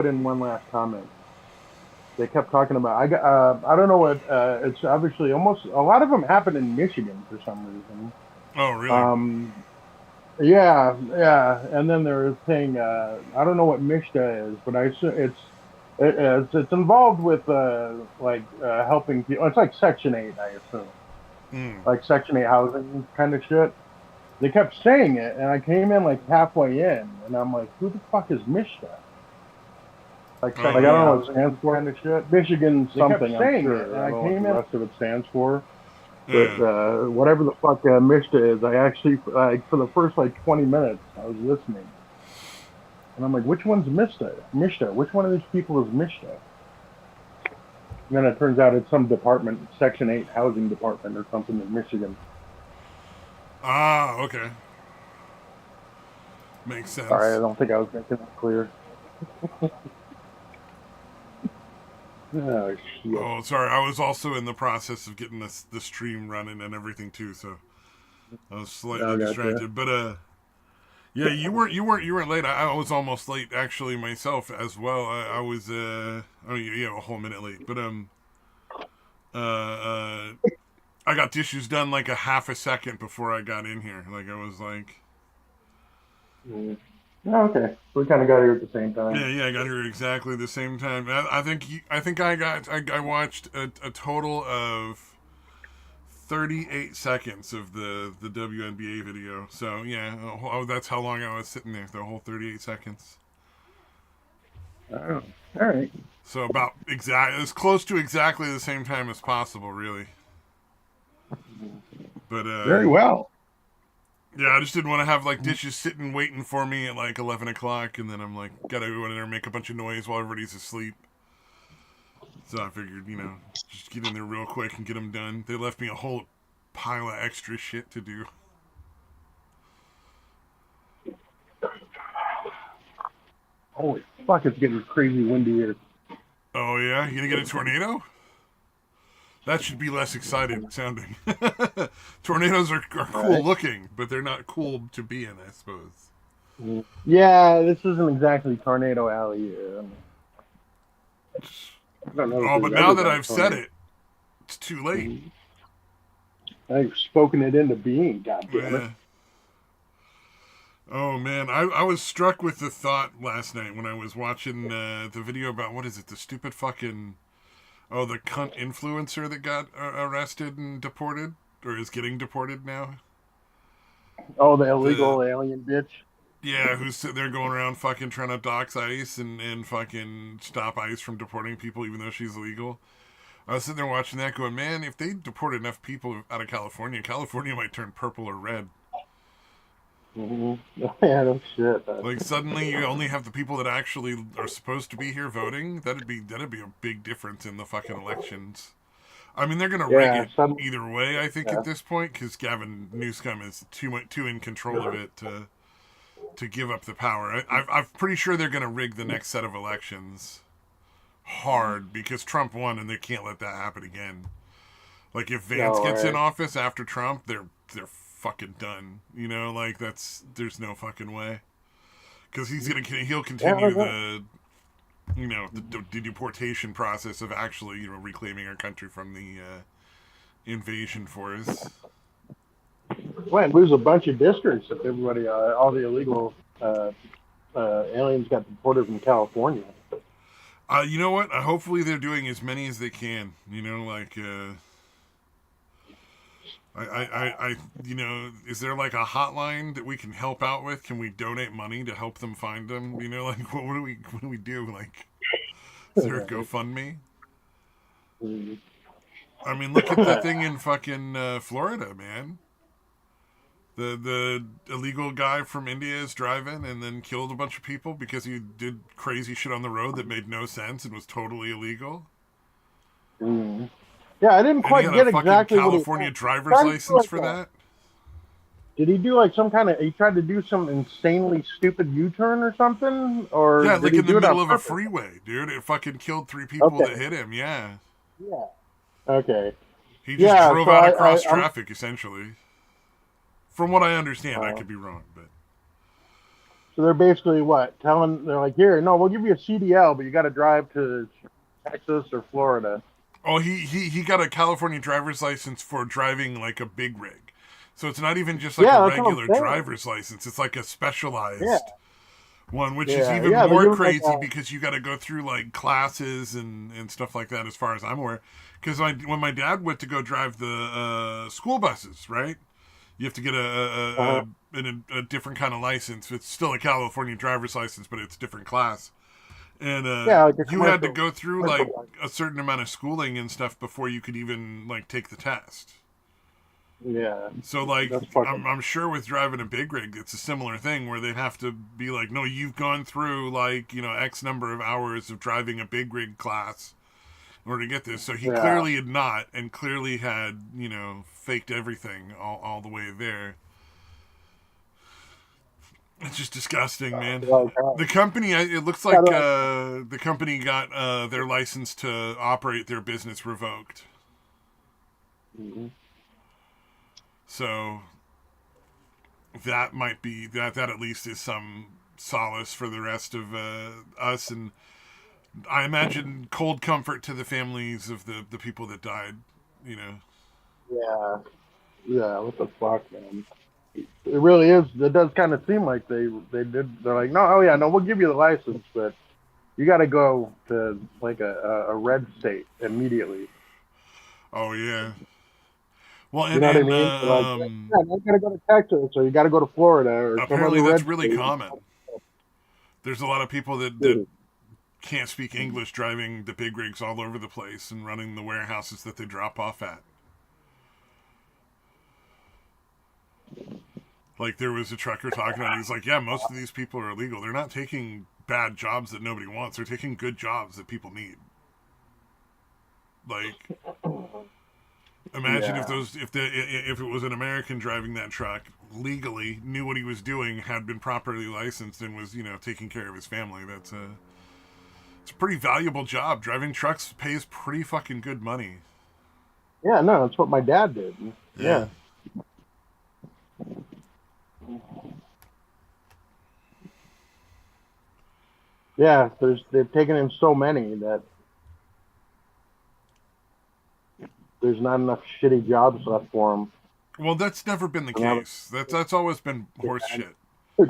put in one last comment. They kept talking about. I don't know what. It's obviously almost a lot of them happen in Michigan for some reason. Oh, really? Um, yeah, yeah. And then they're saying. I don't know what Mishta is, but it's involved with helping people. It's like Section 8, I assume, Mm. like Section 8 housing kind of shit. They kept saying it, and I came in like halfway in, and I'm like, who the fuck is Mishta? Oh, Like I don't really? know what it stands for kind of shit. Michigan something, I'm sure. I don't know what the rest of it stands for, but Yeah. whatever the fuck Mishta is, I actually like for the first like 20 minutes I was listening, and I'm like, which one's Mishta? Mishta? Which one of these people is Mishta? And then it turns out it's some department, Section 8 housing department or something in Michigan. Ah, okay. Makes Sorry, I sense. don't think I was making that clear. Oh shit! Oh, sorry. I was also in the process of getting the stream running and everything too, so I was slightly I gotcha. distracted. But yeah, you weren't late. I was almost late actually myself as well. I was oh yeah, a whole minute late. But uh I got dishes done like a half a second before I got in here. Like I was like, Mm. Oh, okay, we kind of got here at the same yeah, time. yeah, I got here exactly the same time. I think I watched a total of 38 seconds of the WNBA video. So yeah, that's how long I was sitting there. The whole 38 seconds. Oh, all right. So about as close to exactly the same time as possible, really. But Very well. yeah, I just didn't want to have like dishes sitting waiting for me at like 11 o'clock, and then I'm like, gotta go in there and make a bunch of noise while everybody's asleep. So I figured, just get in there real quick and get them done. They left me a whole pile of extra shit to do. Holy fuck, it's getting crazy windy here. Oh yeah, you gonna get a tornado? That should be less excited sounding. Tornadoes are All cool right. looking, but they're not cool to be in, I suppose. Yeah, this isn't exactly Tornado Alley. I don't know if Oh, there's but now ever that been a I've said tornado. it, it's too late. Mhm. I've spoken it into being, god damn it. Yeah. Oh man, I was struck with the thought last night when I was watching the video about what is it, the stupid fucking the cunt influencer that got arrested and deported or is getting deported now. Oh, the The illegal alien bitch. Yeah, who's sitting there going around fucking trying to dox ICE and fucking stop ICE from deporting people even though she's illegal. I was sitting there watching that going, man, if they deport enough people out of California, California might turn purple or red. Mm-hmm. Yeah, no shit. Like suddenly you only have the people that actually are supposed to be here voting. That'd be a big difference in the fucking elections. I mean, they're gonna rig Yeah, it some. either way. I think Yeah. at this point because Gavin Newsom is too in control of it to give up the power. I'm pretty sure they're gonna rig the next set of elections hard because Trump won and they can't let that happen again. Like if Vance No, gets in right. office after Trump, they're fucking done. Like there's no fucking way because he'll Yeah, continue okay. the deportation process of actually reclaiming our country from the invasion force. Might lose a bunch of districts if everybody, all the illegal aliens got deported from California. You know what? Hopefully they're doing as many as they can. Is there like a hotline that we can help out with? Can we donate money to help them find them? Like what do we do? Like, is there a Right. GoFundMe? Mm. I mean, look at the thing in fucking Florida, man. The illegal guy from India is driving and then killed a bunch of people because he did crazy shit on the road that made no sense and was totally illegal. Mm. Yeah, I didn't And he quite had a get fucking exactly what he California driver's tried to do. license for that. Did he do like some kind of? He tried to do some insanely stupid U-turn or something, or Yeah, did like he in the do it on middle of a purpose? freeway, dude. It fucking killed three people that Okay. hit him. Yeah. Yeah. Okay. He just Yeah. drove So out I across I'm. traffic, essentially. From what I understand, I Uh, could be wrong, but So they're basically what they're like, here, no, we'll give you a CDL, but you got to drive to Texas or Florida. Oh, he got a California driver's license for driving like a big rig. So it's not even just like a Yeah, that's what I'm regular saying. driver's license. It's like a Yeah, specialized one, which is yeah, even yeah. They more give them like crazy because you got to go through like classes and stuff like that. As far as I'm aware, because when my dad went to go drive the school buses, right? You have to get a different kind of license. It's still a California driver's license, but it's a different class. And yeah, like a you had to commercial, go through commercial like one. a certain amount of schooling and stuff before you could even like take the test. Yeah, So like that's fucking. I'm sure with driving a big rig, it's a similar thing where they'd have to be like, no, you've gone through like X number of hours of driving a big rig class in order to get this. So he Yeah, clearly had not, and clearly had faked everything all the way there. It's just disgusting, man. like The company, it looks yeah, like they're like, the company got their license to operate their business revoked. mhm. So that might be that at least is some solace for the rest of us, and I imagine cold comfort to the families of the people that died. You know. Yeah, yeah. What the fuck, man? It really is. It does kind of seem like they did. They're like, no, oh yeah, no, we'll give you the license, but you got to go to like a red state immediately. Oh yeah. Well, You know what I mean? They're like, yeah, you got to go to Texas or you got to go to Florida or some apparently other that's red really state. common. There's a lot of people that Dude, can't speak English driving the big rigs all over the place and running the warehouses that they drop off at. Like there was a trucker talking about it. He's like, yeah, most of these people are illegal. They're not taking bad jobs that nobody wants. They're taking good jobs that people need. Like imagine if yeah, those if it was an American driving that truck legally, knew what he was doing, had been properly licensed, and was taking care of his family. That's a it's a pretty valuable job. Driving trucks pays pretty fucking good money. yeah. No, that's what my dad did. Yeah. Yeah, yeah. They've taken in so many that there's not enough shitty jobs left for them. Well, that's never been the And that case. That's always been horse shit. was,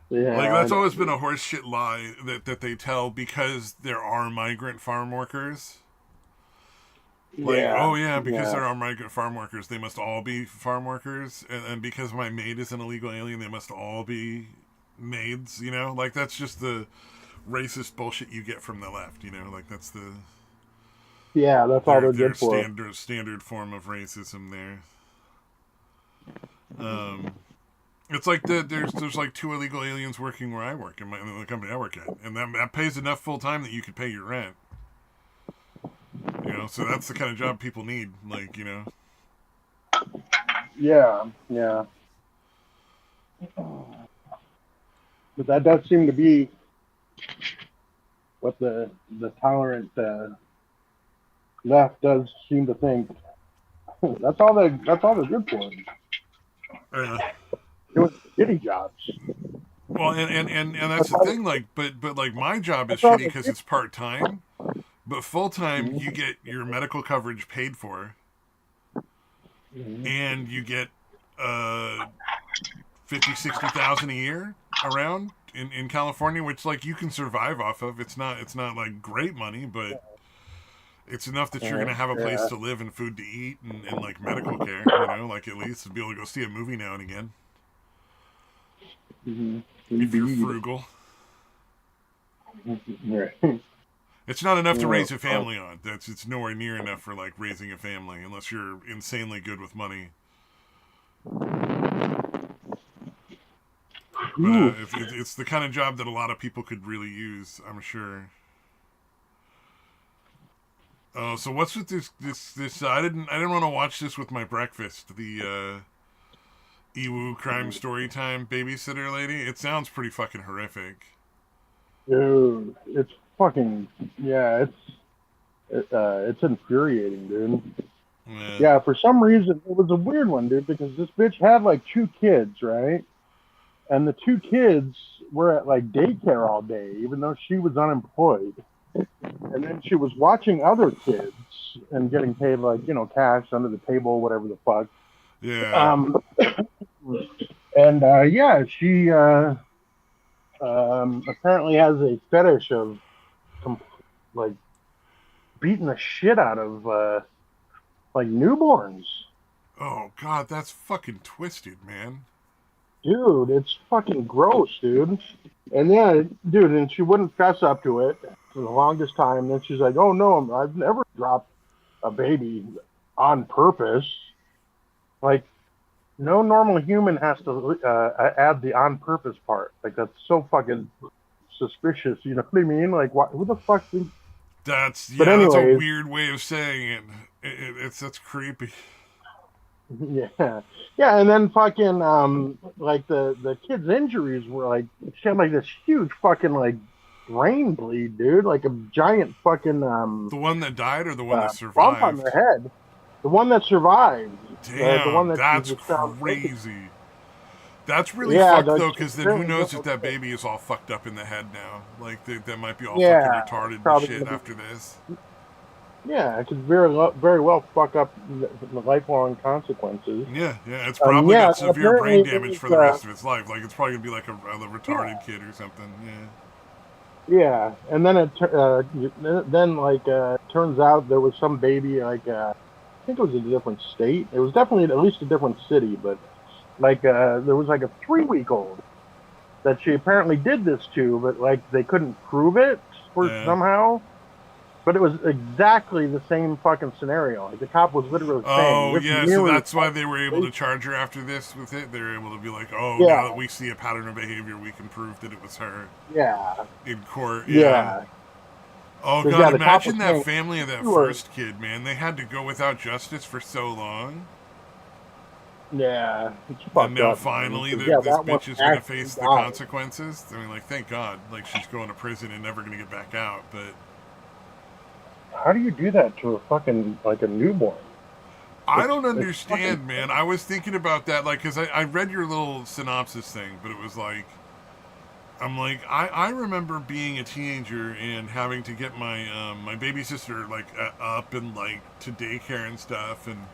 yeah, Like I that's know, always been dude. a horseshit lie that they tell because there are migrant farm workers. Like, Yeah, oh yeah, because yeah, there are migrant farm workers, they must all be farm workers, and because my maid is an illegal alien, they must all be maids. Like that's just the racist bullshit you get from the left. Like that's yeah. That's all they're their good for. standard form of racism there. Um, It's like there's like two illegal aliens working where I work in the company I work at, and that pays enough full time that you could pay your rent. So that's the kind of job people need. Like Yeah, yeah. But that does seem to be what the tolerant left does seem to think. That's all they're good for. uh, Doing shitty jobs. well, and that's That's the all. thing. Like, but like my job is That's all shitty they because get. it's part time, but full time you Mhm. get your medical coverage paid for, Mhm. and you get uh 50,000-60,000 a year around in California, which like you can survive off of. It's not like great money, but it's enough that you're gonna have a place Yeah. to live and food to eat and like medical care. Like at least to be able to go see a movie now and again Mm-hmm. if you're Indeed. frugal. Right. It's not enough to Oh, raise a fuck. family on. It's nowhere near enough for like raising a family unless you're insanely good with money. But Ooh. it's the kind of job that a lot of people could really use, I'm sure. Oh, so what's with this? I didn't want to watch this with my breakfast. The Iwu crime story time babysitter lady. It sounds pretty fucking horrific. Dude, it's fucking yeah. It's infuriating, dude. Yeah. Yeah, for some reason it was a weird one, dude, because this bitch had like two kids, right? and the two kids were at like daycare all day, even though she was unemployed. And then she was watching other kids and getting paid like cash under the table, whatever the fuck. Yeah. Um, and yeah, she apparently has a fetish of com- like beating the shit out of like newborns. Oh God, that's fucking twisted, man. Dude, it's fucking gross, dude. And yeah, dude, and she wouldn't fess up to it for the longest time. Then she's like, "Oh no, I've never dropped a baby on purpose." Like, no normal human has to add the on purpose part. Like, that's so fucking suspicious. You know what I mean? Like, who the fuck thinks? That's But yeah, that's a anyways, weird way of saying it. It's that's creepy. yeah, yeah. And then fucking like the kid's injuries were like she had like this huge fucking like brain bleed, dude. Like a giant fucking The one that died or the one that bump on their survived? head. The one that survived, the one Damn, that she that's was found. crazy. That's really Yeah, fucked like though, she because then who apparently knows went if with that it. baby is all fucked up in the head now? Like that might be all fucking Yeah, it's retarded and probably shit gonna be. after this. Yeah, it could very well fuck up the lifelong consequences. Yeah, yeah, it's probably Yeah, got severe brain apparently it damage was. for the rest of its life. Like it's probably gonna be like a retarded Yeah, kid or something. Yeah. yeah, and then then like turns out there was some baby like I think it was a different state. It was definitely at least a different city, but like there was like a 3 week old that she apparently did this to, but like they couldn't prove it for Yeah. somehow. But it was exactly the same fucking scenario. Like the cop was literally saying, Oh "This yeah, so mirrors." that's why they were able to charge her after this with it. They were able to be like, oh, now that Yeah, we see a pattern of behavior, we can prove that it was her yeah, in court. Yeah. yeah. Oh Because god, yeah, the cop was imagine that saying family of that you were. first kid, man. They had to go without justice for so long. Yeah, it's And fucked now up, man. finally, Because yeah, this that one bitch is gonna actually face the died. consequences. I mean, like, thank God, like she's going to prison and never gonna get back out. But How do you do that to a fucking like a newborn? I don't It's fucking. understand, man. I was thinking about that, like, because I read your little synopsis thing, but it was like, I'm like, I remember being a teenager and having to get my baby sister like up and like to daycare and stuff, and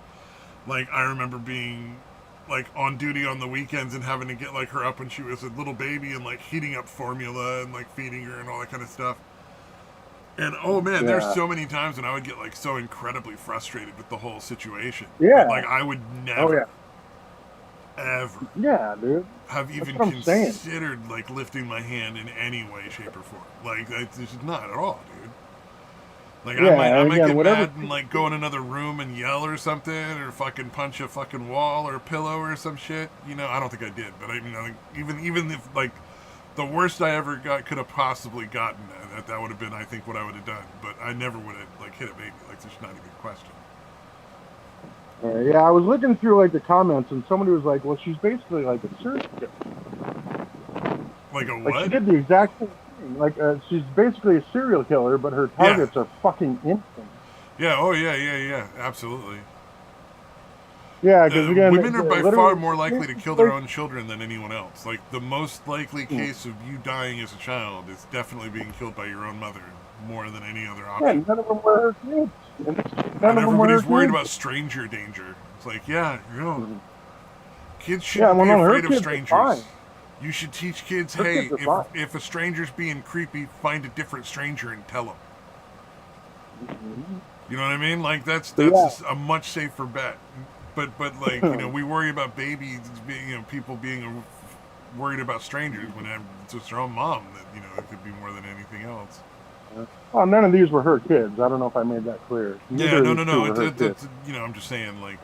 like I remember being like on duty on the weekends and having to get like her up when she was a little baby and like heating up formula and like feeding her and all that kind of stuff. And oh man, there's Yeah, so many times when I would get like so incredibly frustrated with the whole situation that yeah. like I would Oh never yeah, ever yeah, dude. have That's even what I'm saying. considered like lifting my hand in any way, shape, or form. Like it's just not at all, dude. Like Yeah, I and might again, get whatever. mad and like go in another room and yell or something, or fucking punch a fucking wall or a pillow or some shit. You know, I don't think I did, but I mean, like, even if like the worst I ever got could have possibly gotten, that would have been I think what I would have done. But I never would have like hit a baby. Like there's not even a question. Yeah, I was looking through like the comments, and somebody was like, "Well, she's basically like a serial killer. Like a Like she what? did the exact same thing. Like she's basically a serial killer, but her Yeah, targets are fucking infants." yeah, oh yeah, yeah, yeah, absolutely. Yeah, because again, Women are by far literally more the same likely to kill their situation. own children than anyone else. Like the most likely case of you dying as a child is definitely being killed by your own mother, more than any other Yeah, option. none of them were her kids. None And of them were her everybody's worried kids. about stranger danger. It's like, yeah, you know, kids Yeah, shouldn't well, be no, her afraid of kids are strangers. fine. You should teach kids, Her hey, kids are fine. if a stranger's being creepy, find a different stranger and tell them. Mhm. You know what I mean? Like But yeah, a much safer bet. But like we worry about babies being people being worried about strangers when it's just their own mom that it could be more than anything else. well, none of these were her kids. I don't know if I made that clear. Yeah, Neither of no, these no, two no. were her kids. It's I'm just saying like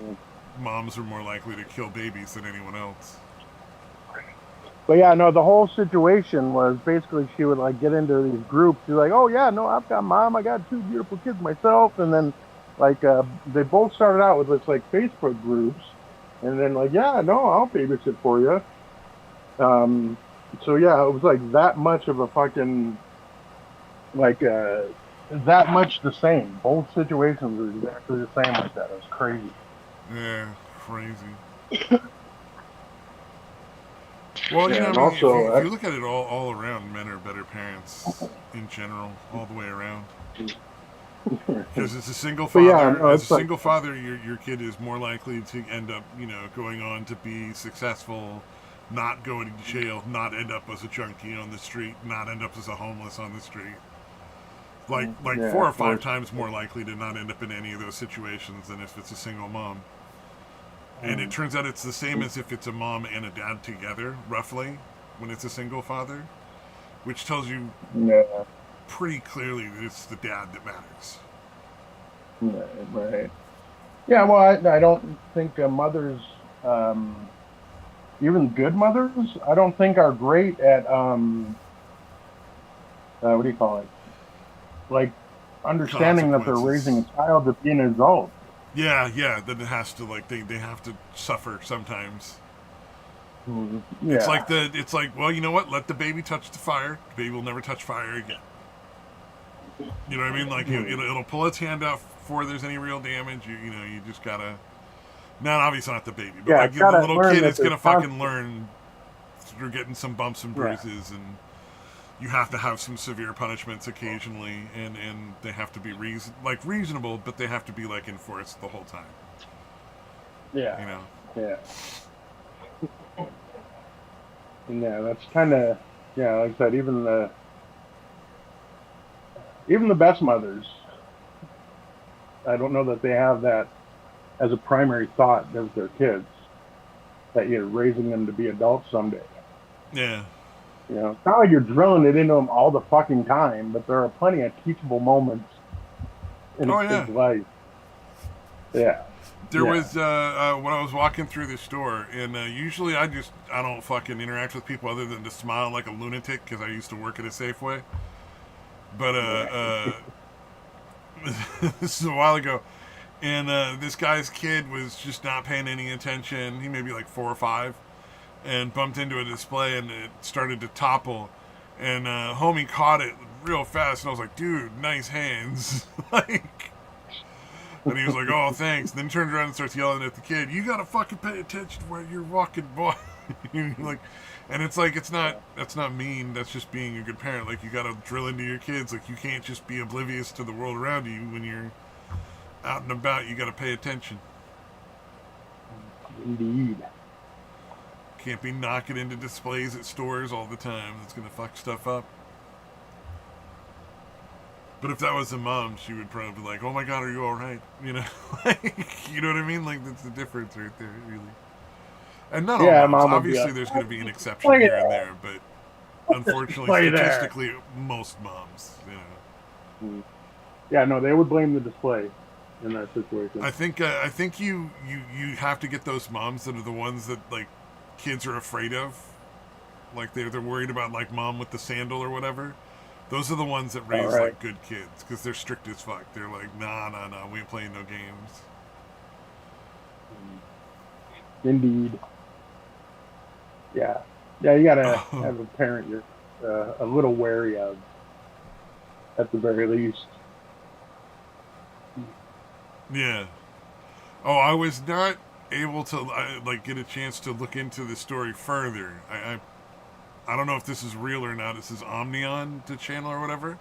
moms are more likely to kill babies than anyone else. But yeah, no, the whole situation was basically she would like get into these groups. She's like, "Oh yeah, no, I've got mom. I got two beautiful kids myself." And then like they both started out with this like Facebook groups, and then like, "Yeah, no, I'll babysit for you." Um, so yeah, it was like that much of a fucking like that much the same. Both situations were exactly the same like that. It was crazy. Yeah, crazy. Well, Yeah, I and mean, also, if you look at it all around, men are better parents in general, all the way around. Because as a single but yeah, father, no, as a it's like, single father, your kid is more likely to end up, going on to be successful, not going to jail, not end up as a junkie on the street, not end up as a homeless on the street. Like yeah, 4 or 5 or times more likely to not end up in any of those situations than if it's a single mom. And it turns out it's the same as if it's a mom and a dad together, roughly, when it's a single father, which tells you yeah, pretty clearly that it's the dad that matters. right. Yeah, well, I don't think mothers, um, even good mothers, I don't think are great at what do you call it? Like understanding that they're raising Consequences. a child to be an adult. Yeah, then it has to, like, they have to suffer sometimes. Yeah, It's like, well, you know what? Let the baby touch the fire. The baby will never touch fire again. You know what I mean? Like, it'll pull its hand out before there's any real damage. You just gotta. Not obviously not the baby, but yeah, like it's the got to little learn kid that is there's gonna fucking consequences. learn through getting some bumps and Yeah, bruises, and you have to have some severe punishments occasionally, and they have to be reasonable, but they have to be like enforced the whole time. yeah, You know? yeah, yeah. That's kind of yeah. Like I said, even the best mothers, I don't know that they have that as a primary thought of their kids that you're raising them to be adults someday. Yeah. It's not like you're drilling it into them all the fucking time, but there are plenty of teachable moments in a Oh kid's yeah. life. Yeah, There yeah, was when I was walking through the store, and usually I don't fucking interact with people other than to smile like a lunatic because I used to work at a Safeway. But right. this is a while ago, and this guy's kid was just not paying any attention. He may be like 4 or 5, and bumped into a display, and it started to topple. And homie caught it real fast, and I was like, "Dude, nice hands!" like, and he was like, "Oh, thanks." And then turned around and starts yelling at the kid, "You gotta fucking pay attention to where you're walking, boy!" like, and it's like that's not mean. That's just being a good parent. Like, you gotta drill into your kids. Like, you can't just be oblivious to the world around you when you're out and about. You gotta pay attention. Indeed. Can't be knocking into displays at stores all the time. That's gonna fuck stuff up. But if that was a mom, she would probably be like, "Oh my god, are you all right?" Like, you know what I mean? Like, that's the difference right there, really. And not all Yeah, moms. mom would be Obviously, like, there's going to be an exception look at here and there, but that unfortunately, display there. statistically, most moms. Yeah, no, they would blame the display in that situation. I think you have to get those moms that are the ones that like kids are afraid of, like they're worried about like mom with the sandal or whatever. Those are the ones that All raise right. like good kids because they're strict as fuck. They're like, nah, we ain't playing no games. Indeed. Yeah. Yeah, you gotta Oh, have a parent you're a little wary of at the very least. yeah. Oh, I was not able to like get a chance to look into the story further. I don't know if this is real or not. It says Omnion to channel or whatever.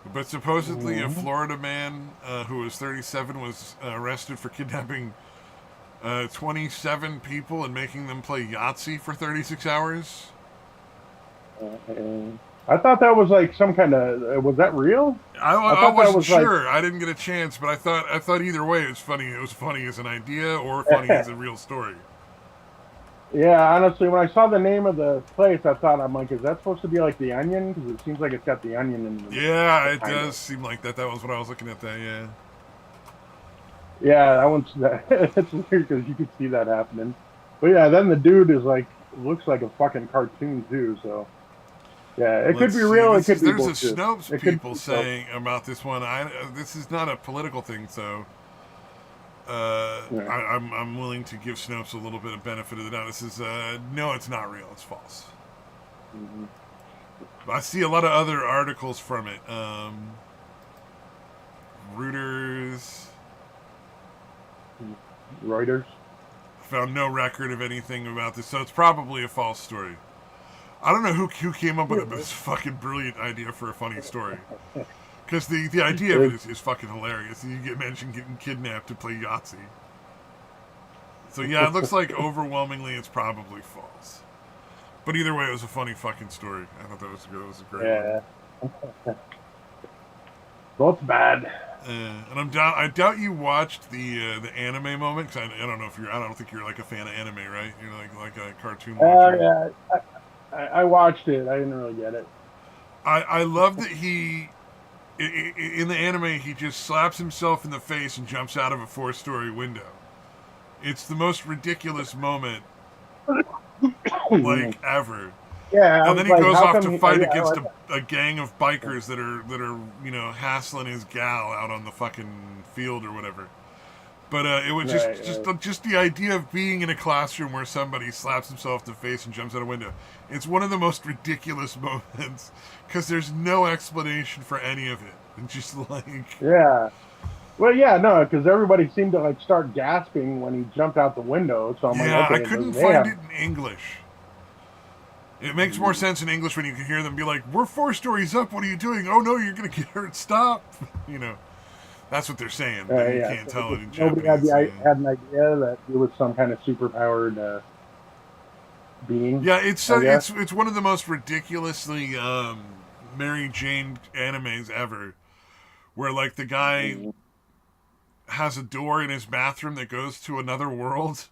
But supposedly, a Mhm. Florida man who was 37 was arrested for kidnapping 27 people and making them play Yahtzee for 36 hours. And I thought that was like some kind of was that real? I I thought that wasn't was like sure. I didn't get a chance, but I thought either way it was funny. It was funny as an idea or funny as a real story. yeah, honestly, when I saw the name of the place, I thought I'm like, is that supposed to be like the Onion? Because it seems like it's got the onion in the name, Yeah, but it kind does of. seem like that. That was what I was looking at. That yeah. Yeah, that one's it's weird because you could see that happening. But yeah, then the dude is like looks like a fucking cartoon too. So yeah, it could Let's be see. real, it could be There's a bullshit. Snopes It could people be both. saying about this one. This is not a political thing, so Yeah. I'm willing to give Snopes a little bit of benefit of the doubt. This is no, it's not real. It's false. Mhm. I see a lot of other articles from it. Reuters, Reuters. found no record of anything about this, so it's probably a false story. I don't know who came up with it, but it's a fucking brilliant idea for a funny story. Because the idea of it is fucking hilarious. You get mentioned getting kidnapped to play Yahtzee. So yeah, it looks like overwhelmingly it's probably false. But either way, it was a funny fucking story. I thought that was good. It was a great one. Well, it's bad. And I doubt you watched the anime moment, because I don't know if I don't think you're like a fan of anime, right? You're like a cartoon watcher. Yeah, I watched it. I didn't really get it. I love that in the anime he just slaps himself in the face and jumps out of a 4-story window. It's the most ridiculous moment like ever. Yeah, and then he goes off to fight against a gang of bikers that are hassling his gal out on the fucking field or whatever. But it was just the idea of being in a classroom where somebody slaps himself in the face and jumps out a window. It's one of the most ridiculous moments because there's no explanation for any of it. It's just like Well, yeah, no, because everybody seemed to like start gasping when he jumped out the window. So I'm like, okay, I couldn't find it in English. It makes more sense in English when you can hear them be like, "We're 4 stories up. What are you doing? Oh no, you're gonna get hurt. Stop!" That's what they're saying. But you can't tell it in Japanese. Nobody had an idea that it was some kind of superpowered being. Yeah, it's one of the most ridiculously Mary Jane animes ever, where like the guy has a door in his bathroom that goes to another world,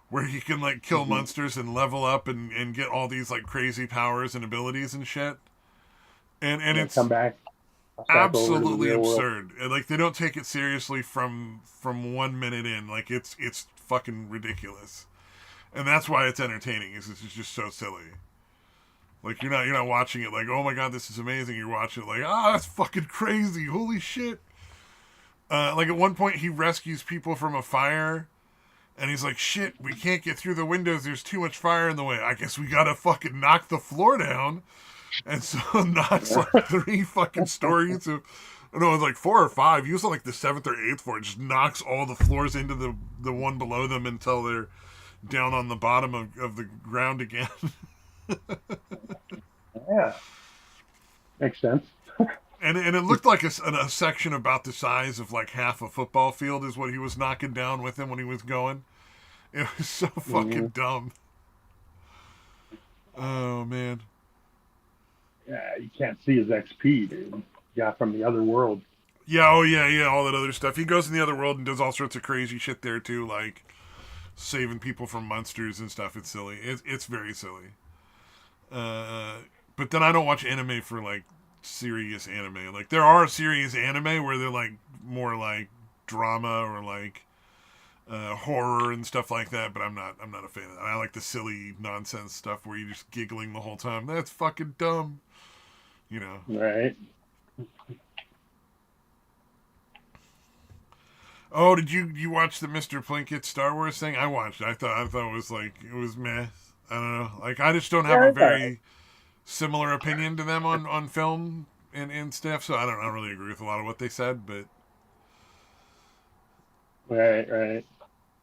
where he can like kill monsters and level up and get all these like crazy powers and abilities and shit. And it's come back absolutely absurd. And like they don't take it seriously from 1 minute in. Like it's fucking ridiculous. And that's why it's entertaining. It's just so silly. Like you're not watching it like, oh my god, this is amazing. You're watching it like, that's fucking crazy. Holy shit. Like at one point he rescues people from a fire. And he's like, shit, we can't get through the windows. There's too much fire in the way. I guess we gotta fucking knock the floor down. And so knocks like 3 fucking stories of, no, it's like 4 or 5. He was on like the 7th or 8th floor. Just knocks all the floors into the one below them until they're down on the bottom of the ground again. Yeah. Makes sense. And it looked like a section about the size of like half a football field is what he was knocking down with him when he was going. It was so fucking dumb. Oh, man. Yeah, you can't see his XP, dude. Got from the other world. Yeah, all that other stuff. He goes in the other world and does all sorts of crazy shit there, too, like saving people from monsters and stuff. It's silly. It's very silly. But then I don't watch anime for, like, serious anime. Like there are serious anime where they're like more like drama or like horror and stuff like that, but I'm not a fan of that. I like the silly nonsense stuff where you're just giggling the whole time. That's fucking dumb. Right. Oh, did you watch the Mr. Plinkett Star Wars thing? I watched it. I thought it was like it was meh. I don't know. Like I just don't have a very similar opinion to them on film and stuff, so I don't really agree with a lot of what they said, but right.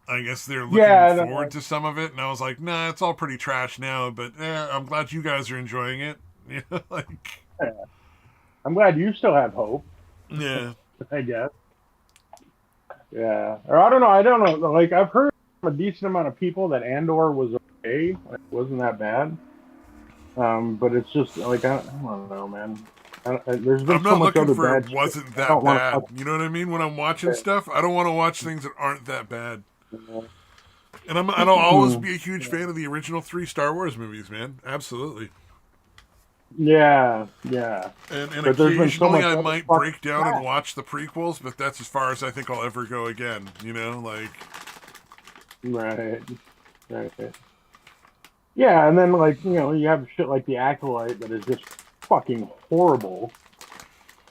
I guess they're looking forward to some of it, and I was like, nah, it's all pretty trash now, but I'm glad you guys are enjoying it. I'm glad you still have hope. Yeah. I guess. Yeah. Or I don't know. Like I've heard from a decent amount of people that Andor was okay. Like, it wasn't that bad. But it's just like I don't know, man. There's been I'm not so much looking other for bad it wasn't shit. that bad. You know what I mean? When I'm watching stuff, I don't want to watch things that aren't that bad. And I'll always be a huge fan of the original 3 Star Wars movies, man. Absolutely. Yeah. And occasionally I might break down and watch the prequels, but that's as far as I think I'll ever go again. Like. Right. Yeah, and then like you have shit like the Acolyte that is just fucking horrible.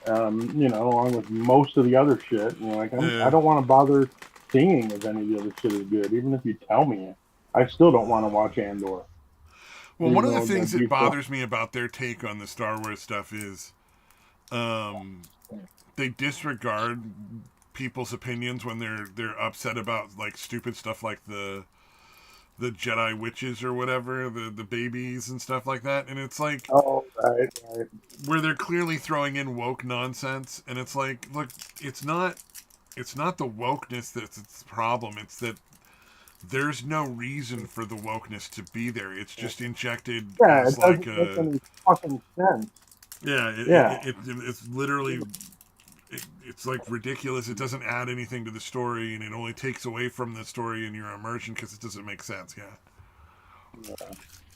Along with most of the other shit. I don't want to bother seeing if any of the other shit is good, even if you tell me. I still don't want to watch Andor. Well, one of the things that bothers me about their take on the Star Wars stuff is they disregard people's opinions when they're upset about like stupid stuff like the the Jedi witches or whatever, the babies and stuff like that, and it's like Oh, right, right. where they're clearly throwing in woke nonsense, and it's like, look, it's not the wokeness that's its problem. It's that there's no reason for the wokeness to be there. It's just injected Yeah, as it like doesn't make a any fucking sense. yeah. Yeah. It's literally it's like ridiculous. It doesn't add anything to the story, and it only takes away from the story and your immersion because it doesn't make sense. Yeah.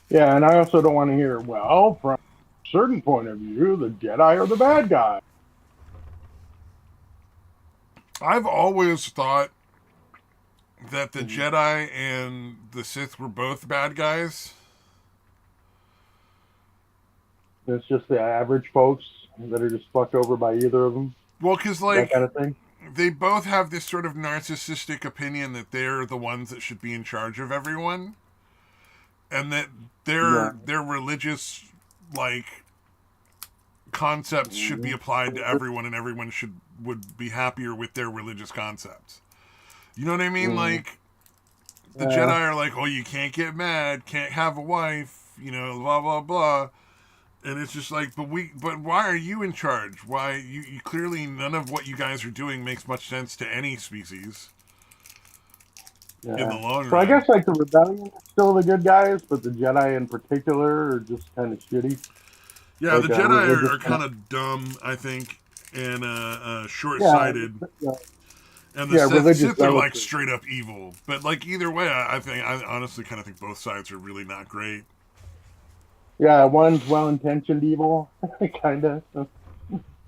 Yeah, and I also don't want to hear, well, from a certain point of view, the Jedi are the bad guy. I've always thought that the Mhm. Jedi and the Sith were both bad guys. It's just the average folks that are just fucked over by either of them, Well, because that kind like of thing. they both have this sort of narcissistic opinion that they're the ones that should be in charge of everyone, and that Yeah. their religious like concepts should be Mhm. applied to everyone, and everyone would be happier with their religious concepts. You know what I mean? Mhm. Like the Jedi Yeah. are like, oh, you can't get mad, can't have a wife, blah blah blah. And it's just like, but why are you in charge? Why you clearly none of what you guys are doing makes much sense to any species in the Yeah. long So I run. guess like the rebellion is still the good guys, but the Jedi in particular are just kind of shitty, Yeah, the like Jedi religious are kind of. kind of dumb, I think, and Yeah. short-sighted. Yeah. And the Yeah. Religious Sith are zealots. like straight up evil. But like either way, I honestly kind of think both sides are really not great. Yeah. One's well-intentioned evil, kind of.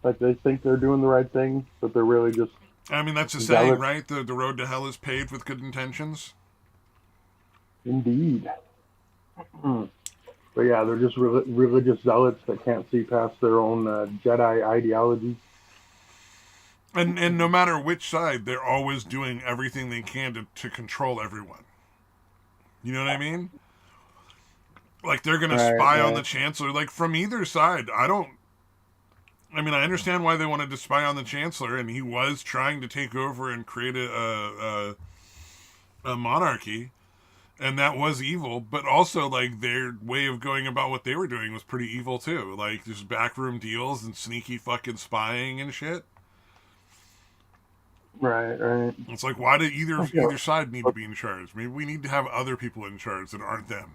Like they think they're doing the right thing, but they're really just I mean, that's a saying, zealots. right? The road to hell is paved with good intentions. Indeed. Hmm. But yeah, they're just religious zealots that can't see past their own Jedi ideology. And no matter which side, they're always doing everything they can to control everyone. You know what I mean? Like they're gonna Right, spy on the right. chancellor. Like from either side, I don't. I mean, I understand why they wanted to spy on the chancellor, and he was trying to take over and create a monarchy, and that was evil. But also, like their way of going about what they were doing was pretty evil too. Like just backroom deals and sneaky fucking spying and shit. Right, right. It's like, why did Yeah. either side need to be in charge? Maybe we need to have other people in charge that aren't them.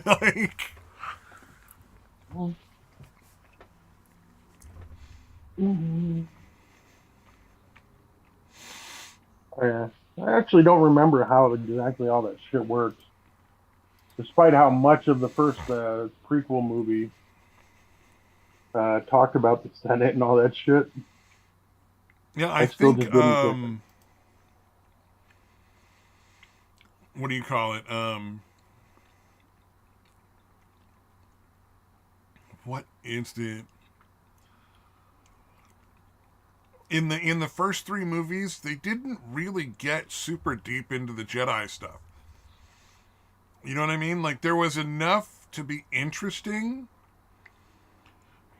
Like, Mhm. Yeah. I actually don't remember how exactly all that shit works. Despite how much of the first prequel movie talked about the Senate and all that shit, yeah, I I still think just didn't get it. what do you call it? What is the in the first three movies? They didn't really get super deep into the Jedi stuff. You know what I mean? Like there was enough to be interesting,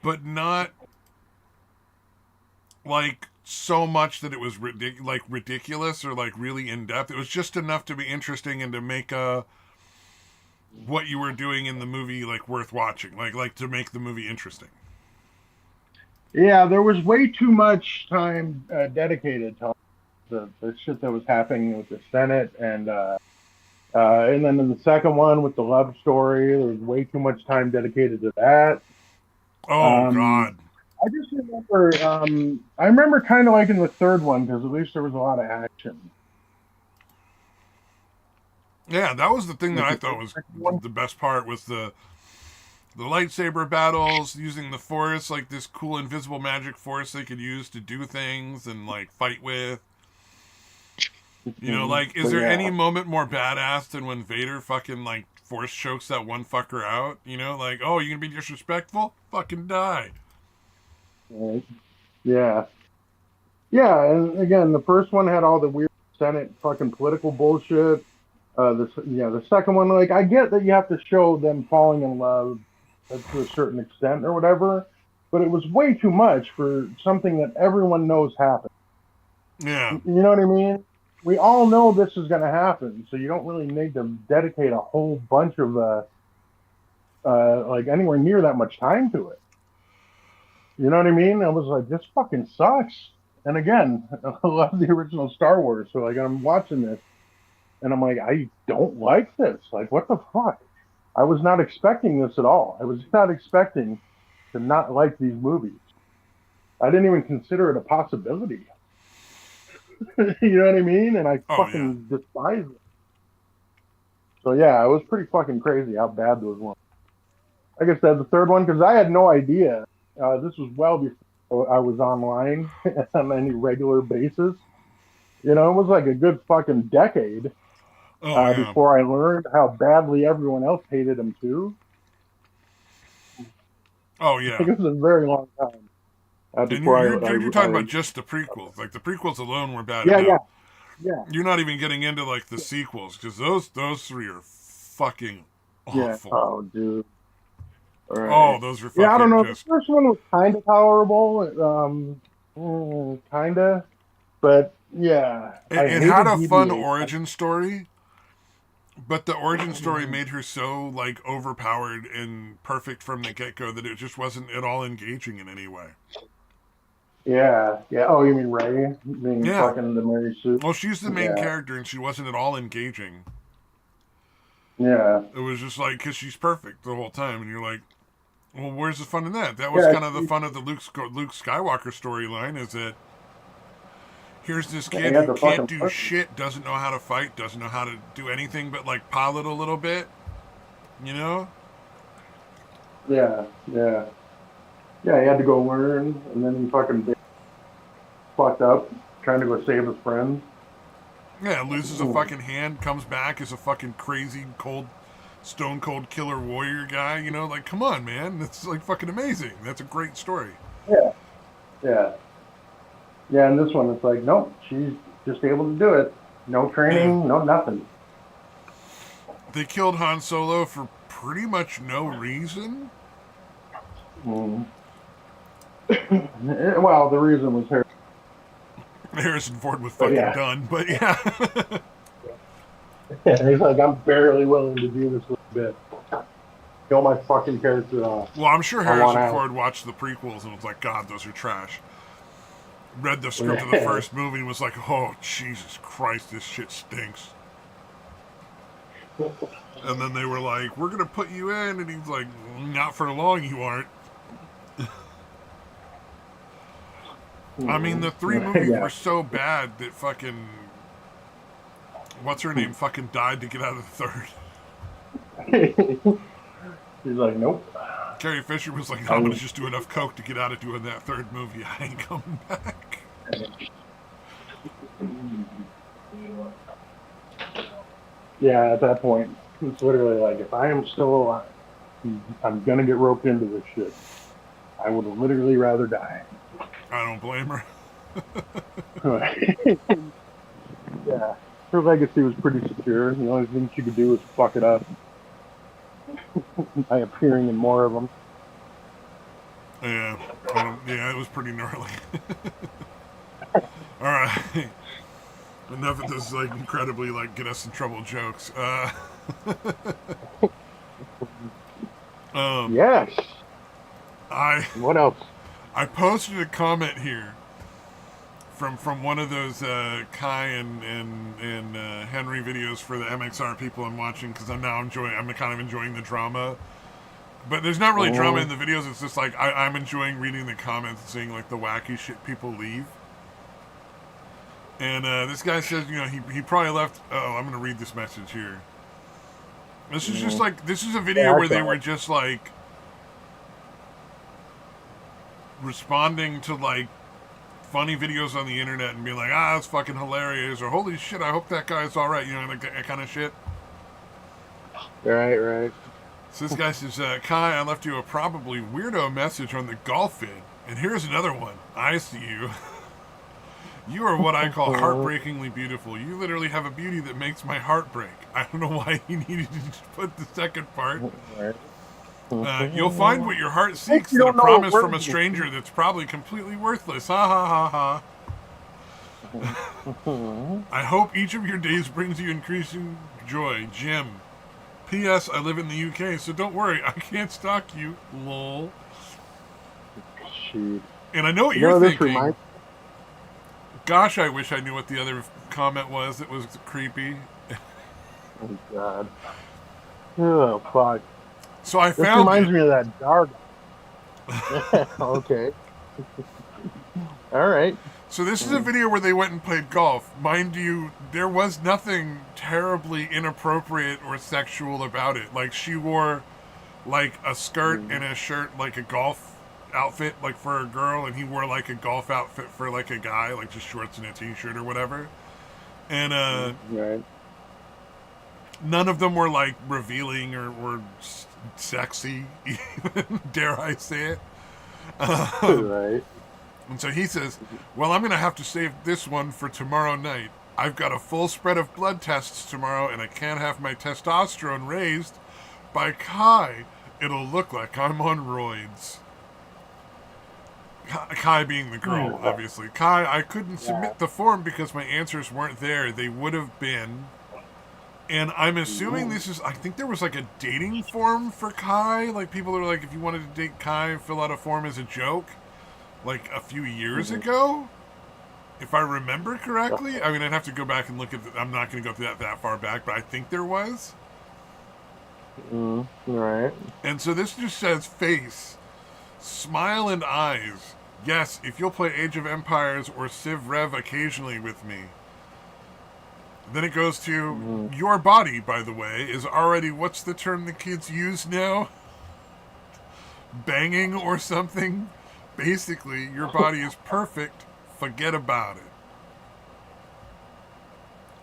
but not like so much that it was ridiculous or like really in depth. It was just enough to be interesting and to make what you were doing in the movie like worth watching, like to make the movie interesting. Yeah, there was way too much time dedicated to the shit that was happening with the Senate, and then in the second one with the love story, there was way too much time dedicated to that. Oh Um, God, I just remember, I remember kind of liking the third one because at least there was a lot of action. yeah, that was the thing that Like I the thought was second one. the best part was the lightsaber battles using the force, like this cool invisible magic force they could use to do things and like fight with. Mhm. Like, is But there any yeah, moment more badass than when Vader fucking like force chokes that one fucker out? Like, oh, you gonna be disrespectful? Fucking die. right. Yeah, yeah. And again, the first one had all the weird Senate fucking political bullshit. The second one, like I get that you have to show them falling in love to a certain extent or whatever, but it was way too much for something that everyone knows happened. Yeah. You know what I mean? we all know this is going to happen, so you don't really need to dedicate a whole bunch of like anywhere near that much time to it. You know what I mean? I was like, this fucking sucks. And again, I love the original Star Wars, so like I'm watching this, and I'm like, I don't like this. Like, what the fuck? I was not expecting this at all. I was not expecting to not like these movies. I didn't even consider it a possibility. You know what I mean? And I Oh yeah. fucking despise it. So yeah, it was pretty fucking crazy how bad those ones. Like I said, the third one, because I had no idea. This was well before I was online on any regular basis. You know, it was like a good fucking decade Oh yeah. before I learned how badly everyone else hated him too. Oh yeah. It was a very long time And before you're talking about just the prequels. Like the prequels alone were bad yeah, enough. yeah, yeah, You're not even getting into like the sequels because those three are fucking yeah. awful. Oh, dude. All Oh, right. those are Yeah, I don't fucking know. The just. first one was kind of tolerable, kind of, but yeah, I It had hated a fun BB-8. origin story, but the origin story made her so like overpowered and perfect from the get go that it just wasn't at all engaging in any way. Yeah, yeah. Oh, you mean Ray being Yeah. fucking the Mary Sue? Well, she's the main Yeah, character and she wasn't at all engaging. yeah, It was just like because she's perfect the whole time, and you're like, well, where's the fun in that? That was yeah. kind of the fun of the Luke Skywalker storyline. Is that here's this Yeah, he kid had who the can't fucking do person. shit, doesn't know how to fight, doesn't know how to do anything but like pilot a little bit, you know? Yeah, yeah, yeah. He had to go learn, and then he fucking fucked up trying to go save his friends. Yeah, loses a fucking hand, comes back as a fucking crazy, cold, stone cold killer warrior guy, you know? Like, come on, man. That's like fucking amazing. That's a great story. Yeah, yeah, yeah. And this one, it's like, nope, she's just able to do it. No Yeah. training, no nothing. They killed Han Solo for pretty much no reason. Mm. Well, the reason was her, Harrison Ford was but fucking yeah, done, but yeah. he's like, I'm barely willing to do this little bit. Kill my fucking character off. Well, I'm sure I want Harrison out. Ford watched the prequels and was like, God, those are trash. Read the script of the Yeah. first movie and was like, oh, Jesus Christ, this shit stinks. And then they were like, we're going to put you in. And he's like, not for long, you aren't. I mean, the three movies Yeah. were so bad that fucking. What's her name fucking died to get out of the third. He's like, nope. Carrie Fisher was like, no, I'm going to I, just do enough coke to get out of doing that third movie. I ain't coming back. yeah, at that point, it's literally like, if I am still alive, I'm gonna get roped into this shit. I would literally rather die. I don't blame her. Yeah, her legacy was pretty secure. The only thing she could do was fuck it up by appearing in more of them. Yeah, yeah, it was pretty gnarly. All right, enough of this like incredibly like get us in trouble jokes. Um, Yes. I What else? I posted a comment here from one of those Kai and Henry videos for the MXR people I'm watching because I'm kind of enjoying the drama. But there's not really drama in the videos. It's just like I'm enjoying reading the comments and seeing like the wacky shit people leave. And this guy says, you know, he probably left. Oh, I'm gonna read this message here. This is just like this is a video Yeah, where I they saw were it. just like responding to like funny videos on the internet and being like, ah, that's fucking hilarious, or holy shit, I hope that guy's all right, you know, like that kind of shit. Right, right. So this guy says, Kai, I left you a probably weirdo message on the golf vid, and here's another one. I see you. You are what I call heartbreakingly beautiful. You literally have a beauty that makes my heart break. I don't know why he needed to put the second part. You'll find what your heart seeks You than a don't know promise from a stranger that's probably completely worthless. Ha ha ha ha. I hope each of your days brings you increasing joy. Jim. P.S. I live in the UK, so don't worry. I can't stalk you. Lol. Shoot. And I know what You you're know, this thinking. reminds. Gosh, I wish I knew what the other comment was that was creepy. Oh God. Oh fuck. So I This found reminds it. me of that dog. Okay. All right. So this is a video where they went and played golf. Mind you, there was nothing terribly inappropriate or sexual about it. Like she wore like a skirt and a shirt, like a golf outfit, like for a girl, and he wore like a golf outfit for like a guy, like just shorts and a t-shirt or whatever. And Right. none of them were like revealing or sexy, even, dare I say it. Right. And so he says, well, I'm going to have to save this one for tomorrow night. I've got a full spread of blood tests tomorrow, and I can't have my testosterone raised by Kai. It'll look like I'm on roids. Kai being the girl, obviously. Kai, I couldn't submit the form because my answers weren't there. They would have been. And I'm assuming this is, I think there was like a dating form for Kai. Like people are like, if you wanted to date Kai, fill out a form as a joke. Like a few years ago, if I remember correctly. I mean, I'd have to go back and look at. I'm not going to go through that far back, but I think there was. Right. And so this just says face, smile, and eyes. Yes, if you'll play Age of Empires or Civ Rev occasionally with me. Then it goes to your body. By the way, is already what's the term the kids use now? Banging or something. Basically, your body is perfect. Forget about it.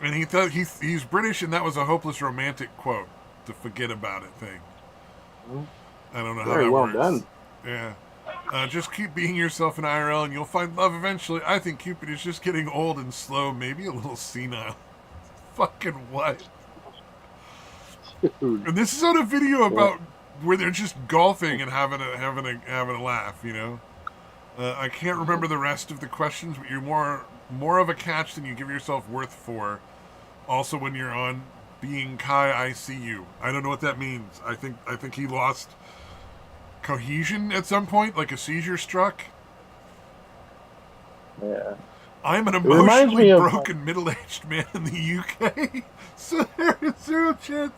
And he thought he's British, and that was a hopeless romantic quote. The forget about it thing. I don't know how that works. Done. Yeah. Just keep being yourself in IRL, and you'll find love eventually. I think Cupid is just getting old and slow, maybe a little senile. Fucking what? And this is on a video about where they're just golfing and having a laugh. You know. I can't remember the rest of the questions, but you're more of a catch than you give yourself worth for. Also, when you're on being Kai ICU, I don't know what that means. I think he lost cohesion at some point, like a seizure struck. Yeah. I'm an emotionally broken middle-aged man in the UK, so there is zero chance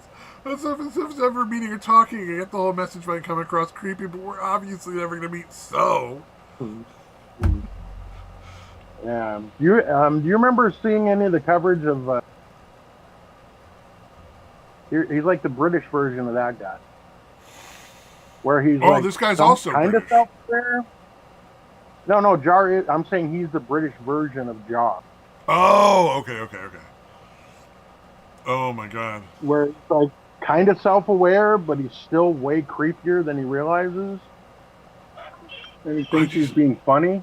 of us ever meeting or talking. I get the whole message might come across creepy, but we're obviously never going to meet. So. Yeah. Do you remember seeing any of the coverage of? He's like the British version of that guy, where he's like this guy's also kind British. of self-aware. No, Jar. I'm saying he's the British version of Jar. Oh, okay. Oh my God. Where he's like kind of self-aware, but he's still way creepier than he realizes. And he thinks he's being funny.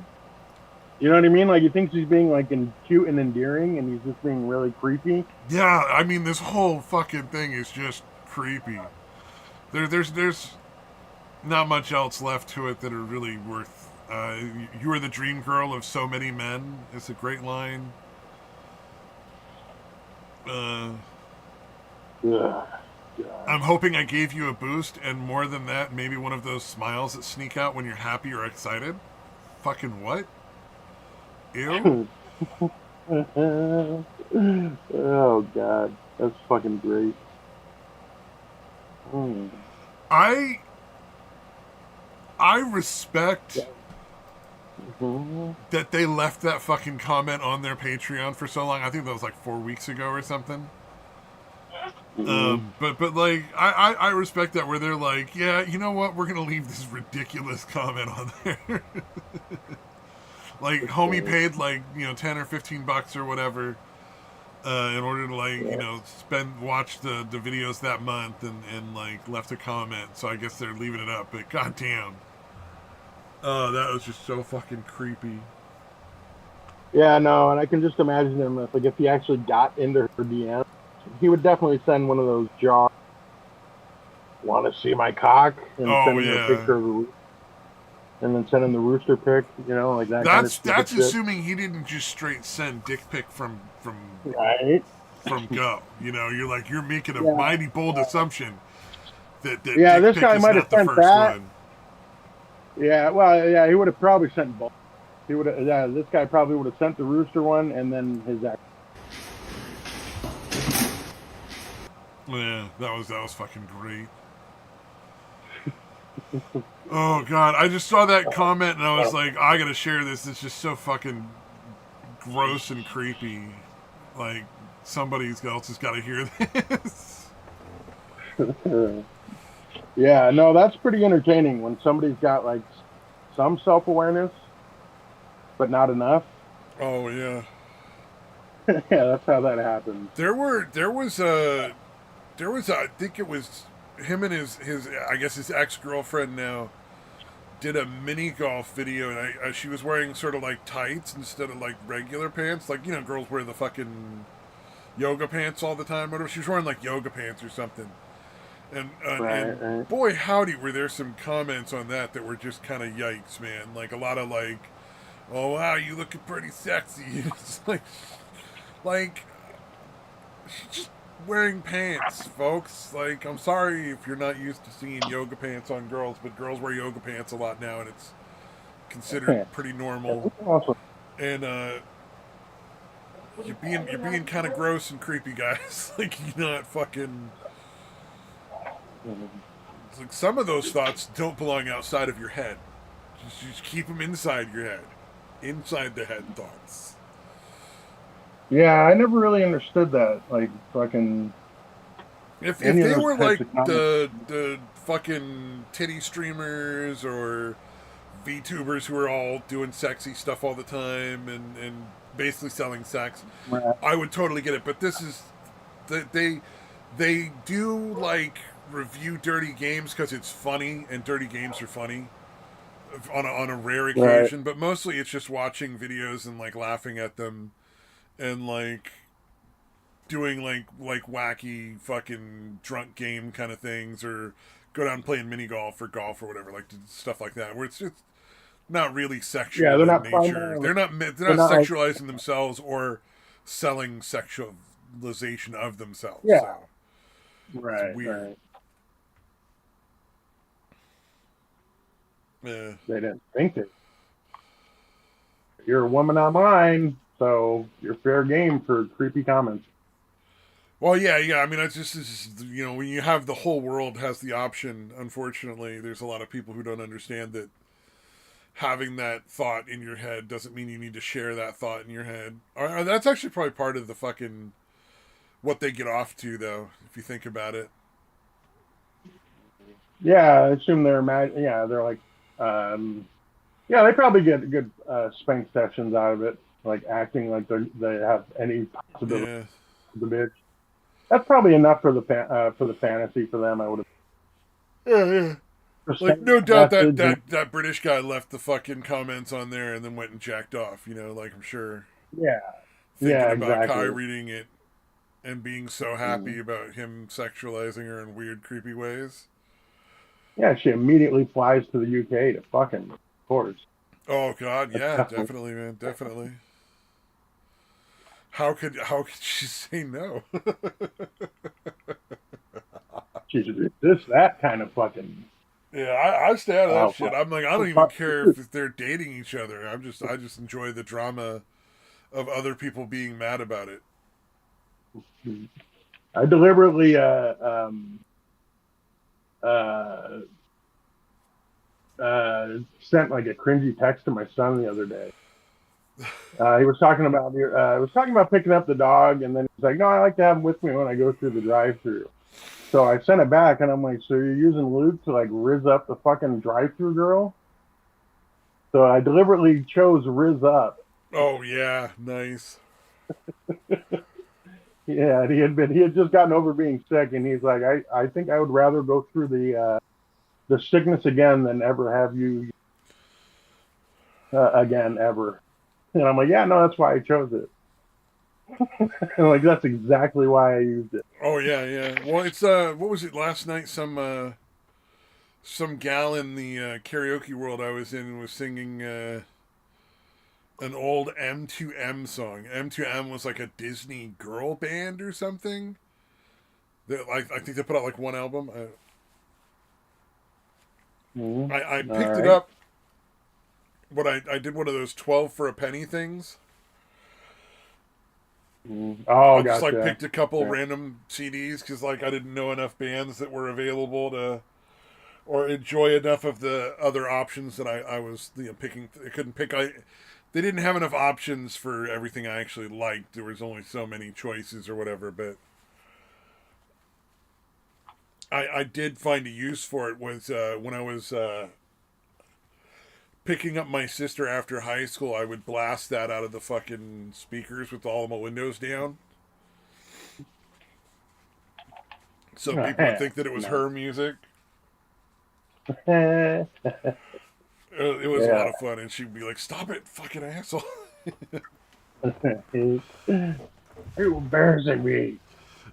You know what I mean? Like he thinks he's being like cute and endearing, and he's just being really creepy. Yeah, I mean this whole fucking thing is just creepy. There's not much else left to it that are really worth. You are the dream girl of so many men. It's a great line. I'm hoping I gave you a boost, and more than that, maybe one of those smiles that sneak out when you're happy or excited. Fucking what? Ew. Oh God, that's fucking great. I respect that they left that fucking comment on their Patreon for so long. I think that was like 4 weeks ago or something. But like I respect that, where they're like, yeah, you know what, we're gonna leave this ridiculous comment on there. Like homie paid like, you know, $10 or $15 or whatever in order to like, you know, watch the videos that month and like left a comment. So I guess they're leaving it up, but goddamn. Oh, that was just so fucking creepy. Yeah, no, and I can just imagine him if he actually got into her DM, he would definitely send one of those jars. Want to see my cock? And send me a picture of the. and then sending the rooster pic, like that kind of stupid That's shit. assuming he didn't just straight send dick pic Right. from go. You're like you're making a Yeah. mighty bold assumption that Yeah, dick this pic guy is might have not the sent first that. one. Yeah, well, yeah, he would have probably sent both. He would have. Yeah, this guy probably would have sent the rooster one, and then his ex. Yeah, that was fucking great. Oh god, I just saw that comment and I was like, I gotta share this. It's just so fucking gross and creepy. Like somebody else has got to hear this. Yeah, no, that's pretty entertaining when somebody's got like some self awareness, but not enough. Oh yeah, Yeah, that's how that happens. there was I think it was him and his I guess his ex girlfriend now did a mini golf video and she was wearing sort of like tights instead of like regular pants, like girls wear the fucking yoga pants all the time, whatever. She was wearing like yoga pants or something. Right, And right. boy howdy were there some comments on that were just kind of yikes, man. Like a lot of like, oh wow, you looking pretty sexy. It's like she's just wearing pants, folks. Like I'm sorry if you're not used to seeing yoga pants on girls, but girls wear yoga pants a lot now, and it's considered Yeah, pretty normal. that's awesome. And you're being kind of gross and creepy, guys. Like you're not fucking. It's like some of those thoughts don't belong outside of your head. Just keep them inside your head, inside the head thoughts. Yeah, I never really understood that. Like fucking If any of they those were types like of comments. the fucking titty streamers or VTubers who are all doing sexy stuff all the time and basically selling sex, Right, I would totally get it. But this is they do like review dirty games because it's funny and dirty games are funny on a rare right. occasion. But mostly it's just watching videos and like laughing at them and like doing like wacky fucking drunk game kind of things or go down playing mini golf or golf or whatever, like stuff like that where it's just not really Yeah, sexual they're in not nature. primarily. They're They're not not like. sexualizing themselves or selling sexualization of themselves. Yeah, So it's right, weird. right. Yeah. They didn't think that you're a woman online, so you're fair game for creepy comments. Well, yeah, yeah. I mean, it's just when you have the whole world has the option. Unfortunately, there's a lot of people who don't understand that having that thought in your head doesn't mean you need to share that thought in your head. Or that's actually probably part of the fucking what they get off to, though. If you think about it. Yeah, I assume they're mad. Yeah, they're like, yeah, they probably get good spank sessions out of it, like acting like they have any possibility Yeah. of the bitch. That's probably enough for the fantasy for them. I would Yeah, yeah. have Like sending no that doubt that message. And, that British guy left the fucking comments on there and then went and jacked off. Like I'm sure yeah, thinking yeah, about Kai exactly. reading it and being so happy Mhm. about him sexualizing her in weird, creepy ways. Yeah, she immediately flies to the UK to fucking, of course. Oh God, That's yeah, definitely. definitely, man, definitely. How could she say no? She's this that kind of fucking Yeah, I stay out of that shit. wildfire. I'm like, I don't even care if they're dating each other. I just enjoy the drama of other people being mad about it. I deliberately uh, sent like a cringy text to my son the other day. He was talking about picking up the dog, and then he's like, "No, I like to have him with me when I go through the drive-through." So I sent it back, and I'm like, "So you're using Luke to like riz up the fucking drive-through girl?" So I deliberately chose riz up. Oh yeah, nice. Yeah, he had just gotten over being sick, and he's like, I think I would rather go through the sickness again than ever have you again ever. And I'm like, yeah, no, that's why I chose it. And like that's exactly why I used it. Oh yeah, yeah. Well, it's what was it last night? some gal in the karaoke world I was in was singing an old M2M song. M2M was like a Disney girl band or something. Like I think they put out like one album. I All picked it right. up. But I did one of those 12 for a penny things. Oh, I just like gotcha. picked a couple Yeah. random CDs because like I didn't know enough bands that were available to or enjoy enough of the other options that I was picking. I couldn't pick. They didn't have enough options for everything I actually liked. There was only so many choices or whatever. But I did find a use for it was when I was picking up my sister after high school. I would blast that out of the fucking speakers with all of my windows down, so people would think that it was Nice. her music. Yeah. It was a lot of fun, and she'd be like, "Stop it, fucking asshole." You're embarrassing me.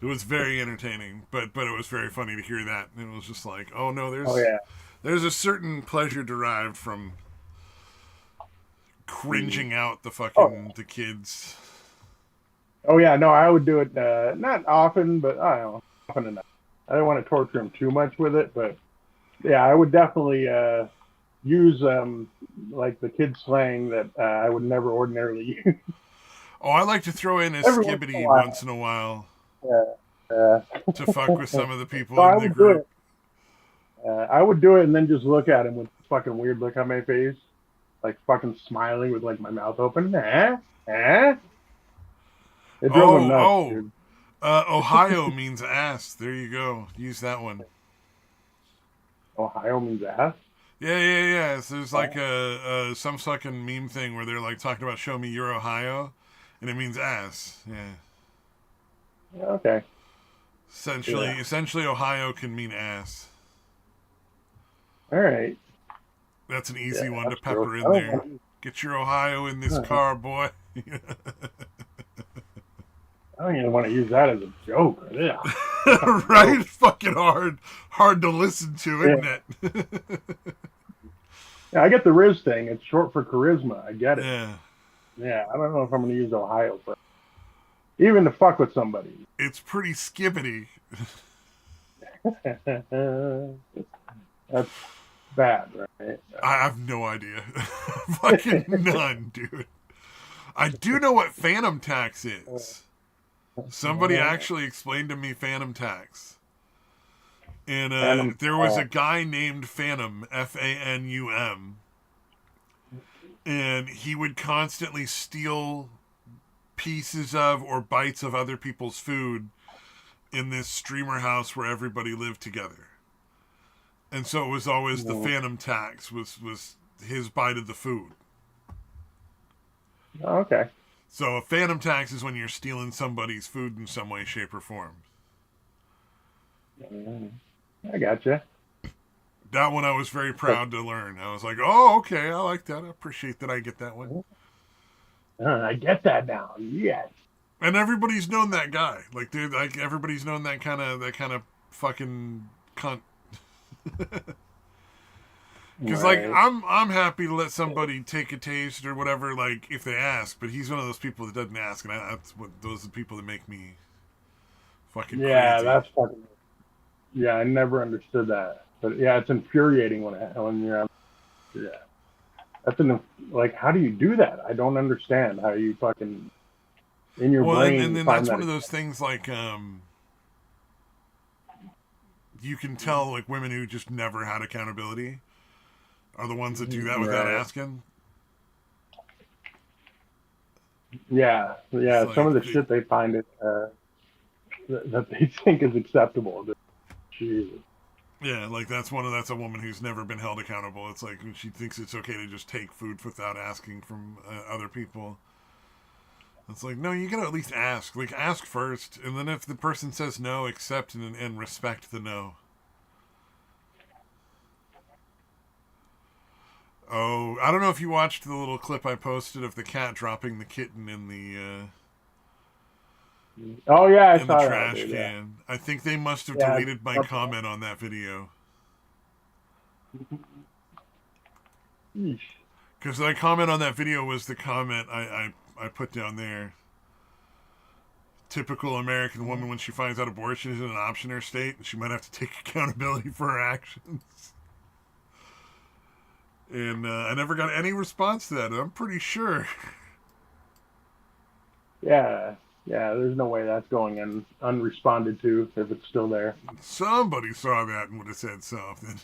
It was very entertaining, but it was very funny to hear that. And it was just like, oh no, Oh yeah. there's a certain pleasure derived from Mm. cringing out the Oh, fucking the kids. oh yeah. No, I would do it not often, but I don't know, often enough. I don't want to torture him too much with it, but yeah, I would definitely use like the kid slang that I would never ordinarily use Oh, I like to throw in a every once in a skibbity while. once in a while Yeah. Uh, to fuck with some of the people so I in the would do group. it. I would do it and then just look at him with a fucking weird look on my face, like fucking smiling with like my mouth open. Eh? It drove him Oh, nuts, oh, dude. Ohio means ass. There you go. Use that one. Ohio means ass. Yeah, yeah, yeah. So there's like Oh, some fucking meme thing where they're like talking about "Show me your Ohio," and it means ass. Yeah. okay. Yeah. Essentially, Ohio can mean ass. All right. That's an Yeah, easy one to that's gross. pepper I in don't there. want to. Get your Ohio in this I car, boy. don't even want to use that as a joke. Yeah. Fucking gross. Right? Fucking hard to listen to, Yeah. isn't it? Yeah, I get the Riz thing. It's short for charisma. I get it. Yeah, Yeah. I don't know if I'm going to use Ohio for even to fuck with somebody. it's pretty skibbity. That's bad, right? I have no idea. Fucking none, dude. I do know what phantom tax is. Somebody actually explained to me phantom tax. And Phantom there was a Pack. guy named Phantom, Fanum, and he would constantly steal pieces of or bites of other people's food in this streamer house where everybody lived together. And so it was always the phantom tax was his bite of the food. Okay. So a phantom tax is when you're stealing somebody's food in some way, shape, or form. I gotcha. That one I was very proud to learn. I was like, oh, okay, I like that. I appreciate that I get that one. I get that now. Yes. And everybody's known that guy. Like, dude, like everybody's known that kind of fucking cunt. Because like Right. I'm happy to let somebody take a taste or whatever, like if they ask. But he's one of those people that doesn't ask, and that's what those are the people that make me fucking Yeah, crazy. that's fucking. Yeah, I never understood that. But yeah, it's infuriating when you're. Yeah, that's an like. How do you do that? I don't understand how you fucking in your Well, brain and you then find that's that. one of those things like you can tell like women who just never had accountability are the ones that do that without Right. asking. Yeah, It's yeah. Some of like the shit they find it that they think is acceptable. Jesus. yeah, like that's a woman who's never been held accountable. It's like she thinks it's okay to just take food without asking from other people. It's like no, you gotta at least ask. Like ask first, and then if the person says no, accept and respect the no. Oh, I don't know if you watched the little clip I posted of the cat dropping the kitten Oh yeah, I in the saw that, trash dude. Yeah, can. I think they must have yeah. deleted my comment on that video. Yeesh. Because the comment on that video was the comment I put down there. Typical American woman, when she finds out abortion isn't an option in her state, she might have to take accountability for her actions. And I never got any response to that. I'm pretty sure. Yeah, yeah. There's no way that's going unresponded to if it's still there. Somebody saw that and would have said something.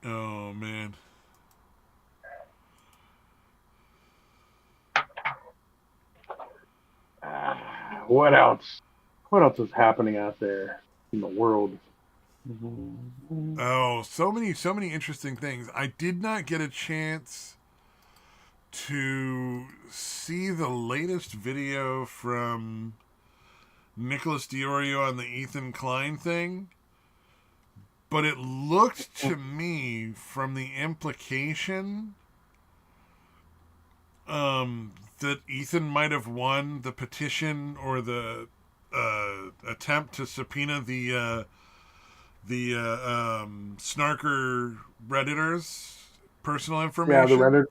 Oh, man. What else? What else is happening out there in the world? Oh, so many interesting things. I did not get a chance to see the latest video from Nicholas Diorio on the Ethan Klein thing, but it looked to me from the implication that Ethan might have won the petition or the attempt to subpoena the snarker Redditors' personal information. Yeah, the Reddit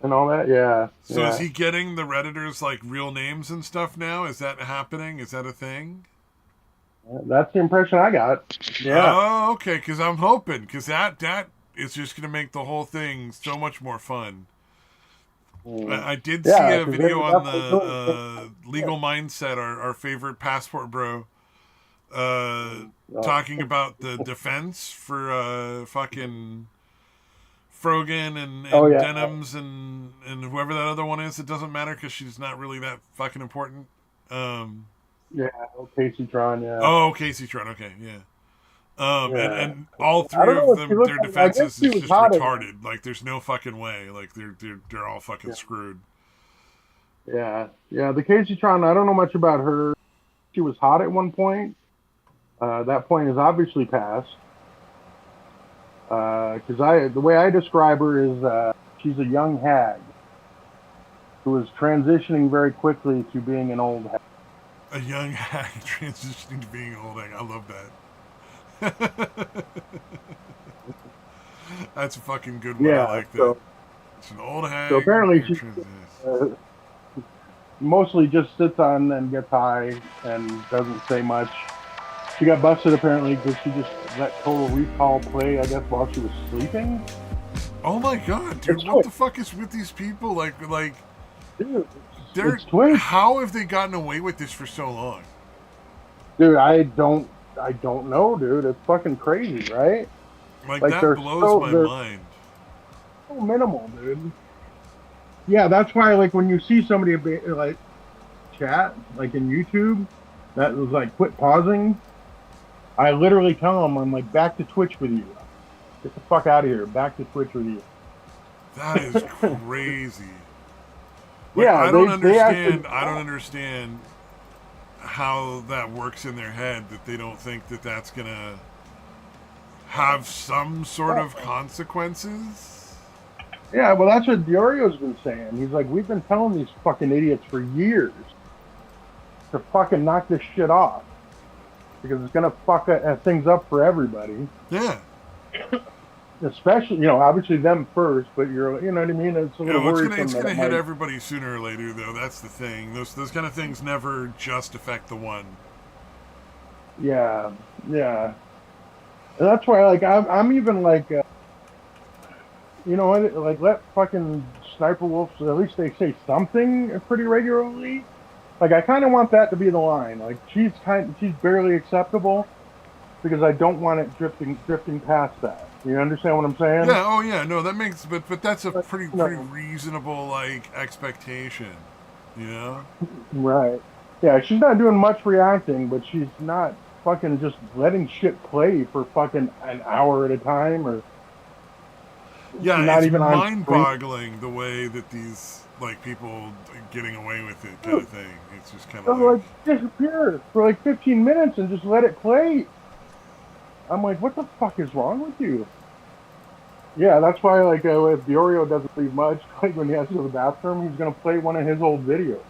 and all that. Yeah. So yeah. is he getting the Redditors like real names and stuff now? Is that happening? Is that a thing? That's the impression I got. Yeah. Oh, okay. Because I'm hoping, because that is just going to make the whole thing so much more fun. I did see a video on the Legal Mindset, our favorite passport bro, talking about the defense for fucking Frogan and Denims and whoever that other one is. It doesn't matter because she's not really that fucking important. Yeah, Casey Tron, yeah. Oh, Casey Tron, okay, yeah. And all three of them, their defenses is just retarded. Like, there's no fucking way. Like, they're all fucking screwed. Yeah, yeah. The Casey Tron, I don't know much about her. She was hot at one point. That point is obviously past. Because the way I describe her is she's a young hag who is transitioning very quickly to being an old hag. A young hag transitioning to being an old hag. I love that. That's a fucking good one. I like that. It's an old hag. So apparently she mostly just sits on and gets high and doesn't say much. She got busted apparently because she just let Total Recall play, I guess, while she was sleeping. Oh my god, dude! What the fuck is with these people? Like, dude, how have they gotten away with this for so long? Dude, I don't know, dude. It's fucking crazy, right? Like that blows my mind. So minimal, dude. Yeah, that's why, like, when you see somebody like chat, like in YouTube, that was like quit pausing. I literally tell them, I'm like, back to Twitch with you. Get the fuck out of here. Back to Twitch with you. That is crazy. Like, yeah, I don't understand how that works in their head, that they don't think that that's gonna have some sort of consequences. Yeah, well, that's what Diorio's been saying. He's like, we've been telling these fucking idiots for years to fucking knock this shit off because it's gonna fuck things up for everybody. Yeah. Especially, obviously them first, but you know what I mean? It's a little worrisome. It's gonna hit everybody sooner or later, though. That's the thing. Those kind of things never just affect the one. Yeah, yeah. And that's why, like, I'm even like, like, let fucking Sniper Wolves, at least they say something pretty regularly. Like, I kind of want that to be the line. Like, she's barely acceptable because I don't want it drifting past that. You understand what I'm saying? Yeah. Oh, yeah. No, that makes, but that's a pretty reasonable, like, expectation. You know? Right. Yeah, she's not doing much reacting, but she's not fucking just letting shit play for fucking an hour at a time, or it's mind-boggling the way that these like people getting away with it kind of thing. It's just kind of like disappear for like 15 minutes and just let it play. I'm like, what the fuck is wrong with you? Yeah, that's why, like, if Diorio doesn't leave much, like when he has to go to the bathroom, he's gonna play one of his old videos.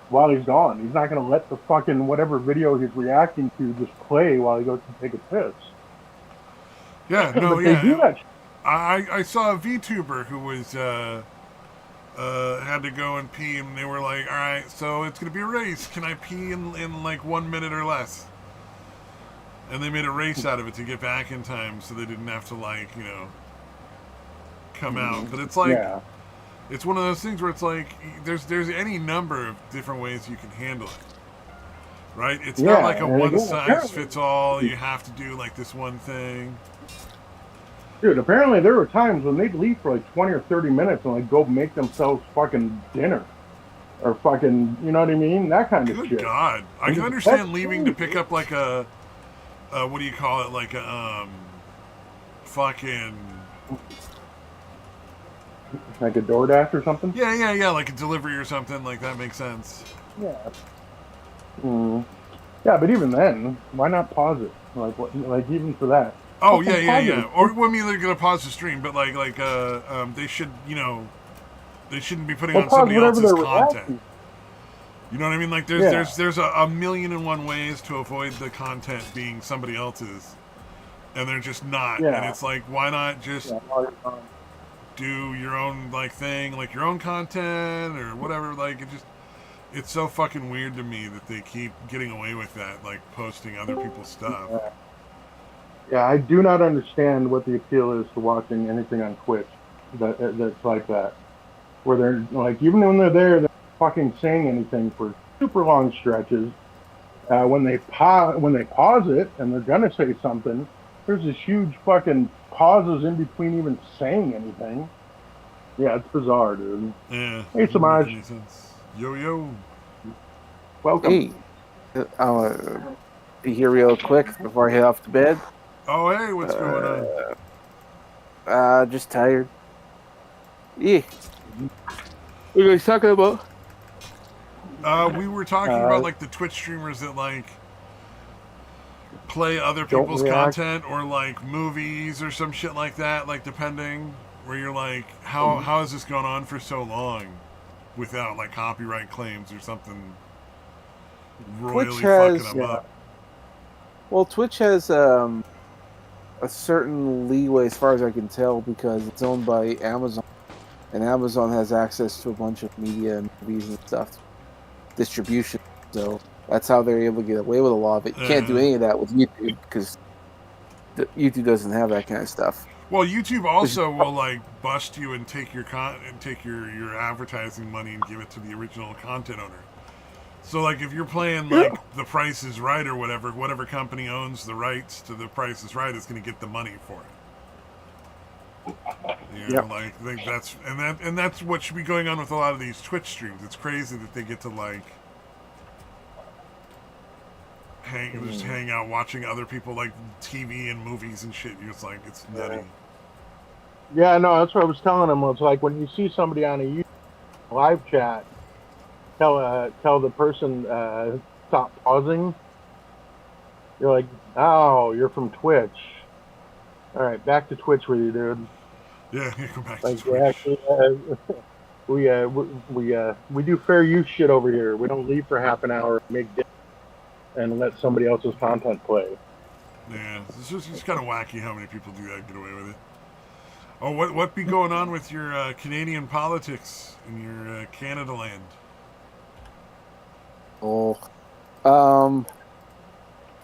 while he's gone. He's not going to let the fucking whatever video he's reacting to just play while he goes to take a piss. Yeah, no, But they do yeah. that. I saw a VTuber who was had to go and pee, and they were like, "All right, so it's gonna be a race. Can I pee in like 1 minute or less?" And they made a race out of it to get back in time, so they didn't have to like come out. But it's like Yeah, it's one of those things where it's like there's any number of different ways you can handle it. Right? It's not yeah. like a And one again, size apparently, fits all. You have to do like this one thing. dude, apparently there were times when they'd leave for like 20 or 30 minutes and like go make themselves fucking dinner or fucking, you know what I mean? That kind of Good shit. God, I And can that's understand leaving to pick crazy. up like a what do you call it? Like a fucking Like a DoorDash or something. yeah, like a delivery or something. Like that makes sense. Yeah. Mm. Yeah, but even then, why not pause it? Like what? Like even for that, Oh fucking pause it. yeah. Or well, I mean, they're gonna pause the stream, but they should they shouldn't be putting Well, on pause somebody whatever else's they're content. reacting. You know what I mean? Like Yeah, there's a million and one ways to avoid the content being somebody else's, and they're just not. And yeah, it's like, why not just yeah. While you're gone. do your own like thing, like your own content or whatever? Like it's so fucking weird to me that they keep getting away with that, like posting other people's stuff. Yeah. Yeah, I do not understand what the appeal is to watching anything on Twitch that's like that, where they're like even when they're not fucking saying anything for super long stretches. When they pause it and they're gonna say something, there's this huge fucking pauses in between even saying anything. Yeah, it's bizarre, dude. Yeah, Hey, it doesn't make Samaj, any sense. Yo. welcome. Hey, I'll be here real quick before I head off to bed. Oh hey, what's going on? Just tired. Yeah. What are you guys talking about? We were talking Uh, about like the Twitch streamers that like play other don't people's react. content or like movies or some shit like that, like depending where you're like, how has this gone on for so long without like copyright claims or something Twitch royally fucking has them up? Twitch has a certain leeway as far as I can tell because it's owned by Amazon, and Amazon has access to a bunch of media and movies and stuff, distribution. So that's how they're able to get away with a lot of it. You can't do any of that with YouTube because YouTube doesn't have that kind of stuff. Well, YouTube Which is- also will like bust you and take your advertising money and give it to the original content owner. So like if you're playing like The Price is Right or whatever company owns the rights to The Price is Right is going to get the money for it. You know, Yep. like I think that's what should be going on with a lot of these Twitch streams. It's crazy that they get to like hang out watching other people like TV and movies and shit. It's like it's nutty. Yeah, no, that's what I was telling him. It's like when you see somebody on a YouTube live chat, tell the person stop pausing. You're like, oh, you're from Twitch. All right, back to Twitch with you, dude. Yeah, go back to Like, Twitch. actually, we do fair use shit over here. We don't leave for half an hour, make dinner, and let somebody else's content play. Yeah, it's kind of wacky how many people do that, get away with it. Oh, what be going on with your Canadian politics in your Canada land? Oh,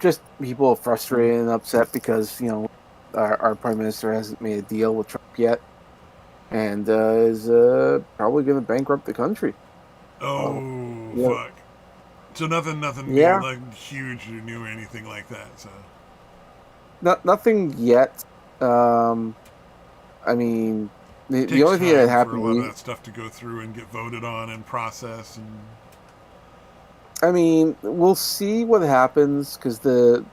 just people frustrated and upset because our prime minister hasn't made a deal with Trump yet, and is probably going to bankrupt the country. Oh, Yeah. fuck. So nothing Yeah. new, like huge or new or anything like that. So Nothing yet. I mean, the takes only thing that time for a happened. lot of that stuff to go through and get voted on and process and. I mean, we'll see what happens because the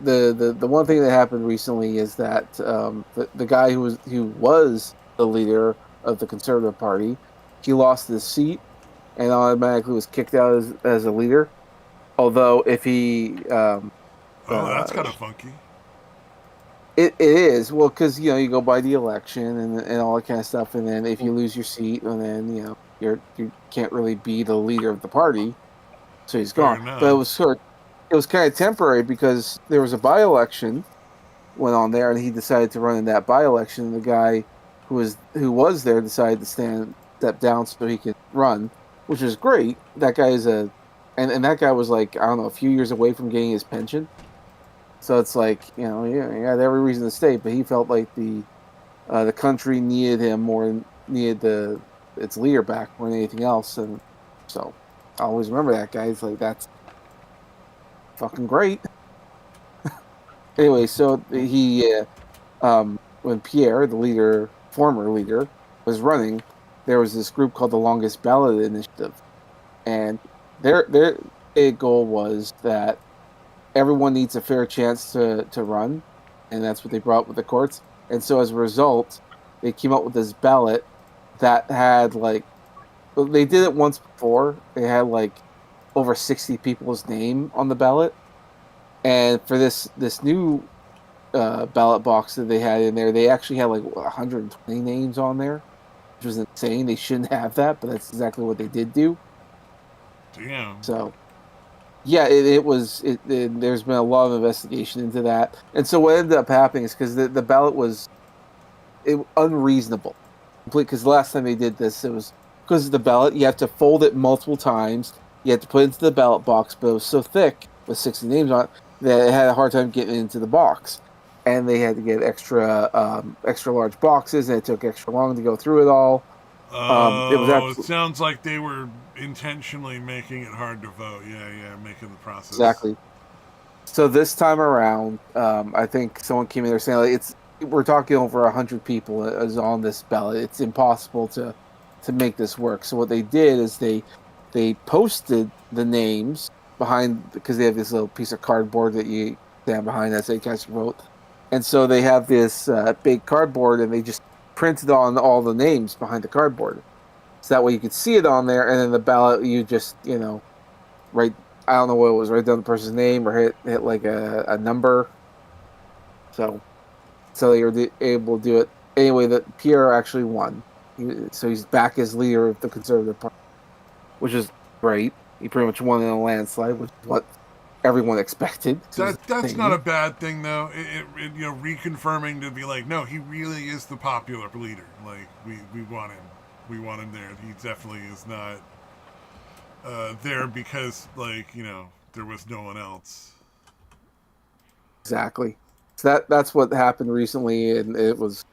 one thing that happened recently is that the guy who was the leader of the Conservative Party, he lost his seat and automatically was kicked out as a leader. Although if he That's kind of funky. It is well because you go by the election and all that kind of stuff, and then if you lose your seat, and then you're can't really be the leader of the party, so he's Fair gone. But enough. it was kind of temporary because there was a by-election went on there, and he decided to run in that by-election. And the guy who was there decided to step down so he could run, which is great. That guy is and that guy was like, I don't know, a few years away from getting his pension. So it's like, yeah, he had every reason to stay, but he felt like the country needed him more than needed its leader back more than anything else. And so I always remember that guy. It's like, that's fucking great. Anyway, so when Pierre, the former leader, was running, there was this group called the Longest Ballot Initiative, and their big goal was that everyone needs a fair chance to run, and that's what they brought with the courts. And so as a result, they came up with this ballot that had they did it once before. They had over 60 people's name on the ballot, and for this new ballot box that they had in there, they actually had 120 names on there, which was insane. They shouldn't have that, but that's exactly what they did do. Damn. So, yeah, there's been a lot of investigation into that, and so what ended up happening is because the ballot was unreasonable, complete. Because the last time they did this, it was because the ballot you have to fold it multiple times. You have to put it into the ballot box, but it was so thick with 60 names on it that it had a hard time getting into the box. And they had to get extra large boxes, and it took extra long to go through it all. It was Oh, it absolutely sounds like they were intentionally making it hard to vote. Yeah, making the process. exactly. So this time around, I think someone came in there saying we're talking over 100 people is on this ballot. It's impossible to make this work. So what they did is they posted the names behind because they have this little piece of cardboard that you stand behind that say cast your vote. And so they have this big cardboard, and they just printed on all the names behind the cardboard. So that way you could see it on there, and then the ballot you just write. I don't know what it was. Write down the person's name or hit like a number. So they were able to do it anyway. That Pierre actually won, so he's back as leader of the Conservative Party, which is great. He pretty much won in a landslide, which is what everyone expected. That's not a bad thing though. It reconfirming to be like, no, he really is the popular leader. Like we want him. We want him there. He definitely is not there because there was no one else. Exactly. So that's what happened recently, and it was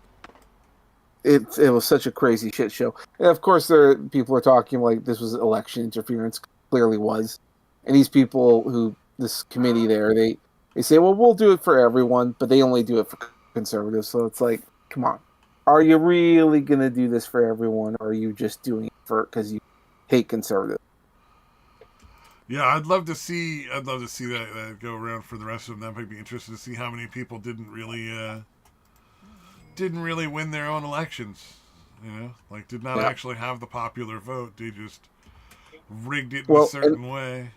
such a crazy shit show. And of course, people are talking like this was election interference. Clearly was, and these people this committee there, they say, well, we'll do it for everyone, but they only do it for conservatives. So it's like, come on, are you really gonna do this for everyone, or are you just doing it because you hate conservatives? Yeah, I'd love to see that go around for the rest of them. That might be interesting to see how many people didn't really win their own elections. Did not actually have the popular vote. They just rigged it in a certain way.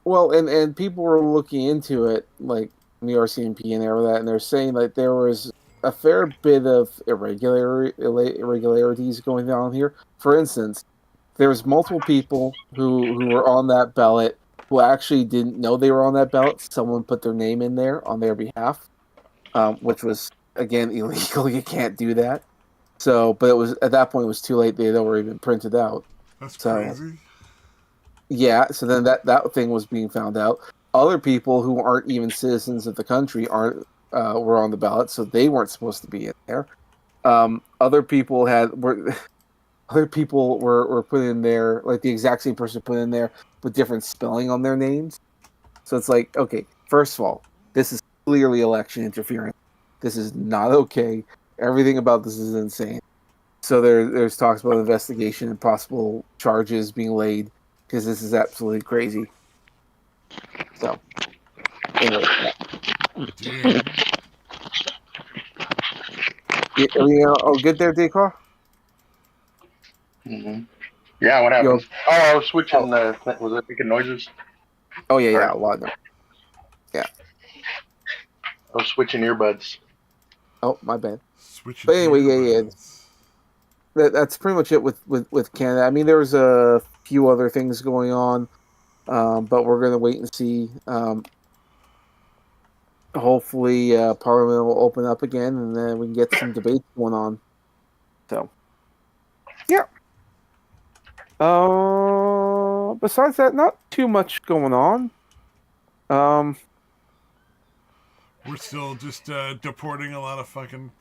Well, and people were looking into it, like the RCMP and all that, and they're saying that there was a fair bit of irregularities going on here. For instance, there was multiple people who were on that ballot who actually didn't know they were on that ballot. Someone put their name in there on their behalf, which was again illegal. You can't do that. So, but it was at that point it was too late. They had already been printed out. That's So, crazy. yeah, so then that thing was being found out. Other people who aren't even citizens of the country were on the ballot, so they weren't supposed to be in there. Other people other people were put in there, like the exact same person put in there with different spelling on their names. So it's like, okay, first of all, this is clearly election interference. This is not okay. Everything about this is insane. So there's talks about investigation and possible charges being laid because this is absolutely crazy. So, anyway. Damn. Are good there, Decor? Mm-hmm. Yeah, what happened? I was switching. Was I making noises? Oh yeah, a lot. Yeah. I was switching earbuds. Oh, my bad. Switching But anyway, earbuds. that's pretty much it with Canada. I mean, there's a few other things going on, but we're going to wait and see. Hopefully, Parliament will open up again, and then we can get some debates going on. So, yeah. Besides that, not too much going on. We're still just deporting a lot of fucking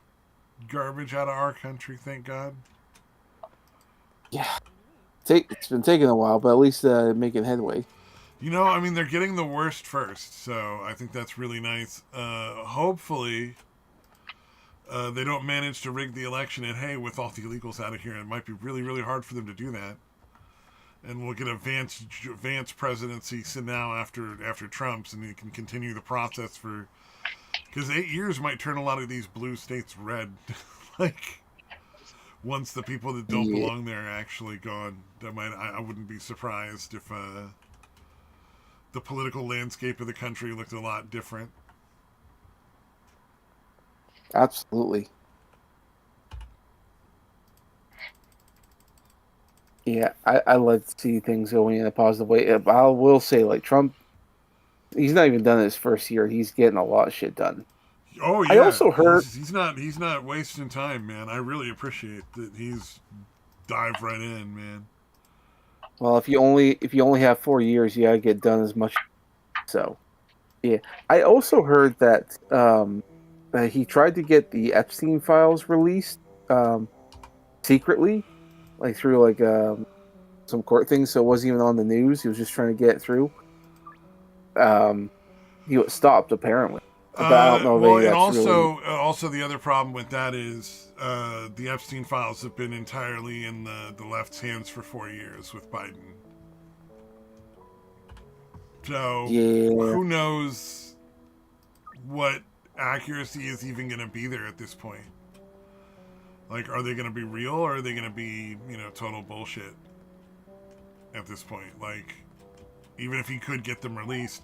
garbage out of our country, thank God. Yeah, it's been taking a while, but at least making headway. You know, I mean, they're getting the worst first, so I think that's really nice. Hopefully, they don't manage to rig the election, and hey, with all the illegals out of here, it might be really, really hard for them to do that. And we'll get a Vance presidency now after Trump's, and he can continue the process for, because 8 years might turn a lot of these blue states red. Like, once the people that don't belong there are actually gone, I wouldn't be surprised if the political landscape of the country looked a lot different. Absolutely. Yeah, I like to see things going in a positive way. I will say, like, Trump, he's not even done his first year. He's getting a lot of shit done. Oh yeah, I also heard he's not wasting time, man. I really appreciate that he's dived right in, man. well, if you only have 4 years, you gotta get done as much. So, yeah, I also heard that he tried to get the Epstein files released secretly, like through like some court things, so it wasn't even on the news. He was just trying to get it through. He was stopped apparently, but I don't know Well, if and that's really. also the other problem with that is the Epstein files have been entirely in the left's hands for 4 years with Biden. So Yeah. who knows what accuracy is even going to be there at this point? Like, are they going to be real, or are they going to be, total bullshit at this point? Like, even if he could get them released.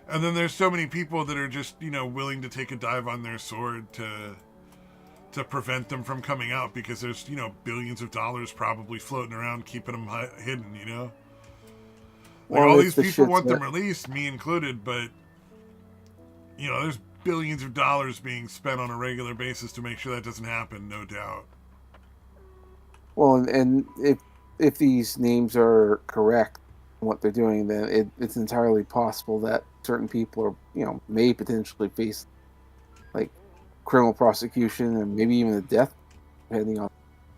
And then there's so many people that are just, willing to take a dive on their sword to prevent them from coming out, because there's, billions of dollars probably floating around keeping them hidden, Like, Well, all if these the people shit's want them not- released, me included, but, there's billions of dollars being spent on a regular basis to make sure that doesn't happen, no doubt. Well, and if these names are correct, what they're doing, then it's entirely possible that certain people are, may potentially face like criminal prosecution and maybe even a death, depending on how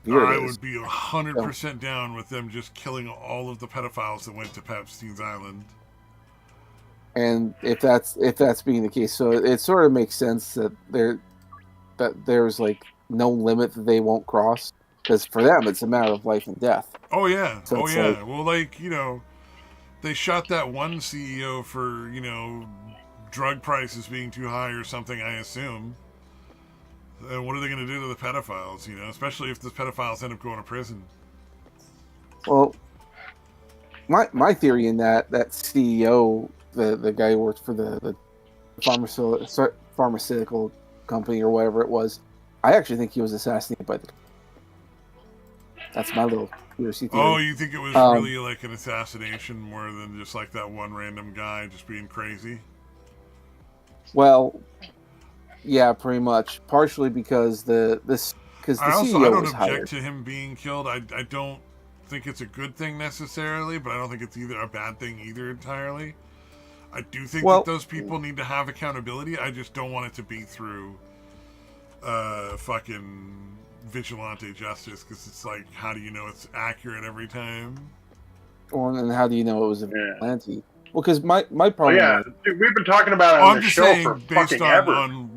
severe I it is. would be 100% down with them just killing all of the pedophiles that went to Epstein's Island. And if that's being the case, so it sort of makes sense that there's like no limit that they won't cross, because for them it's a matter of life and death. Oh yeah, So oh it's yeah. like- Well, they shot that one CEO for drug prices being too high or something, I assume. And what are they going to do to the pedophiles? Especially if the pedophiles end up going to prison. Well, my theory in that CEO, the guy who worked for the pharmaceutical company or whatever it was, I actually think he was assassinated by the. That's my little conspiracy theory. Oh, you think it was really like an assassination more than just like that one random guy just being crazy? Well, yeah, pretty much. Partially because the CEO I don't was object hired. to him being killed. I don't think it's a good thing necessarily, but I don't think it's either a bad thing either entirely. I do think that those people need to have accountability. I just don't want it to be through fucking vigilante justice, because it's like, how do you know it's accurate every time? Well, and how do you know it was a vigilante? Well, because my problem. Yeah, dude, we've been talking about it on the show for fucking ever. On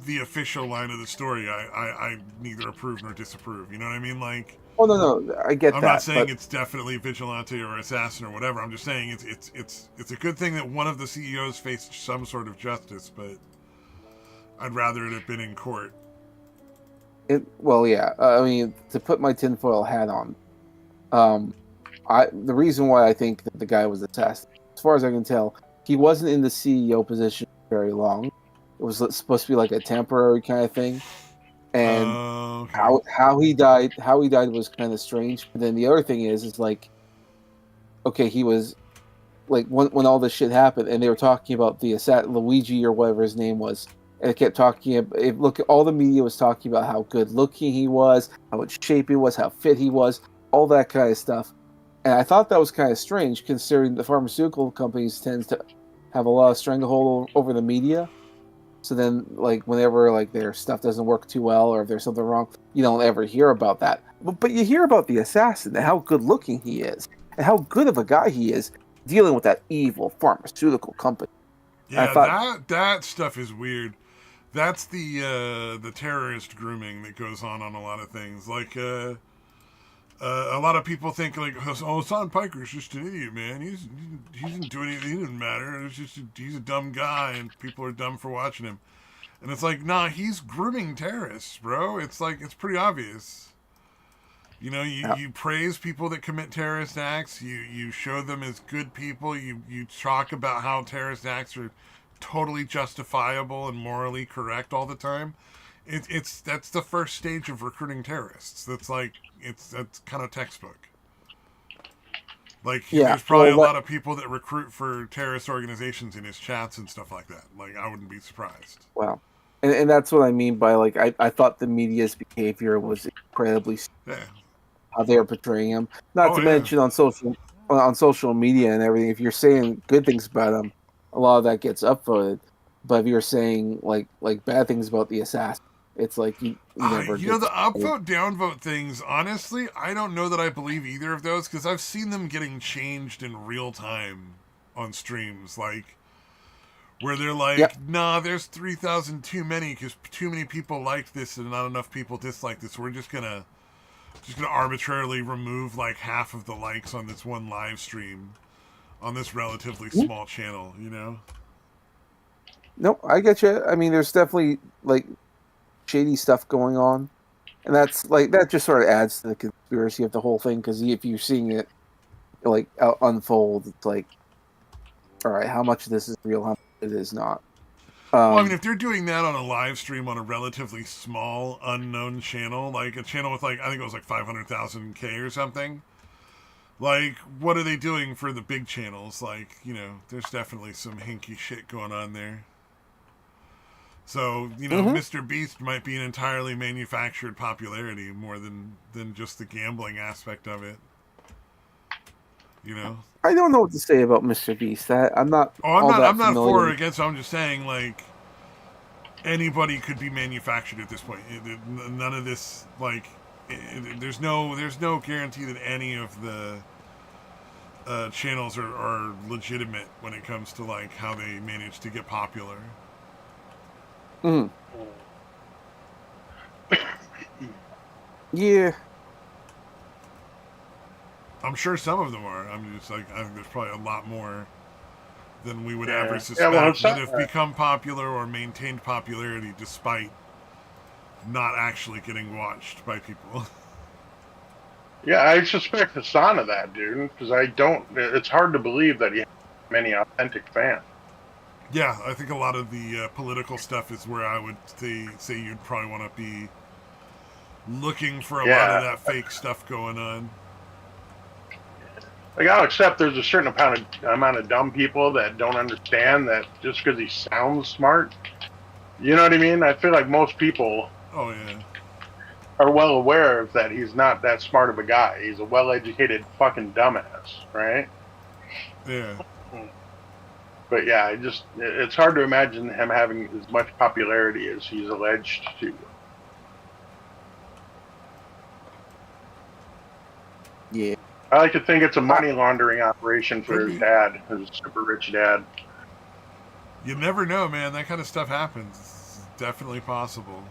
the official line of the story, I neither approve nor disapprove. You know what I mean? Like, oh no, I get I'm that. not saying it's definitely vigilante or assassin or whatever. I'm just saying it's a good thing that one of the CEOs faced some sort of justice, but I'd rather it have been in court. Well, yeah. I mean, to put my tinfoil hat on, the reason why I think that the guy was assassinated, as far as I can tell, he wasn't in the CEO position very long. It was supposed to be like a temporary kind of thing. and Okay. how he died was kind of strange. But then the other thing is like, okay, he was like when all this shit happened, and they were talking about the Luigi or whatever his name was, and it kept talking. Look, all the media was talking about how good looking he was, how in shape he was, how fit he was, all that kind of stuff. And I thought that was kind of strange, considering the pharmaceutical companies tends to have a lot of stranglehold over the media. So then, like, whenever like their stuff doesn't work too well, or if there's something wrong, you don't ever hear about that. But you hear about the assassin and how good looking he is, and how good of a guy he is dealing with that evil pharmaceutical company. And I Yeah, thought, that stuff is weird. That's the terrorist grooming that goes on a lot of things. Like a lot of people think like, oh, Hassan Piker's just an idiot, man. He didn't do anything. He didn't matter. He's a dumb guy, and people are dumb for watching him. And it's like, nah, he's grooming terrorists, bro. It's like it's pretty obvious. You know, yeah, you praise people that commit terrorist acts. You show them as good people. You talk about how terrorist acts are totally justifiable and morally correct all the time. That's the first stage of recruiting terrorists. That's kind of textbook. Like yeah. there's probably Well, a what? lot of people that recruit for terrorist organizations in his chats and stuff like that. Like I wouldn't be surprised. Well, and that's what I mean by like I thought the media's behavior was incredibly Yeah. how they were portraying him. Not Oh to yeah. mention on social media and everything. If you're saying good things about him, a lot of that gets upvoted. But if you're saying like bad things about the assassin, it's like you never You know, get. the upvote downvote things, honestly, I don't know that I believe either of those because I've seen them getting changed in real time on streams. Like, where they're Yep. like, nah, there's 3,000 too many because too many people liked this and not enough people dislike this. We're just gonna arbitrarily remove like half of the likes on this one live stream on this relatively small channel, you know? No, I get you. I mean, there's definitely like shady stuff going on, and that's like that just sort of adds to the conspiracy of the whole thing. Because if you're seeing it like unfold, it's like, all right, how much of this is real, how much of it is not. Well, I mean, Um, if they're doing that on a live stream on a relatively small, unknown channel, like a channel with like, I think it was like 500,000 K or something, like, what are they doing for the big channels? Like, you know, there's definitely some hinky shit going on there. So, you know, mhm. Mr. Beast might be an entirely manufactured popularity more than just the gambling aspect of it. You know? I don't know what to say about Mr. Beast. I'm not Oh, all I'm that not for familiar. or against. I'm just saying, like, anybody could be manufactured at this point. None of this, like, there's no guarantee that any of the channels are legitimate when it comes to like how they manage to get popular. Mhm. Yeah, I'm sure some of them are. I'm just like, I think there's probably a lot more than we would ever Yeah. Well, suspect that have become popular or maintained popularity despite not actually getting watched by people. yeah, I suspect Hassan of that, dude, because I don't. It's hard to believe that he has many authentic fans. Yeah, I think a lot of the political stuff is where I would say you'd probably want to be looking for a lot of Yeah, that fake stuff going on. like I'll accept there's a certain amount of dumb people that don't understand that just because he sounds smart. You know what I mean? I feel like most people Oh yeah, are well aware of that he's not that smart of a guy. He's a well-educated fucking dumbass, right? yeah. But yeah, it's hard to imagine him having as much popularity as he's alleged to. yeah. I like to think it's a money laundering operation Could for his be. dad, his super rich dad. You never know, man. That kind of stuff happens. It's definitely possible.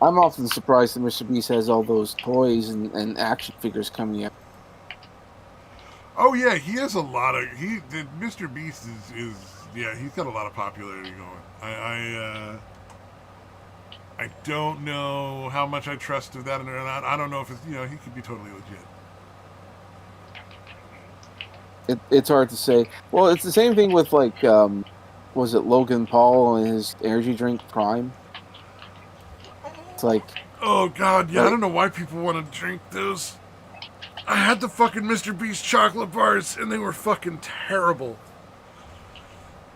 I'm often surprised that Mr. Beast has all those toys and action figures coming out. Oh yeah, he has a lot of Mr. Beast is yeah, he's got a lot of popularity going. I don't know how much I trust of that or not. I don't know if it's he could be totally legit. It's hard to say. Well, it's the same thing with like was it Logan Paul and his energy drink Prime? It's like, Oh god, yeah, I don't know why people want to drink those. I had the fucking Mr. Beast chocolate bars and they were fucking terrible.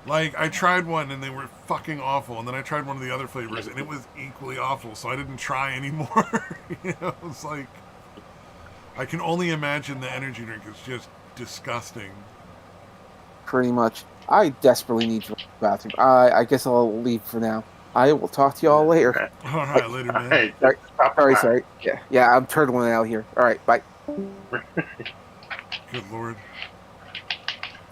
Like, I tried one and they were fucking awful, and then I tried one of the other flavors and it was equally awful, so I didn't try anymore. It's like, I can only imagine the energy drink is just disgusting. pretty much. I desperately need to go to the bathroom. I guess I'll leave for now. I will talk to y'all later. Alright, later, man. Sorry. Yeah, I'm turtling out here. All right, bye. Good lord.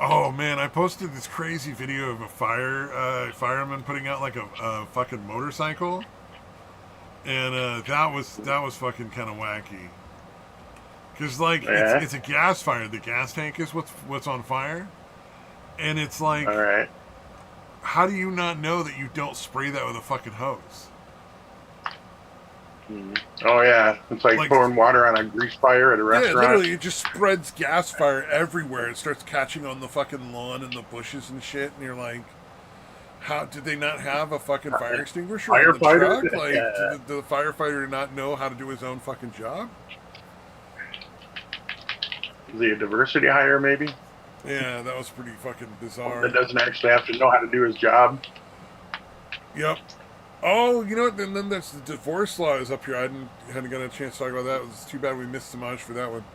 Oh man, I posted this crazy video of a fireman putting out like a fucking motorcycle, and that was fucking kind of wacky. Cause like it's a gas fire. The gas tank is what's on fire, and it's like, All right. how do you not know that you don't spray that with a fucking hose? Oh yeah, it's like pouring water on a grease fire at a restaurant. Yeah, literally, it just spreads gas fire everywhere. It starts catching on the fucking lawn and the bushes and shit, and you're like, how did they not have a fucking fire extinguisher on the truck? Like, did the firefighter not know how to do his own fucking job? Is he a diversity hire, maybe? Yeah, that was pretty fucking bizarre. That doesn't actually have to know how to do his job. Yep. Oh, you know what? Then there's the divorce law is up here. I hadn't got a chance to talk about that. It was too bad we missed Samaj for that one.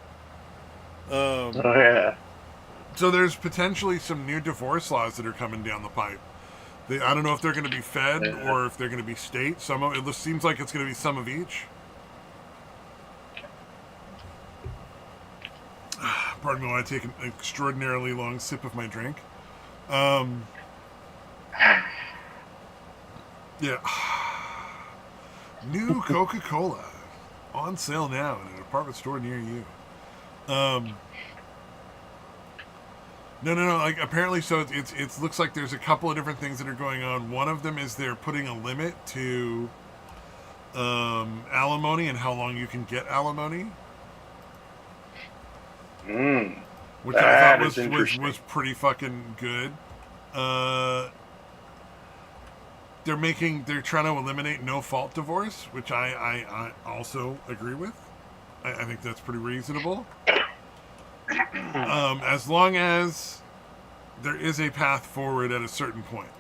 Oh yeah. So there's potentially some new divorce laws that are coming down the pipe. I don't know if they're going to be fed or if they're going to be state. It seems like it's going to be some of each. Pardon me while I take an extraordinarily long sip of my drink. Yeah. New Coca-Cola. On sale now in a department store near you. No. Like, apparently, so it looks like there's a couple of different things that are going on. One of them is they're putting a limit to alimony and how long you can get alimony. Which I thought was pretty fucking good. They're trying to eliminate no-fault divorce, which I also agree with. I think that's pretty reasonable. As long as there is a path forward at a certain point.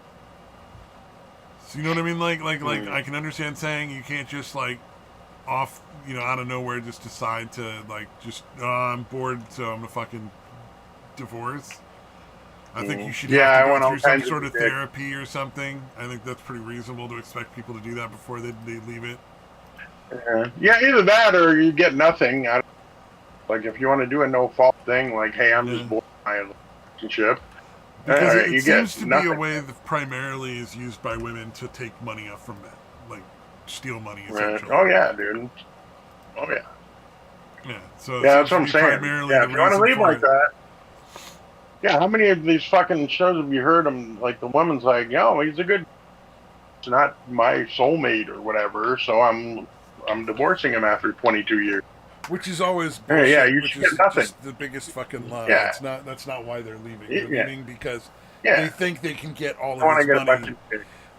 So you know what I mean? Like I can understand saying you can't just like off, out of nowhere just decide to like I'm bored, so I'm gonna fucking divorce. I think you should have to go through some sort of therapy or something. I think that's pretty reasonable to expect people to do that before they leave it. Yeah, either that or you get nothing. Like if you want to do a no-fault thing, like, hey, I'm just bored with my relationship. Because it seems to be a way that primarily is used by women to take money up from men. Like, steal money, essentially. Oh, yeah, dude. Oh, yeah. Yeah, so that's what I'm saying. Yeah, if you want to leave like that. Yeah, how many of these fucking shows have you heard them? Like, the woman's like, yo, he's a good... It's not my soulmate or whatever, so I'm divorcing him after 22 years. Which is always bullshit, yeah, you which should is get nothing. Just the biggest fucking lie. Yeah. That's not why they're leaving. They're leaving because Yeah. they think they can get all of his money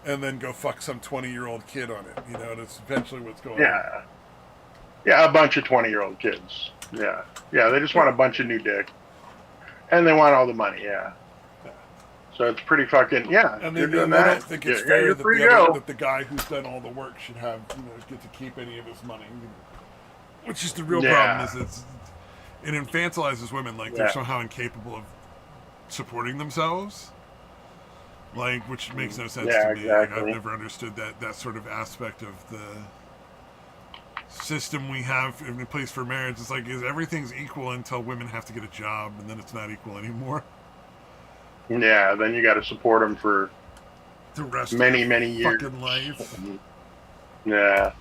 and then go fuck some 20-year-old kid on it. That's eventually what's going on. Yeah, a bunch of 20-year-old kids. Yeah. Yeah, they just want a bunch of new dick. And they want all the money, yeah. So it's pretty fucking, And they don't think it's fair that the guy who's done all the work should have, get to keep any of his money. Which is the real problem, is it infantilizes women like they're somehow incapable of supporting themselves. Like, which makes no sense to me. Like, I've never understood that sort of aspect of the system we have in place for marriage. It's like, everything's equal until women have to get a job, and then it's not equal anymore. Yeah, then you got to support them for the rest many of their years. Fucking life. Yeah.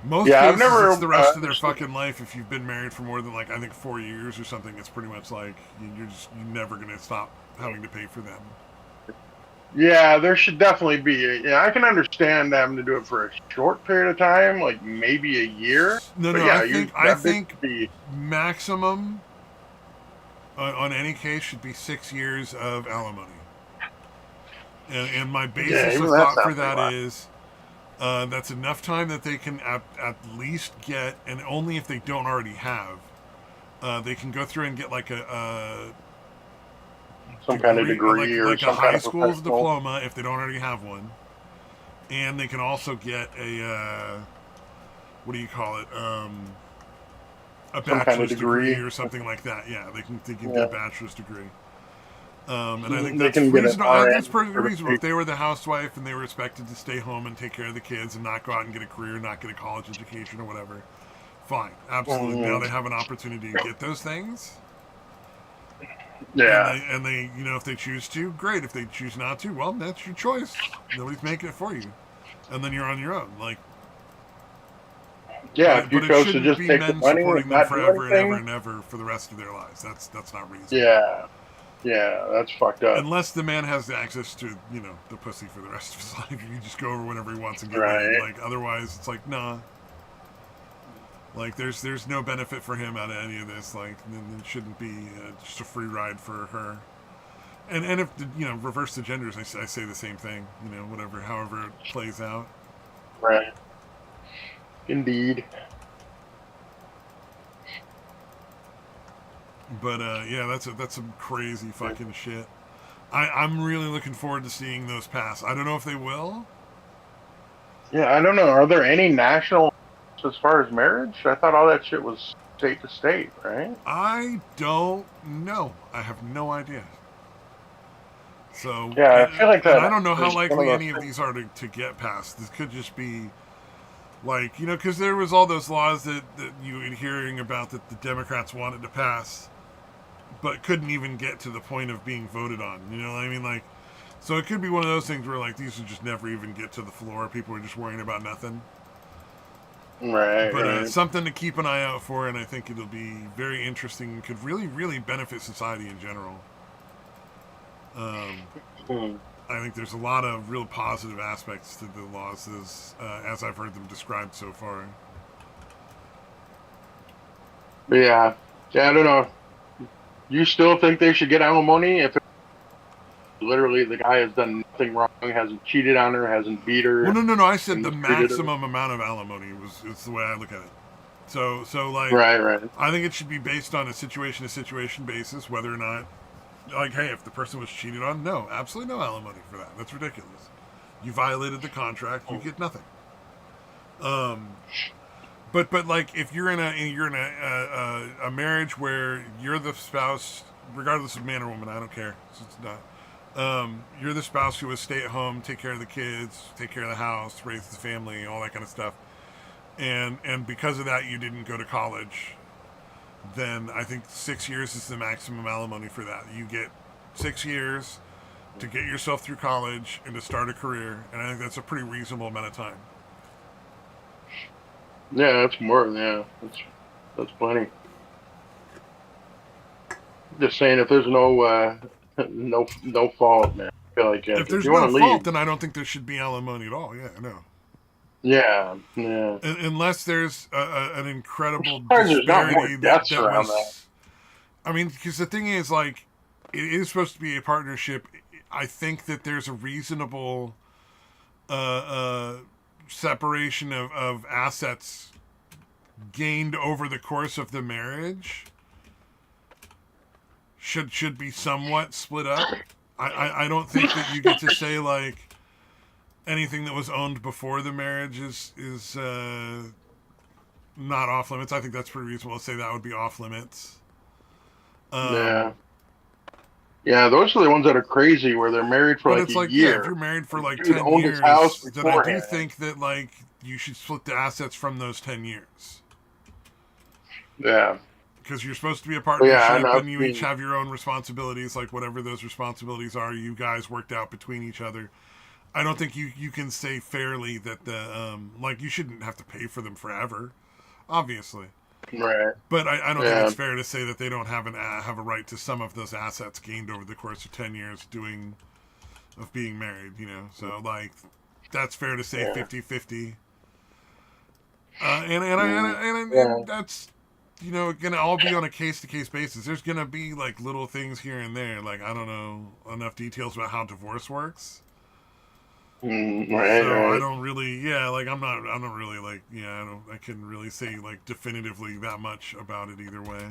Most cases, it's the rest of their fucking life. If you've been married for more than, like, I think 4 years or something, it's pretty much like you're never going to stop having to pay for them. Yeah, there should definitely be. I can understand having to do it for a short period of time, like maybe a year. No, I think maximum on any case should be 6 years of alimony. And my basis of thought for that is That's enough time that they can at least get, and only if they don't already have, they can go through and get like a Some kind of degree, degree or like a some kind high of school's professional, diploma if they don't already have one, and they can also get a what do you call it? A some kind of bachelor's degree degree. or something like that. Yeah, they can get Yeah. a bachelor's degree. And I think They that's can get an reasonable. That's RN perfectly reasonable. If certification. they were the housewife and they were expected to stay home and take care of the kids and not go out and get a career, not get a college education or whatever, fine, absolutely. Now Mhm. they have an opportunity to get those things, Yeah. and they, you know, if they choose to, great. If they choose not to, well, that's your choice. Nobody's making it for you, and then you're on your own. Like, Yeah, if you but it chose to shouldn't just be take the men money and supporting them not do forever and ever anything, and ever for the rest of their lives. That's not reasonable. yeah, yeah, that's fucked up. Unless the man has access to, you know, the pussy for the rest of his life, you can just go over whenever he wants and get laid. Right. Like, otherwise, it's like, nah. Like, there's no benefit for him out of any of this. Like, it shouldn't be just a free ride for her. And if, you know, reverse the genders, I say the same thing. You know, whatever, however it plays out. Right. Indeed. But yeah, that's some crazy fucking shit. I'm really looking forward to seeing those pass. I don't know if they will. Yeah, I don't know. Are there any national as far as marriage? I thought all that shit was state to state, right? I don't know. I have no idea. So, Yeah, I feel like and that I don't know how is one of likely those any of things. these are to get passed. This could just be like, you know, because there was all those laws that you were hearing about that the Democrats wanted to pass, but couldn't even get to the point of being voted on. You know what I mean? Like, so it could be one of those things where like these would just never even get to the floor. People are just worrying about nothing. Right, But right. something to keep an eye out for, and I think it'll be very interesting. Could really, really benefit society in general. Um, Hmm. I think there's a lot of real positive aspects to the laws as I've heard them described so far. But yeah, I don't know. You still think they should get alimony if literally the guy has done nothing wrong, hasn't cheated on her, hasn't beat Well, her, no. I said and the mistreated her? maximum amount of alimony was is the way I look at it. So like, Right, right. I think it should be based on a situation to situation basis, whether or not, like, hey, if the person was cheated on, no, absolutely no alimony for that. That's ridiculous. You violated the contract, you get nothing. Um, but like if you're in a marriage where you're the spouse, regardless of man or woman, I don't care. It's not. You're the spouse who would stay at home, take care of the kids, take care of the house, raise the family, all that kind of stuff. And because of that, you didn't go to college. Then I think 6 years is the maximum alimony for that. You get 6 years to get yourself through college and to start a career, and I think that's a pretty reasonable amount of time. Yeah, that's more. Yeah, that's plenty. Just saying, if there's no fault, man. I feel like If if there's you want no to leave, fault, then I don't think there should be alimony at all. Yeah, no. yeah, yeah. Unless there's an incredible Sometimes there's not more disparity deaths that around that. was. I mean, because the thing is, like, it is supposed to be a partnership. I think that there's a reasonable uh, uh, separation of assets gained over the course of the marriage. Should be somewhat split up. I don't think that you get to say like anything that was owned before the marriage is not off limits. I think that's pretty reasonable to say that would be off limits. Yeah, yeah. Those are the ones that are crazy, where they're married for But like it's a like, yeah, if year. you're married for The like dude 10 owned his house years, then I do beforehand. think that like you should split the assets from those 10 years. Yeah, Because you're supposed to be a but yeah, partnership I've and you each seen. have your own responsibilities, like whatever those responsibilities are, you guys worked out between each other. I don't think you can say fairly that like you shouldn't have to pay for them forever, obviously. Right. But I don't think Yeah. it's fair to say that they don't have a right to some of those assets gained over the course of 10 years of being married, you know. So like that's fair to say Yeah. 50-50. Yeah. And that's, you know, gonna all be on a case to case basis. There's gonna be like little things here and there. Like I don't know enough details about how divorce works. Right, So I right. don't really, I don't really like, I couldn't really say like definitively that much about it either way.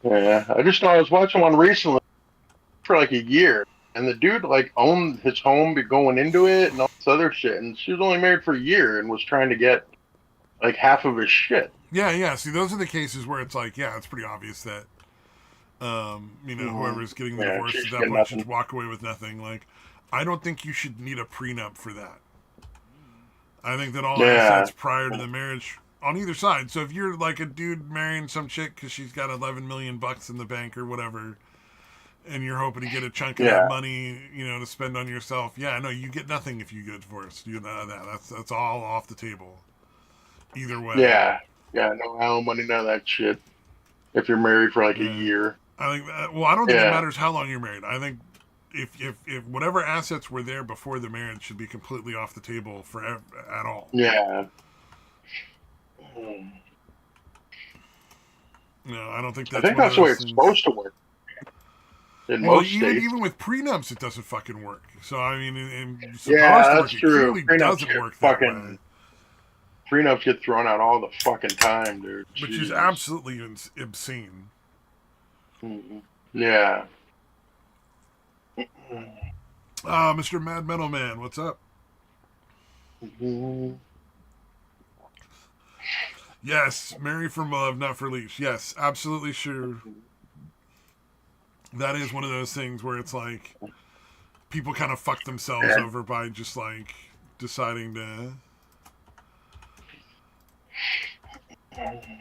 Yeah, I just know I was watching one recently for like a year, and the dude like owned his home going into it and all this other shit, and she was only married for a year and was trying to get like half of his shit. Yeah, yeah. See, those are the cases where it's like, yeah, it's pretty obvious that, Mm-hmm. whoever's getting the Yeah, divorce she's at that getting point should nothing. walk away with nothing. Like, I don't think you should need a prenup for that. I think that all Yeah, assets prior to the marriage on either side. So if you're like a dude marrying some chick because she's got 11 million bucks in the bank or whatever, and you're hoping to get a chunk of that yeah, money, to spend on yourself. Yeah, no, you get nothing if you get divorced. That's all off the table. Either way. yeah, yeah. No alimony, none of that shit. If you're married for like a Yeah. year. I don't think it Yeah, matters how long you're married. I think if whatever assets were there before the marriage should be completely off the table for at all. yeah. Mm. No, I don't think I that's think one of that's the way those it's things. supposed to work in Well, most even states. even with prenups, it doesn't fucking work. So I mean, it's supposed Yeah, to that's work. It true. clearly Prenups doesn't get work that way, fucking prenups get thrown out all the fucking time, dude. which is Jeez. absolutely obscene. Mm. Yeah. Mr. Mad Metal Man, what's up? Mhm. Yes, marry for love, not for leash. Yes, absolutely sure. That is one of those things where it's like people kind of fuck themselves Yeah. over by just like deciding to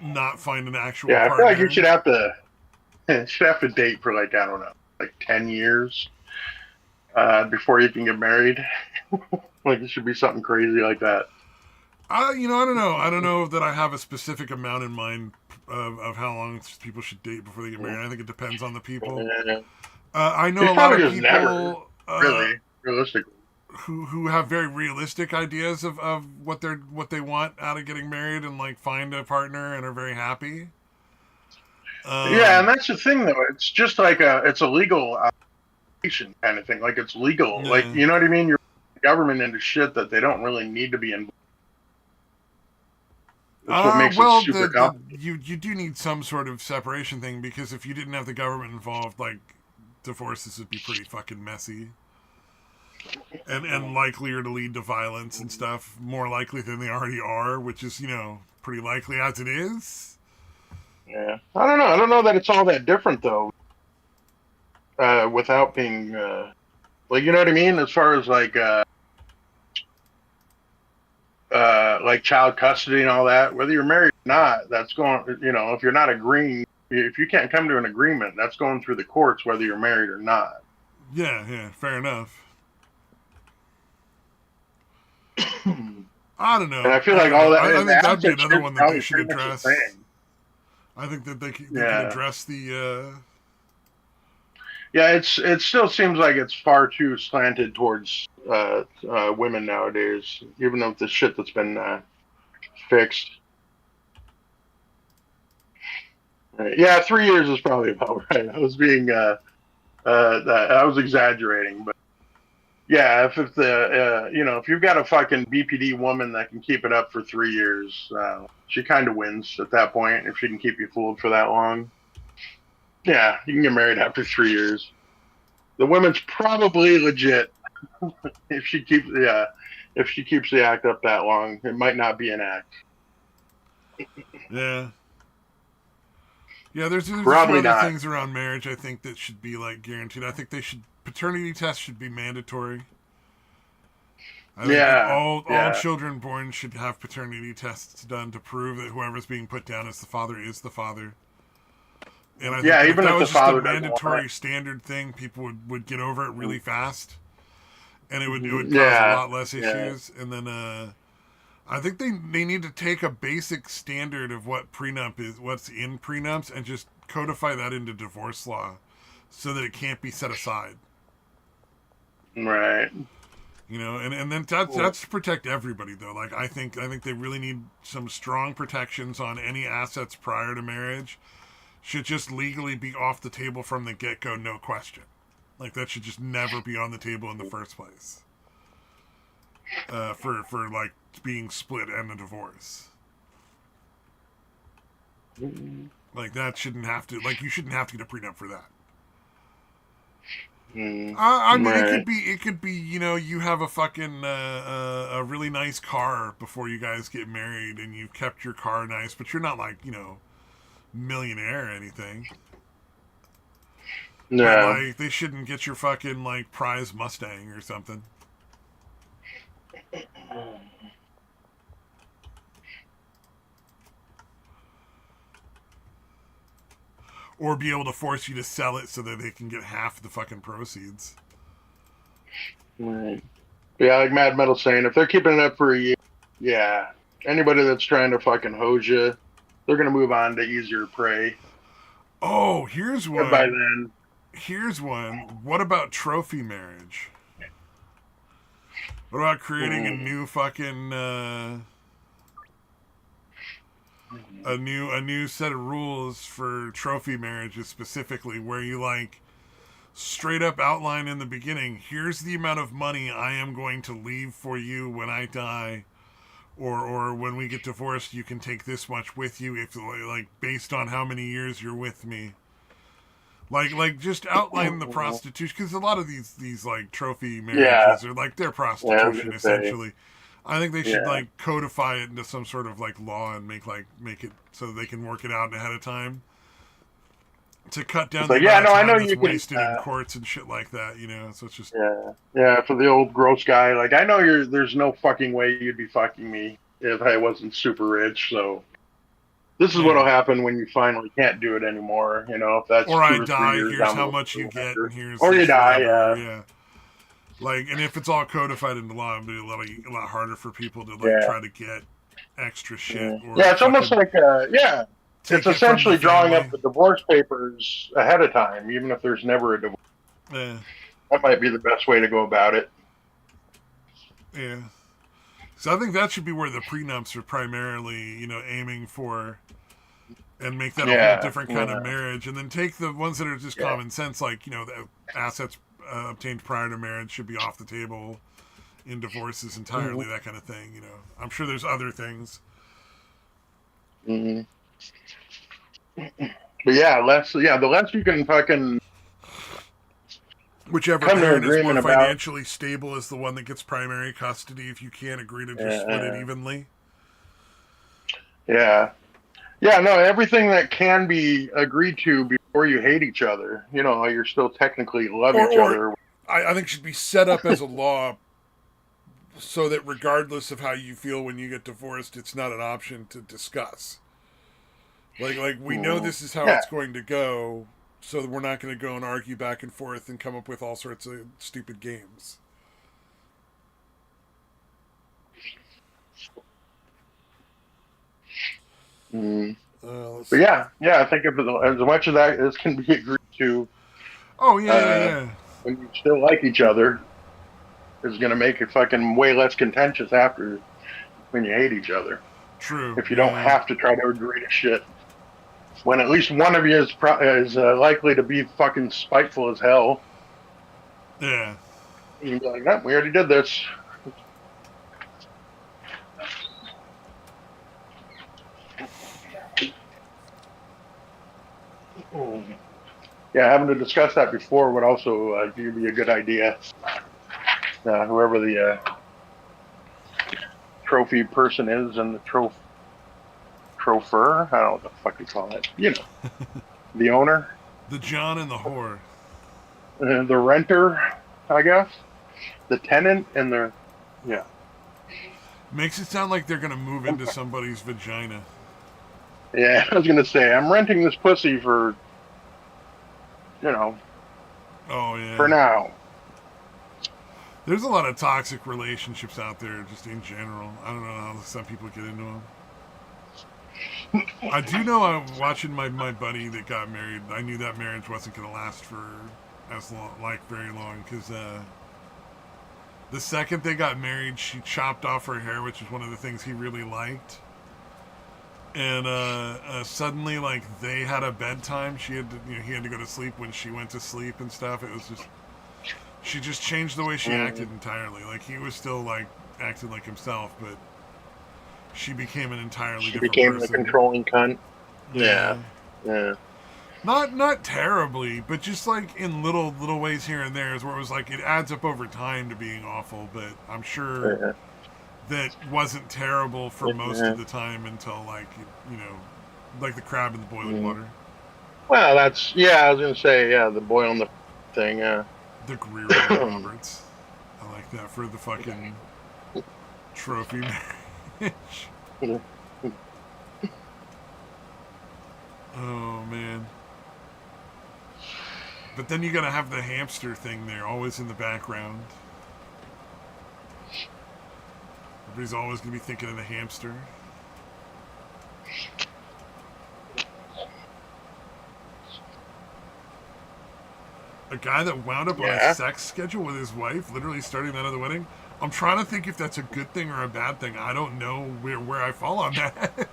not find an actual Yeah, I feel like you partner. should have to date for like I don't know, like 10 years before you can get married. Like it should be something crazy like that. I don't know. I don't know that I have a specific amount in mind of how long people should date before they get married. I think it depends on the people. Yeah. I know It's a lot probably of just never, people really, realistically. who have very realistic ideas of what they want out of getting married and like find a partner and are very happy. Yeah, and Um, that's the thing though. It's just like it's a legal obligation kind of thing. Like it's legal. Like yeah. you know what I mean? You're government into shit that they don't really need to be in. That's what makes it Well, super the complicated. you do need some sort of separation thing because if you didn't have the government involved, like divorces would be pretty fucking messy and likelier to lead to violence and stuff. More likely than they already are, which is pretty likely as it is. Yeah, I don't know. I don't know that it's all that different though. Without being like you know what I mean, as far as like child custody and all that. Whether you're married or not, that's going. You know, if you're not agreeing, if you can't come to an agreement, that's going through the courts, whether you're married or not. Yeah, yeah, fair enough. And I don't know. I feel like all that I and the think that'd be asset another shit's one that they probably should pretty much the address. same. I think that they could Yeah. address the. Yeah, it still seems like it's far too slanted towards women nowadays, even though the shit that's been fixed. Yeah, 3 years is probably about right. I was being I was exaggerating, but yeah, if the if you've got a fucking BPD woman that can keep it up for 3 years, she kind of wins at that point if she can keep you fooled for that long. Yeah, you can get married after 3 years. The woman's probably legit if she keeps if she keeps the act up that long. It might not be an act. Yeah. Yeah, there's a few Probably other not. things around marriage I think that should be like guaranteed. I think paternity tests should be mandatory. I think that Yeah, all yeah, children born should have paternity tests done to prove that whoever's being put down as the father is the father. And I think yeah. that if Even that if the was just a father doesn't want mandatory standard thing, people would get over it really fast, and it would it. cause a Yeah, lot less yeah. issues. And then I think they need to take a basic standard of what prenup is, what's in prenups, and just codify that into divorce law, so that it can't be set aside. Right. And then that's to protect everybody though. Like I think they really need some strong protections on any assets prior to marriage. Should just legally be off the table from the get go, no question. Like that should just never be on the table in the first place. for like being split and a divorce. Like that shouldn't have to. Like you shouldn't have to get a prenup for that. I mean, Right. it could be, you know, you have a fucking a really nice car before you guys get married, and you've kept your car nice, but you're not like, you know, millionaire or anything. But Yeah. like, they shouldn't get your fucking like prize Mustang or something, or be able to force you to sell it so that they can get half the fucking proceeds. Right. Yeah, like Mad Metal saying, if they're keeping it up for a year, yeah, anybody that's trying to fucking hose you, they're gonna move on to easier prey. Oh, And by then, Here's one. What about trophy marriage? What about creating a new fucking a new set of rules for trophy marriages specifically, where you like straight up outline in the beginning, here's the amount of money I am going to leave for you when I die, or when we get divorced, you can take this much with you if like based on how many years you're with me. Like just outline the prostitution, because a lot of these like trophy yeah, marriages are like they're yeah, I was prostitution gonna say, essentially. I think they should yeah, like codify it into some sort of like law and make it so they can work it out ahead of time to cut down it's the like, yeah, amount of no, I know time that's you can, wasted in courts and shit like that. You know, so it's just yeah, yeah, for the old gross guy, like, I know there's no fucking way you'd be fucking me if I wasn't super rich, so this is what'll yeah. happen when you finally can't do it anymore. You know, if that's Or I 2 or 3 years die. Here's down the how road much or you get, whatever, and here's or you this die, whatever. yeah, Yeah. Like, and if it's all codified into law, it'd be a lot harder for people to like yeah. try to get extra shit Yeah, or yeah, it's almost fucking like yeah, it's take it from the essentially drawing up family. the divorce papers ahead of time, even if there's never a divorce. Yeah, That might be the best way to go about it. yeah. So I think that should be where the prenups are primarily, you know, aiming for, and make that a whole Yeah, different kind of yeah, marriage. And then take the ones that are just yeah. common sense, like, you know, the assets obtained prior to marriage should be off the table in divorces Hmm. entirely, that kind of thing. You know, I'm sure there's other things. Hmm. But yeah, the less you can fucking Whichever come to parent is more agreement about. financially stable is the one that gets primary custody if you can't agree to just split it Yeah, evenly. yeah, yeah. No, everything that can be agreed to before you hate each other. You know, you're still technically love each Or other. I think should be set up as a law so that regardless of how you feel when you get divorced, it's not an option to discuss. Like we know Hmm. this is how Yeah. it's going to go, so we're not going to go and argue back and forth and come up with all sorts of stupid games. Hmm. Let's But see. yeah, yeah. I think if as much of that as can be agreed to, Oh yeah, yeah, uh, yeah. when you still like each other, is going to make it fucking way less contentious after when you hate each other. True. If you don't Yeah, have to try to agree to shit, when at least one of you is likely to be fucking spiteful as hell, yeah. you can be like, no, we already did this. Yeah, having to discuss that before would also be a good idea. Whoever the trophy person is and the chauffeur, I don't know what the fuck you call it. You know, the owner, The John and the whore the renter, I guess, the tenant, and the yeah. makes it sound like they're going to move into somebody's vagina. Yeah, I was gonna say I'm renting this pussy for Oh for yeah. now. There's a lot of toxic relationships out there, just in general. I don't know how some people get into them. I do know I'm watching my buddy that got married. I knew that marriage wasn't going to last for as long, like very long, because the second they got married, she chopped off her hair, which is one of the things he really liked. And suddenly, like they had a bedtime. She had to, he had to go to sleep when she went to sleep and stuff. It was just she just changed the way she acted Mm, entirely. Like he was still like acted like himself, but she became an entirely She different became person. the controlling cunt. Yeah. Yeah. Not terribly, but just like in little ways here and there, is where it was like it adds up over time to being awful. But I'm sure that wasn't terrible for most of the time until like like the crab in the boiling water. Well, I was gonna say, the boy on the thing, The Greer Roberts. I like that for the fucking trophy match. Oh man. But then you gotta have the hamster thing there, always in the background. Everybody's always gonna be thinking of the hamster. A guy that wound up on a sex schedule with his wife, literally starting that other wedding. I'm trying to think if that's a good thing or a bad thing. I don't know where I fall on that.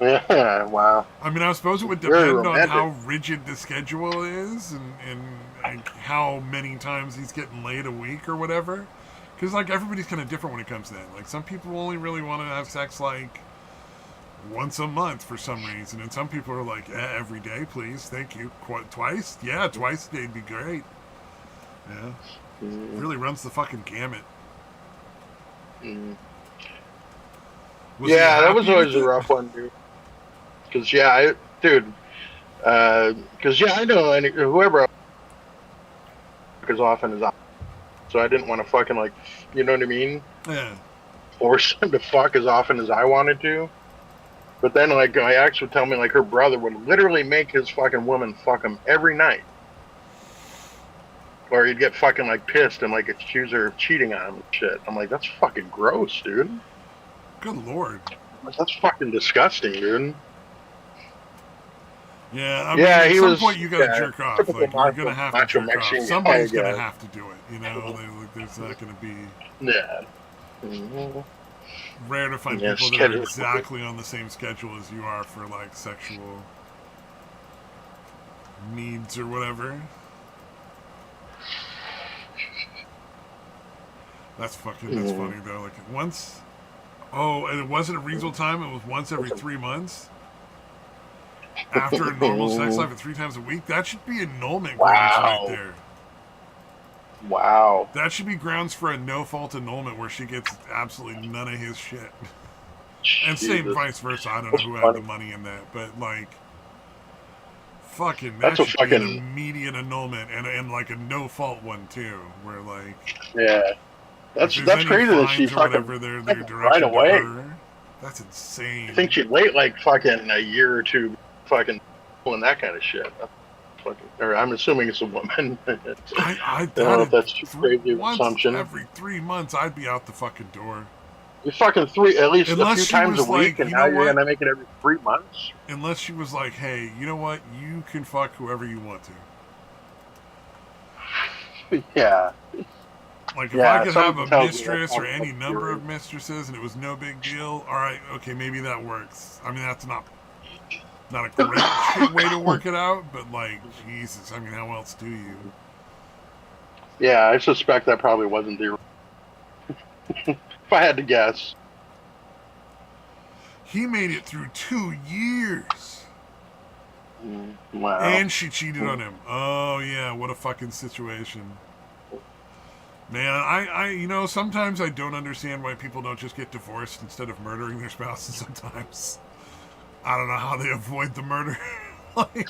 Yeah, wow. I mean, I suppose it would depend on how rigid the schedule is and how many times he's getting laid a week or whatever. Because, like, everybody's kind of different when it comes to that. Like, some people only really want to have sex, like, once a month for some reason. And some people are like, every day, please. Thank you. Twice? Yeah, twice a day would be great. Yeah. Really runs the fucking gamut. That was always a rough one, dude. Because, I know whoever as often as I, so I didn't want to fucking, like, you know what I mean? Yeah. Force him to fuck as often as I wanted to. But then, like, my ex would tell me, like, her brother would literally make his fucking woman fuck him every night. Or he'd get fucking, like, pissed and, like, accuse her of cheating on him and shit. I'm like, that's fucking gross, dude. Good lord. Like, that's fucking disgusting, dude. Yeah, I mean, at some point you gotta jerk off. Like, you're gonna have to jerk off. Somebody's gonna have to do it, you know? There's not gonna be... Yeah. Rare to find people that are exactly on the same schedule as you are for, like, sexual needs or whatever. That's funny though. Like, once... Oh, and it wasn't a reasonable time, it was once every 3 months? After a normal sex life at 3 times a week? That should be annulment grounds right there. Wow. That should be grounds for a no-fault annulment where she gets absolutely none of his shit. And same vice versa. I don't know who had the money in that, but, like, fucking, that should be an immediate annulment and like a no-fault one too, where, like, that's crazy that she fucking they're right away. That's insane. I think she'd wait like fucking a year or two, fucking doing that kind of shit. Or I'm assuming it's a woman. I don't know if that's too crazy of an assumption. Every 3 months, I'd be out the fucking door. You're fucking at least a few times a week, and now you're gonna make it every 3 months. Unless she was like, "Hey, you know what? You can fuck whoever you want to." Yeah. Like, if I could have a mistress or any number of mistresses and it was no big deal, alright, okay, maybe that works. I mean, that's not a great shit way to work it out, but, like, Jesus, I mean, how else do you? Yeah, I suspect that probably wasn't the... if I had to guess. He made it through 2 years. Wow. And she cheated on him. Oh, yeah, what a fucking situation. Man, I sometimes I don't understand why people don't just get divorced instead of murdering their spouses sometimes. I don't know how they avoid the murder. Like...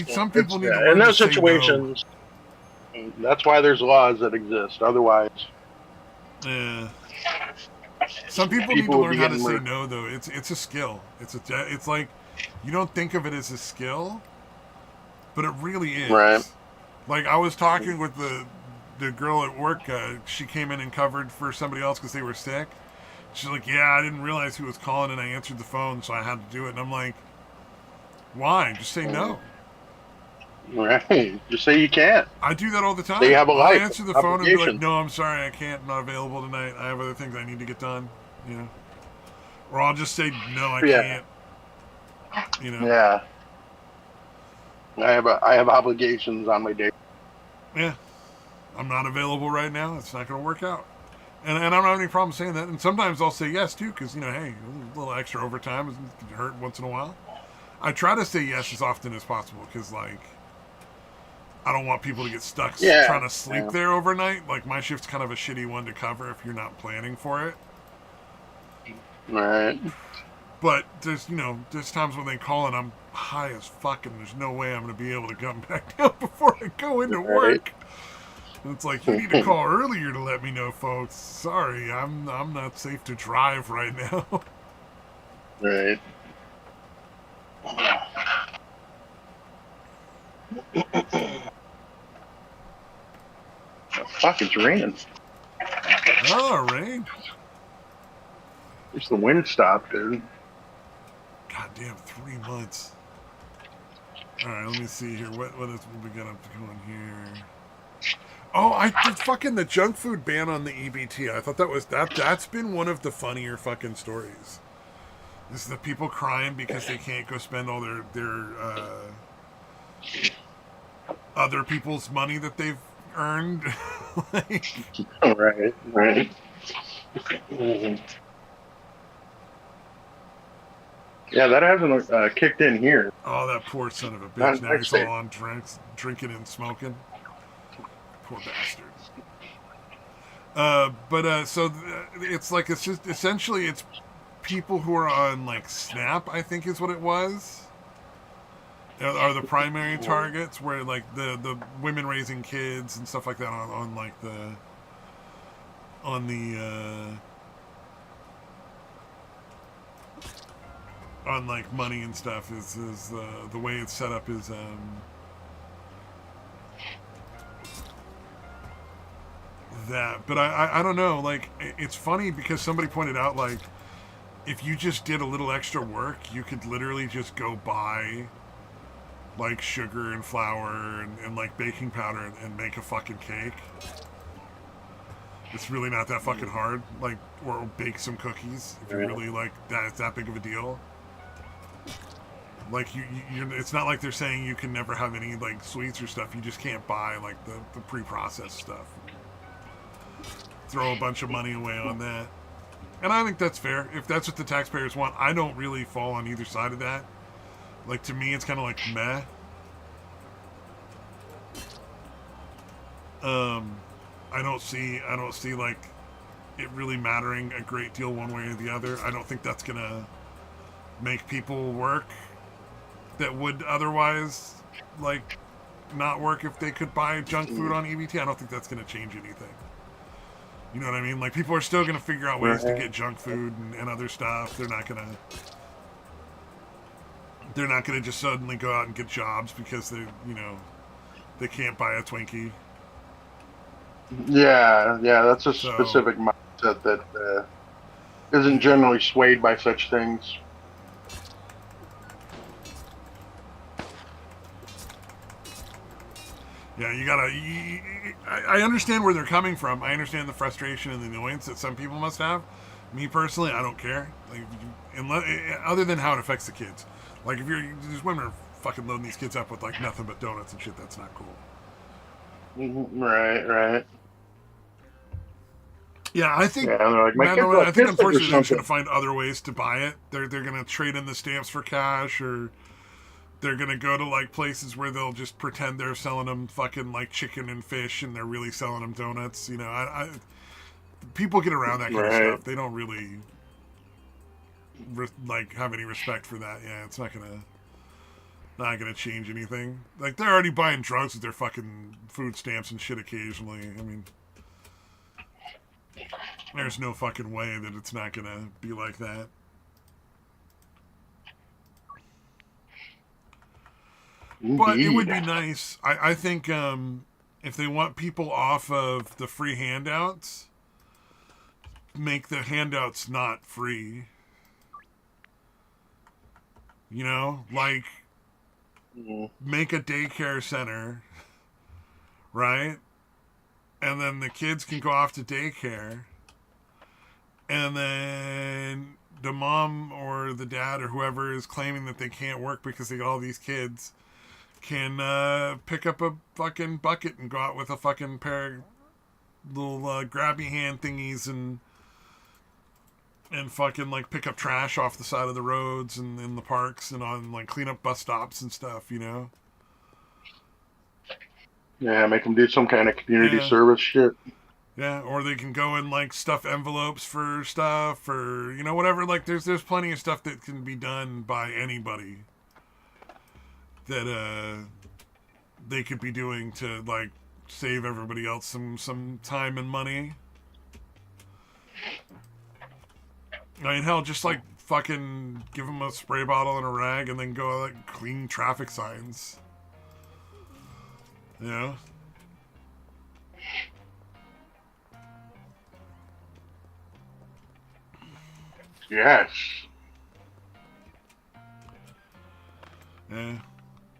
some people need to learn in those to say situations, no. That's why there's laws that exist. Otherwise... Yeah. Some people need to learn how to say no, though. It's a skill. It's like, you don't think of it as a skill, but it really is. Right. Like, I was talking with the girl at work. She came in and covered for somebody else because they were sick. She's like, yeah, I didn't realize who was calling, and I answered the phone, so I had to do it. And I'm like, why? Just say no. Right. Just say you can't. I do that all the time. Say you have a life. I answer the phone and be like, no, I'm sorry, I can't. I'm not available tonight. I have other things I need to get done. You know? Or I'll just say, no, I can't. You know? Yeah. I have obligations on my day. Yeah, I'm not available right now. It's not going to work out. And I don't have any problem saying that. And sometimes I'll say yes too, because hey, a little extra overtime can hurt once in a while. I try to say yes as often as possible because I don't want people to get stuck trying to sleep there overnight. Like my shift's kind of a shitty one to cover if you're not planning for it. Right. But there's times when they call and I'm high as fuck and there's no way I'm going to be able to come back down before I go into work. And it's like, you need to call earlier to let me know, folks. Sorry, I'm not safe to drive right now. Right. Oh, fuck, it's raining. Oh, rain. At least the wind stopped, dude. Goddamn, 3 months. Alright, let me see here. What is we got up to going here? Oh, fucking the junk food ban on the EBT. I thought that's been one of the funnier fucking stories. This is the people crying because they can't go spend all their other people's money that they've earned. Right. Yeah, that hasn't kicked in here. Oh, that poor son of a bitch. Now he's all on drinking and smoking. Poor bastard. So it's like, it's just, essentially it's people who are on, like, SNAP, I think is what it was. Are the primary targets, where, like, the women raising kids and stuff like that on like money and stuff is the way it's set up is that. But I don't know, like, it's funny because somebody pointed out, like, if you just did a little extra work, you could literally just go buy, like, sugar and flour and like baking powder and make a fucking cake. It's really not that fucking hard. Like, or bake some cookies if you really, like, it's that big of a deal. Like, you're, it's not like they're saying you can never have any, like, sweets or stuff. You just can't buy, like, the pre-processed stuff. Throw a bunch of money away on that. And I think that's fair. If that's what the taxpayers want, I don't really fall on either side of that. Like, to me, it's kind of like meh. I don't see like it really mattering a great deal one way or the other. I don't think that's gonna make people work that would otherwise, like, not work if they could buy junk food on EBT. I don't think that's gonna change anything. You know what I mean? Like, people are still gonna figure out ways to get junk food and other stuff. They're not gonna just suddenly go out and get jobs because they can't buy a Twinkie. Yeah, that's a specific mindset that isn't generally swayed by such things. Yeah, I understand where they're coming from. I understand the frustration and the annoyance that some people must have. Me personally, I don't care. Like, other than how it affects the kids. Like, if these women are fucking loading these kids up with, like, nothing but donuts and shit, that's not cool. Right. Yeah, I think. Yeah, like, I think unfortunately they're just gonna find other ways to buy it. They're gonna trade in the stamps for cash, or they're gonna go to, like, places where they'll just pretend they're selling them fucking, like, chicken and fish, and they're really selling them donuts. People get around that kind of stuff. They don't really like have any respect for that. Yeah, it's not gonna change anything. Like, they're already buying drugs with their fucking food stamps and shit occasionally. I mean, there's no fucking way that it's not gonna be like that. Indeed. But it would be nice. I think if they want people off of the free handouts, make the handouts not free. Like, make a daycare center, right? And then the kids can go off to daycare. And then the mom or the dad or whoever is claiming that they can't work because they got all these kids can pick up a fucking bucket and go out with a fucking pair of little grabby hand thingies and fucking like pick up trash off the side of the roads and in the parks and on like clean up bus stops and stuff, you know? Yeah, make them do some kind of community Yeah. service shit. Yeah, or they can go and like stuff envelopes for stuff or you know whatever. Like there's plenty of stuff that can be done by anybody that they could be doing to like save everybody else some time and money. I mean, hell, just like fucking give them a spray bottle and a rag and then go like clean traffic signs. You know? Yes. Yeah.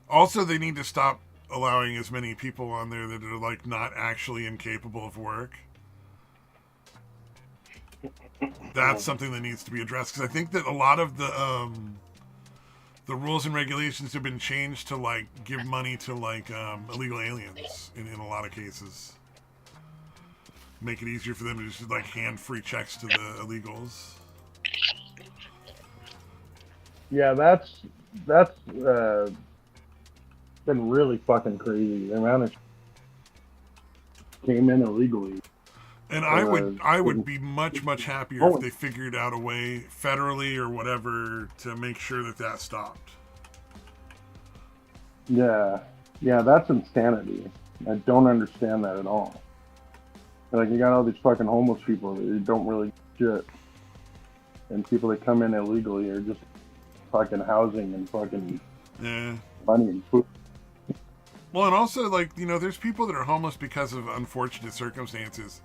Also, they need to stop allowing as many people on there that are like not actually incapable of work. That's something that needs to be addressed because I think that a lot of the rules and regulations have been changed to like give money to like illegal aliens in a lot of cases. Make it easier for them to just like hand free checks to the illegals. Yeah, that's been really fucking crazy. The amount of came in illegally. And I would be much happier if they figured out a way federally or whatever to make sure that stopped. Yeah, that's insanity. I don't understand that at all. Like, you got all these fucking homeless people that don't really shit, and people that come in illegally are just fucking housing and fucking money and food. Well, and also, like, you know, there's people that are homeless because of unfortunate circumstances.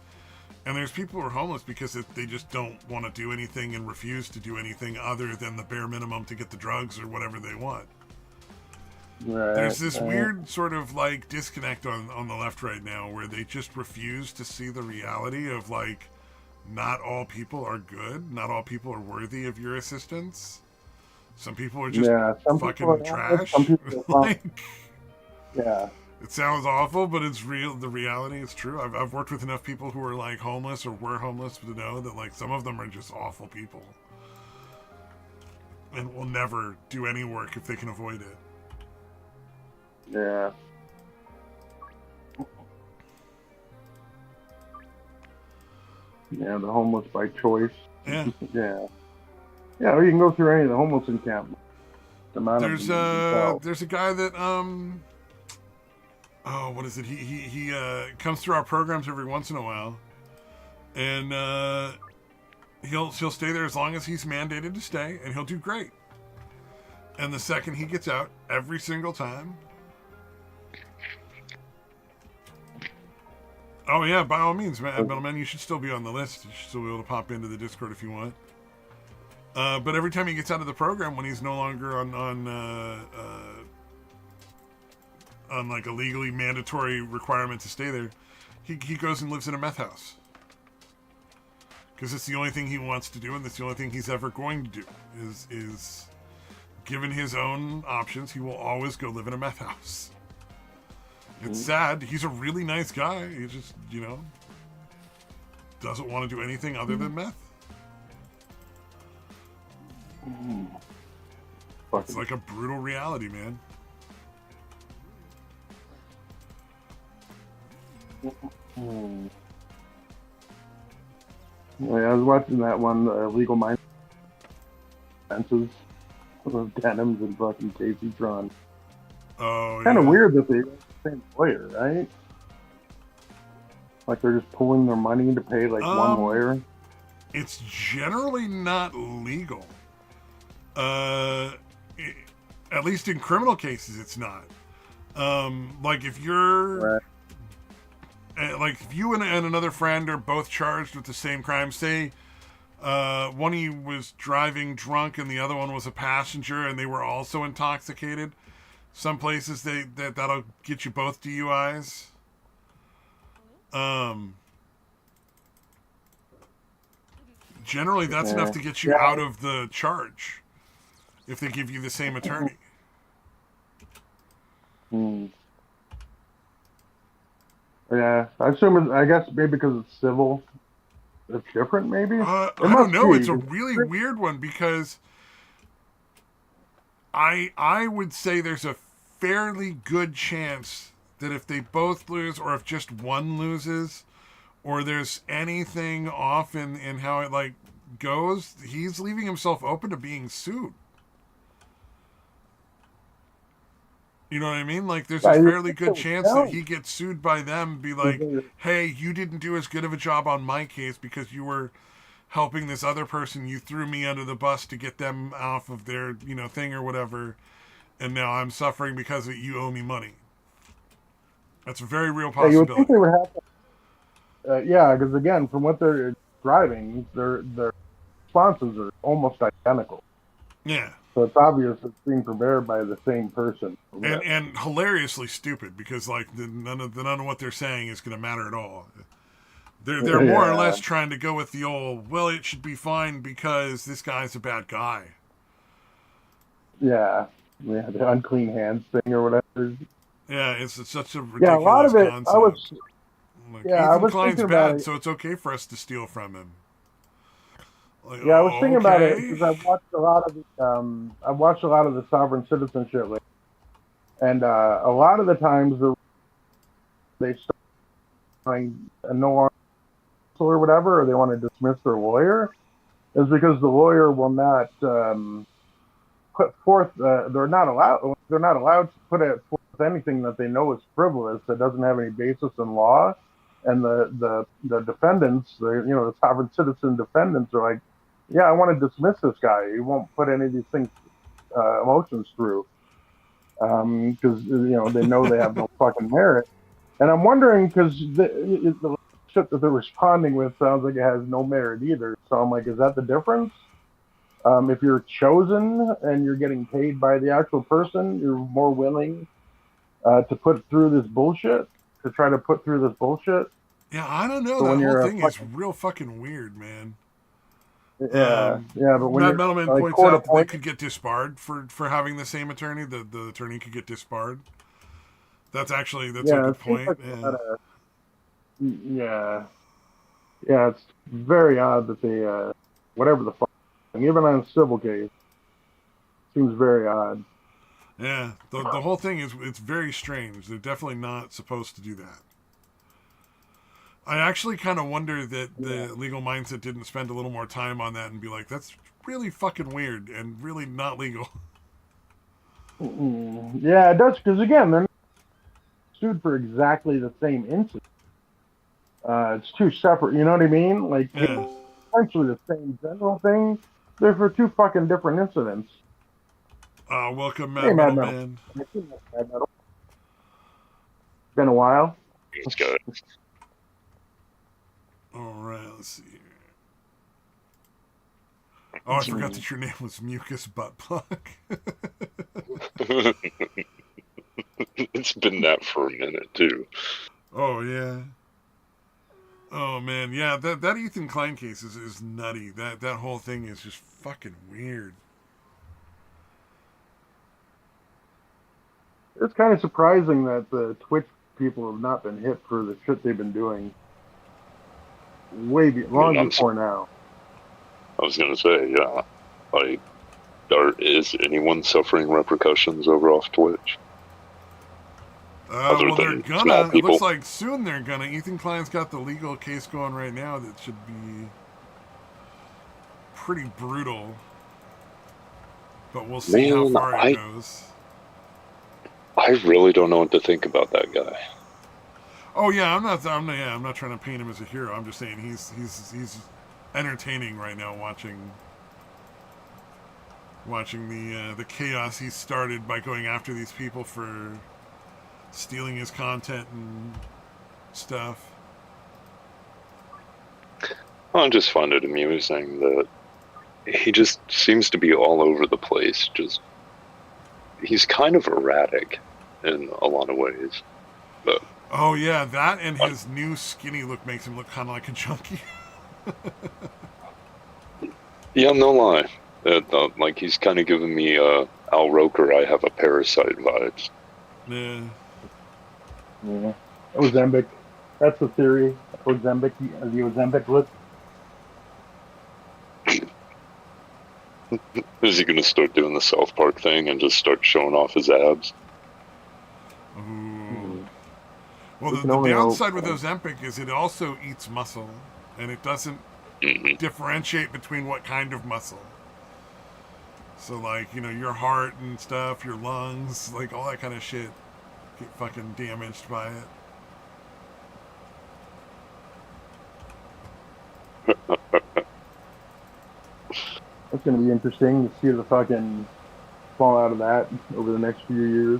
And there's people who are homeless because they just don't want to do anything and refuse to do anything other than the bare minimum to get the drugs or whatever they want. Right, there's this weird sort of, like, disconnect on the left right now where they just refuse to see the reality of, like, not all people are good. Not all people are worthy of your assistance. Some people are just fucking trash. Some people are like, yeah. It sounds awful, but it's real. The reality is true. I've worked with enough people who are like homeless or were homeless to know that like some of them are just awful people and will never do any work if they can avoid it. Yeah. Yeah, the homeless by choice. Yeah. Yeah. Yeah, or you can go through any of the homeless encampments. There's a guy that what is it? He comes through our programs every once in a while, and he'll stay there as long as he's mandated to stay, and he'll do great. And the second he gets out, every single time. Oh yeah, by all means, man, Middleman, you should still be on the list. You should still be able to pop into the Discord if you want. But every time he gets out of the program, when he's no longer on like a legally mandatory requirement to stay there, he goes and lives in a meth house. Because it's the only thing he wants to do, and that's the only thing he's ever going to do. Is given his own options, he will always go live in a meth house. It's sad. He's a really nice guy. He just, you know, doesn't want to do anything other than meth. It's like a brutal reality, man. Yeah, I was watching that one, Legal Mind Fences of Denims and fucking Casey Tron. Oh, kind of weird that they have the same lawyer, right? Like they're just pulling their money to pay like one lawyer. It's generally not legal. At least in criminal cases, it's not. Like if you're, like if you and another friend are both charged with the same crime, say, one of you was driving drunk and the other one was a passenger, and they were also intoxicated. Some places that'll get you both DUIs. Generally, that's enough to get you out of the charge if they give you the same attorney. Hmm. Yeah, I assume. I guess maybe because it's civil, it's different. Maybe it I don't must know. be. It's a really weird one because I would say there's a fairly good chance that if they both lose or if just one loses or there's anything off in how it like goes, he's leaving himself open to being sued. You know what I mean? Like, there's a Yeah, you fairly think good it would chance that count. he gets sued by them, be like, hey, you didn't do as good of a job on my case because you were helping this other person. You threw me under the bus to get them off of their, thing or whatever. And now I'm suffering because of it. You owe me money. That's a very real Yeah, you would think possibility. they would have to. Yeah, because again, from what they're driving, their responses are almost identical. Yeah. So it's obvious it's being prepared by the same person. And hilariously stupid because like none of what they're saying is going to matter at all. They're more or Yeah, less trying to go with the old, well, it should be fine because this guy's a bad guy. yeah, yeah. The unclean hands thing or whatever. Yeah, it's such a Yeah, a lot ridiculous of it. concept. Like, Yeah, I Ethan was Klein's thinking about bad, it. so it's okay for us to steal from him. Like, Yeah, I was oh, thinking about it okay. because I've watched a lot of the sovereign citizenship, and a lot of the times they start saying no arm or whatever, or they want to dismiss their lawyer, is because the lawyer will not put forth. They're not allowed to put forth anything that they know is frivolous that doesn't have any basis in law. And the defendants, the sovereign citizen defendants, are like, yeah, I want to dismiss this guy. He won't put any of these things emotions through because they know they have no fucking merit. And I'm wondering because the shit that they're responding with sounds like it has no merit either. So I'm like, is that the difference? If you're chosen and you're getting paid by the actual person, you're more willing to put through this bullshit, to try to put through this bullshit. Yeah, I don't know. So That when whole you're a thing is fucking real fucking weird, man. yeah, but when Mad you're Metalman like points court out that they appointed, could get disbarred for having the same attorney. The attorney could get disbarred. That's a yeah, it good seems point. like a Yeah. lot of yeah, yeah. It's very odd that they whatever the fuck, even on a civil case, seems very odd. Yeah, the whole thing is it's very strange. They're definitely not supposed to do that. I actually kind of wonder that Yeah. the legal mindset didn't spend a little more time on that and be like, that's really fucking weird and really not legal. Yeah, it does because again, they're not sued for exactly the same incident. It's two separate. You know what I mean? Like it's Yeah. essentially the same general thing. They're for two fucking different incidents. Welcome, Hey, Mad Mad Metal Metal. Man. Mad Metal. Been a while. It's good. All right, let's see here. Oh, I forgot that your name was Mucus Butt Plug. It's been that for a minute too. Oh, yeah. Oh, man. Yeah, that Ethan Klein case is nutty. That whole thing is just fucking weird. It's kind of surprising that the Twitch people have not been hit for the shit they've been doing long before now. I was gonna say, yeah. Like, is anyone suffering repercussions over off Twitch? Well, they're than gonna. small It people? looks like soon they're gonna. Ethan Klein's got the legal case going right now that should be pretty brutal. But we'll see how Man, far it goes. I really don't know what to think about that guy. Oh yeah, I'm not trying to paint him as a hero. I'm just saying he's entertaining right now watching the chaos he started by going after these people for stealing his content and stuff. I just find it amusing that he just seems to be all over the place. He's kind of erratic in a lot of ways. But oh yeah, that and his new skinny look makes him look kind of like a junkie. yeah, no lie. Like he's kind of giving me Al Roker, I have a parasite vibes. Yeah. Yeah. Ozempic. That's the theory. Ozempic, the Ozempic look. Is he going to start doing the South Park thing and just start showing off his abs? Ooh. Well, We can the only hope. downside with Ozempic is it also eats muscle, and it doesn't Mm-hmm. differentiate between what kind of muscle. So, like, your heart and stuff, your lungs, like, all that kind of shit get fucking damaged by it. It's going to be interesting to see the fucking fall out of that over the next few years,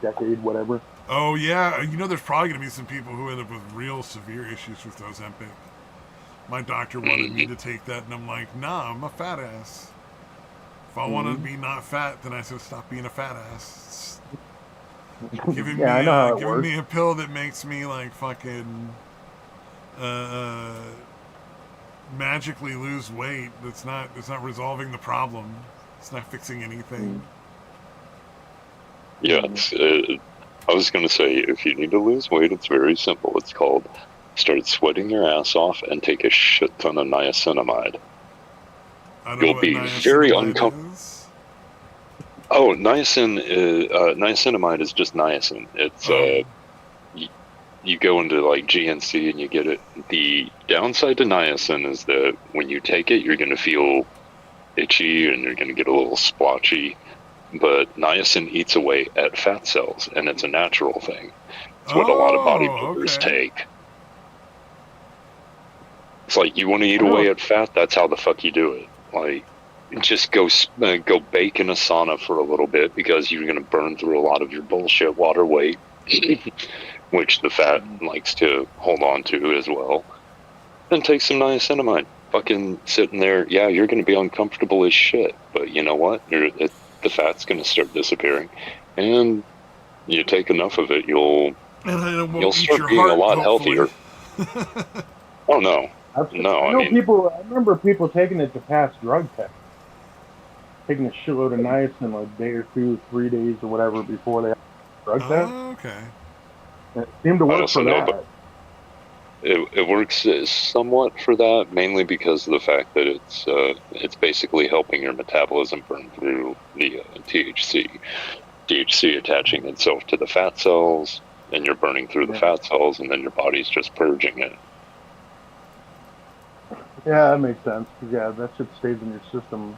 decade, whatever. Oh, yeah. There's probably going to be some people who end up with real severe issues with Ozempic. My doctor wanted me to take that, and I'm like, nah, I'm a fat ass. If I want to be not fat, then I should stop being a fat ass. Giving Yeah, I know how it giving works. me a pill that makes me like fucking magically lose weight. It's not resolving the problem. It's not fixing anything. Yes. I was going to say, if you need to lose weight, it's very simple. It's called start sweating your ass off and take a shit ton of niacinamide. I know You'll what be very niacinamide is. Oh, niacinamide is just niacin. It's you go into like GNC and you get it. The downside to niacin is that when you take it, you're going to feel itchy and you're going to get a little splotchy. But niacin eats away at fat cells, and it's a natural thing. It's what a lot of bodybuilders take. It's like, you want to eat away at fat? That's how the fuck you do it. Like, just go bake in a sauna for a little bit, because you're going to burn through a lot of your bullshit water weight, which the fat likes to hold on to as well. Then take some niacinamide. Fucking sitting there, yeah, you're going to be uncomfortable as shit, but you know what? The fat's going to start disappearing, and you take enough of it, you'll start being a lot healthier. Oh no, no, I know people. I remember people taking it to pass drug tests, taking a shitload of niacin like a day or 2, 3 days or whatever before they have a drug test. Okay. And it seemed to work for that. But it works somewhat for that, mainly because of the fact that it's basically helping your metabolism burn through the THC. THC attaching itself to the fat cells, and you're burning through the fat cells, and then your body's just purging it. Yeah, that makes sense. Yeah, that shit stays in your system,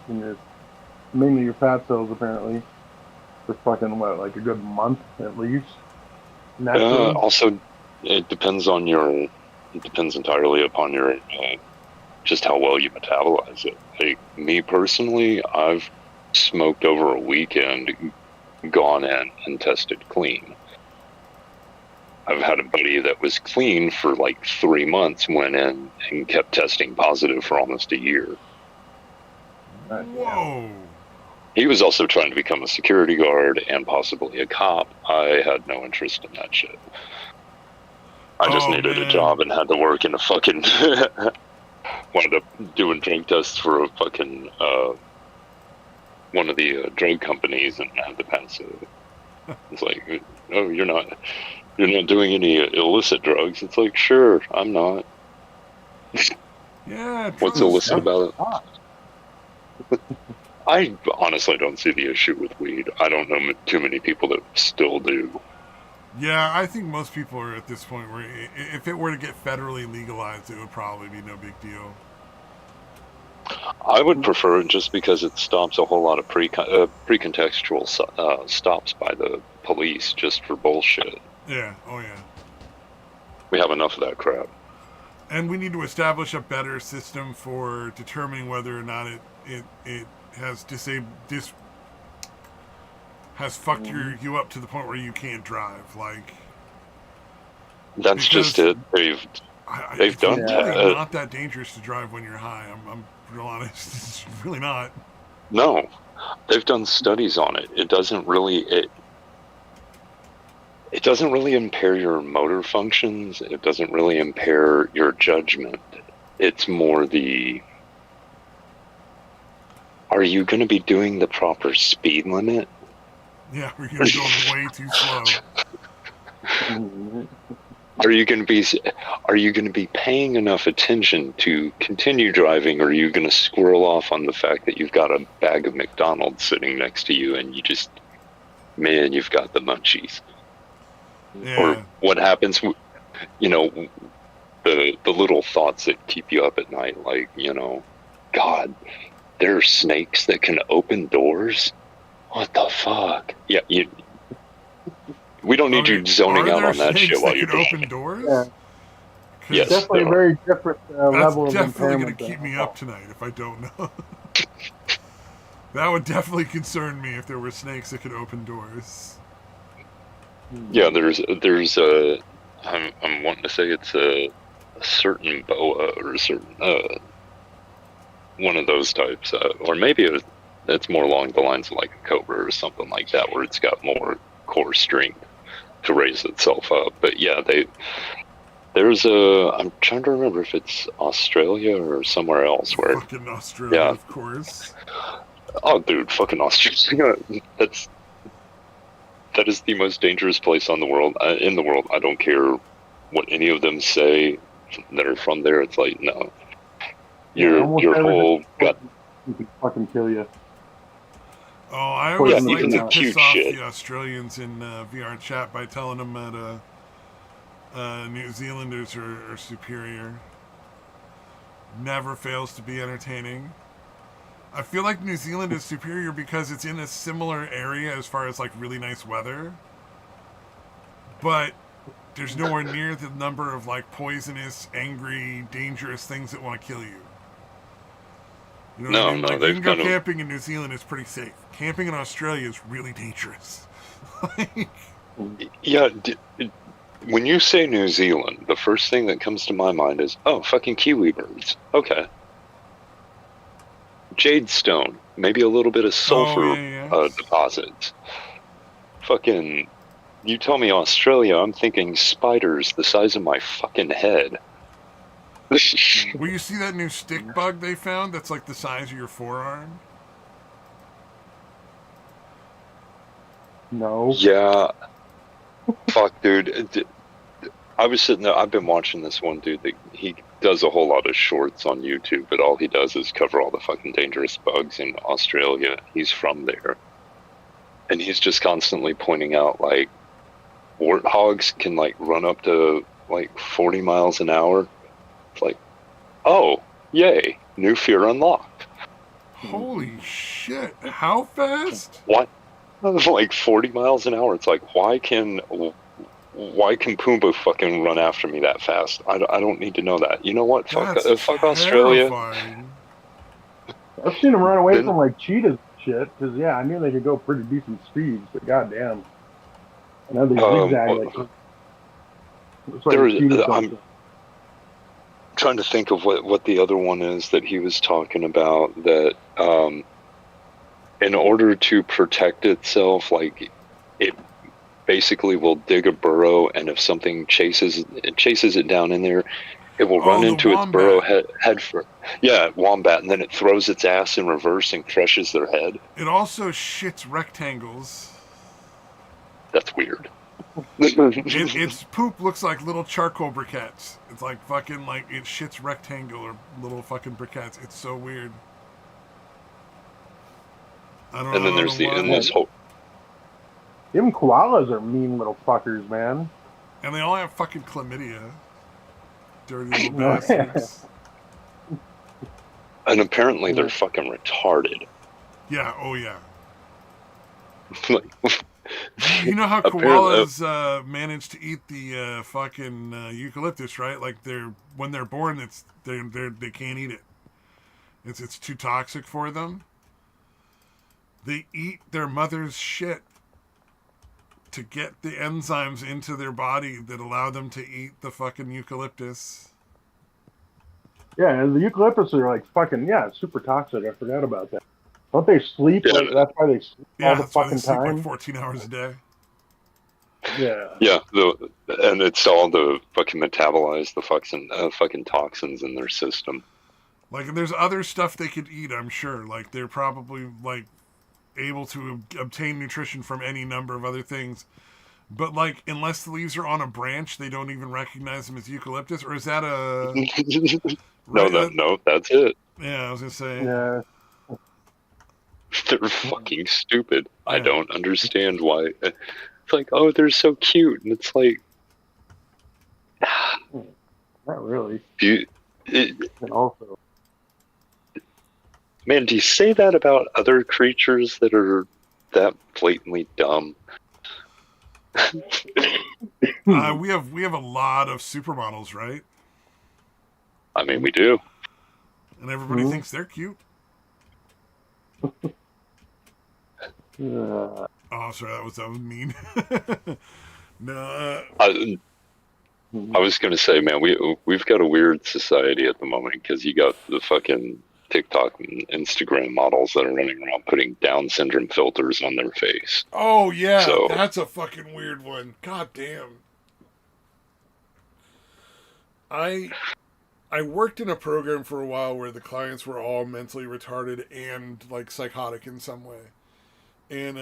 mainly your fat cells, apparently, for fucking like a good month at least. Also, it depends entirely upon your just how well you metabolize it. Like me personally, I've smoked over a weekend, gone in and tested clean. I've had a buddy that was clean for like 3 months, went in and kept testing positive for almost a year. Whoa. He was also trying to become a security guard and possibly a cop. I had no interest in that shit. I just needed a job and had to work in a fucking... wound up doing drug tests for a fucking... one of the drug companies, and had to pass it. It's like, oh, you're not doing any illicit drugs. It's like, sure, I'm not. Yeah. What's illicit about it? I honestly don't see the issue with weed. I don't know too many people that still do. Yeah, I think most people are at this point where if it were to get federally legalized, it would probably be no big deal. I would prefer it just because it stops a whole lot of pre-contextual stops by the police just for bullshit. Yeah, oh yeah. We have enough of that crap. And we need to establish a better system for determining whether or not it has has fucked you up to the point where you can't drive. Like, that's just it. They've done it's really not that dangerous to drive when you're high. I'm real honest. It's really not. No, they've done studies on it. It doesn't really impair your motor functions. It doesn't really impair your judgment. It's more are you going to be doing the proper speed limit? Yeah, we're going way too slow. Are you going to be paying enough attention to continue driving, or are you going to squirrel off on the fact that you've got a bag of McDonald's sitting next to you and you've got the munchies? Yeah. Or what happens, the little thoughts that keep you up at night, like, God, there are snakes that can open doors? What the fuck? Yeah, we don't need you zoning out on that shit while you're open doors? Yeah. Yes, definitely a very different level of That's definitely impairment. going to keep me up tonight if I don't know. That would definitely concern me if there were snakes that could open doors. Yeah, there's I'm wanting to say it's a certain boa or a certain one of those types, or maybe it's more along the lines of like a cobra or something like that, where it's got more core strength to raise itself up. But yeah, I'm trying to remember if it's Australia or somewhere else where. Fucking Australia, yeah. Of course. Oh, dude, fucking Australia. That is the most dangerous place in the world. I don't care what any of them say that are from there. It's like, no. Your whole gut. You can fucking kill you. Oh, I always like to piss off shit. the Australians in VR chat by telling them that New Zealanders are superior. Never fails to be entertaining. I feel like New Zealand is superior because it's in a similar area as far as like really nice weather. But there's nowhere near the number of like poisonous, angry, dangerous things that want to kill you. You know what I mean? Like, you can go camping in New Zealand, it's pretty safe. Camping in Australia is really dangerous. Yeah, when you say New Zealand, the first thing that comes to my mind is, oh, fucking kiwi birds. Okay. Jade stone, maybe a little bit of sulfur deposits. Fucking, you tell me Australia, I'm thinking spiders the size of my fucking head. Will you see that new stick bug they found that's like the size of your forearm? No. Yeah. Fuck, dude. I was sitting there, I've been watching this one dude that he does a whole lot of shorts on YouTube, but all he does is cover all the fucking dangerous bugs in Australia. He's from there. And he's just constantly pointing out, like, warthogs can, like, run up to, like, 40 miles an hour. It's like, oh, yay, new fear unlocked. Holy shit, how fast? What? Like 40 miles an hour. It's like, why can Pumbaa fucking run after me that fast? I don't need to know that. You know what? Fuck Australia. I've seen them run away from like cheetahs and shit, because yeah, I knew they could go pretty decent speeds, but goddamn. I know they zigzag I'm trying to think of what the other one is that he was talking about, that in order to protect itself, like, it basically will dig a burrow, and if something chases it down in there, it will run into its burrow head first. Yeah, wombat, and then it throws its ass in reverse and crushes their head. It also shits rectangles. That's weird. Its poop looks like little charcoal briquettes. It's like fucking, like, it shits rectangular little fucking briquettes. It's so weird. I don't know. And then there's this whole. Them koalas are mean little fuckers, man. And they all have fucking chlamydia. Dirty little bastards. And apparently they're fucking retarded. Yeah, oh yeah. Like, you know how koalas manage to eat the fucking eucalyptus, right? Like when they're born, they can't eat it. It's too toxic for them. They eat their mother's shit to get the enzymes into their body that allow them to eat the fucking eucalyptus. Yeah, the eucalyptus are like fucking, super toxic. I forgot about that. Don't they sleep? Yeah. Like, that's why they sleep all the fucking sleep time? like 14 hours a day. Yeah. Yeah, and it's all to fucking metabolize the fucking toxins in their system. Like, there's other stuff they could eat, I'm sure. Like, they're probably, like, able to obtain nutrition from any number of other things. But like, unless the leaves are on a branch, they don't even recognize them as eucalyptus. Or is that a right? No, that's it. Yeah, I was gonna say. Yeah. They're fucking stupid. Yeah. I don't understand why. It's like, oh, they're so cute, and it's like, Not really. And also, man, do you say that about other creatures that are that blatantly dumb? We have a lot of supermodels, right? I mean, we do. And everybody thinks they're cute. Oh, sorry, that was mean. No. I was gonna say, man, we've got a weird society at the moment because you got the fucking TikTok and Instagram models that are running around putting Down syndrome filters on their face. Oh yeah, So, that's a fucking weird one. God damn. I worked in a program for a while where the clients were all mentally retarded and like psychotic in some way. And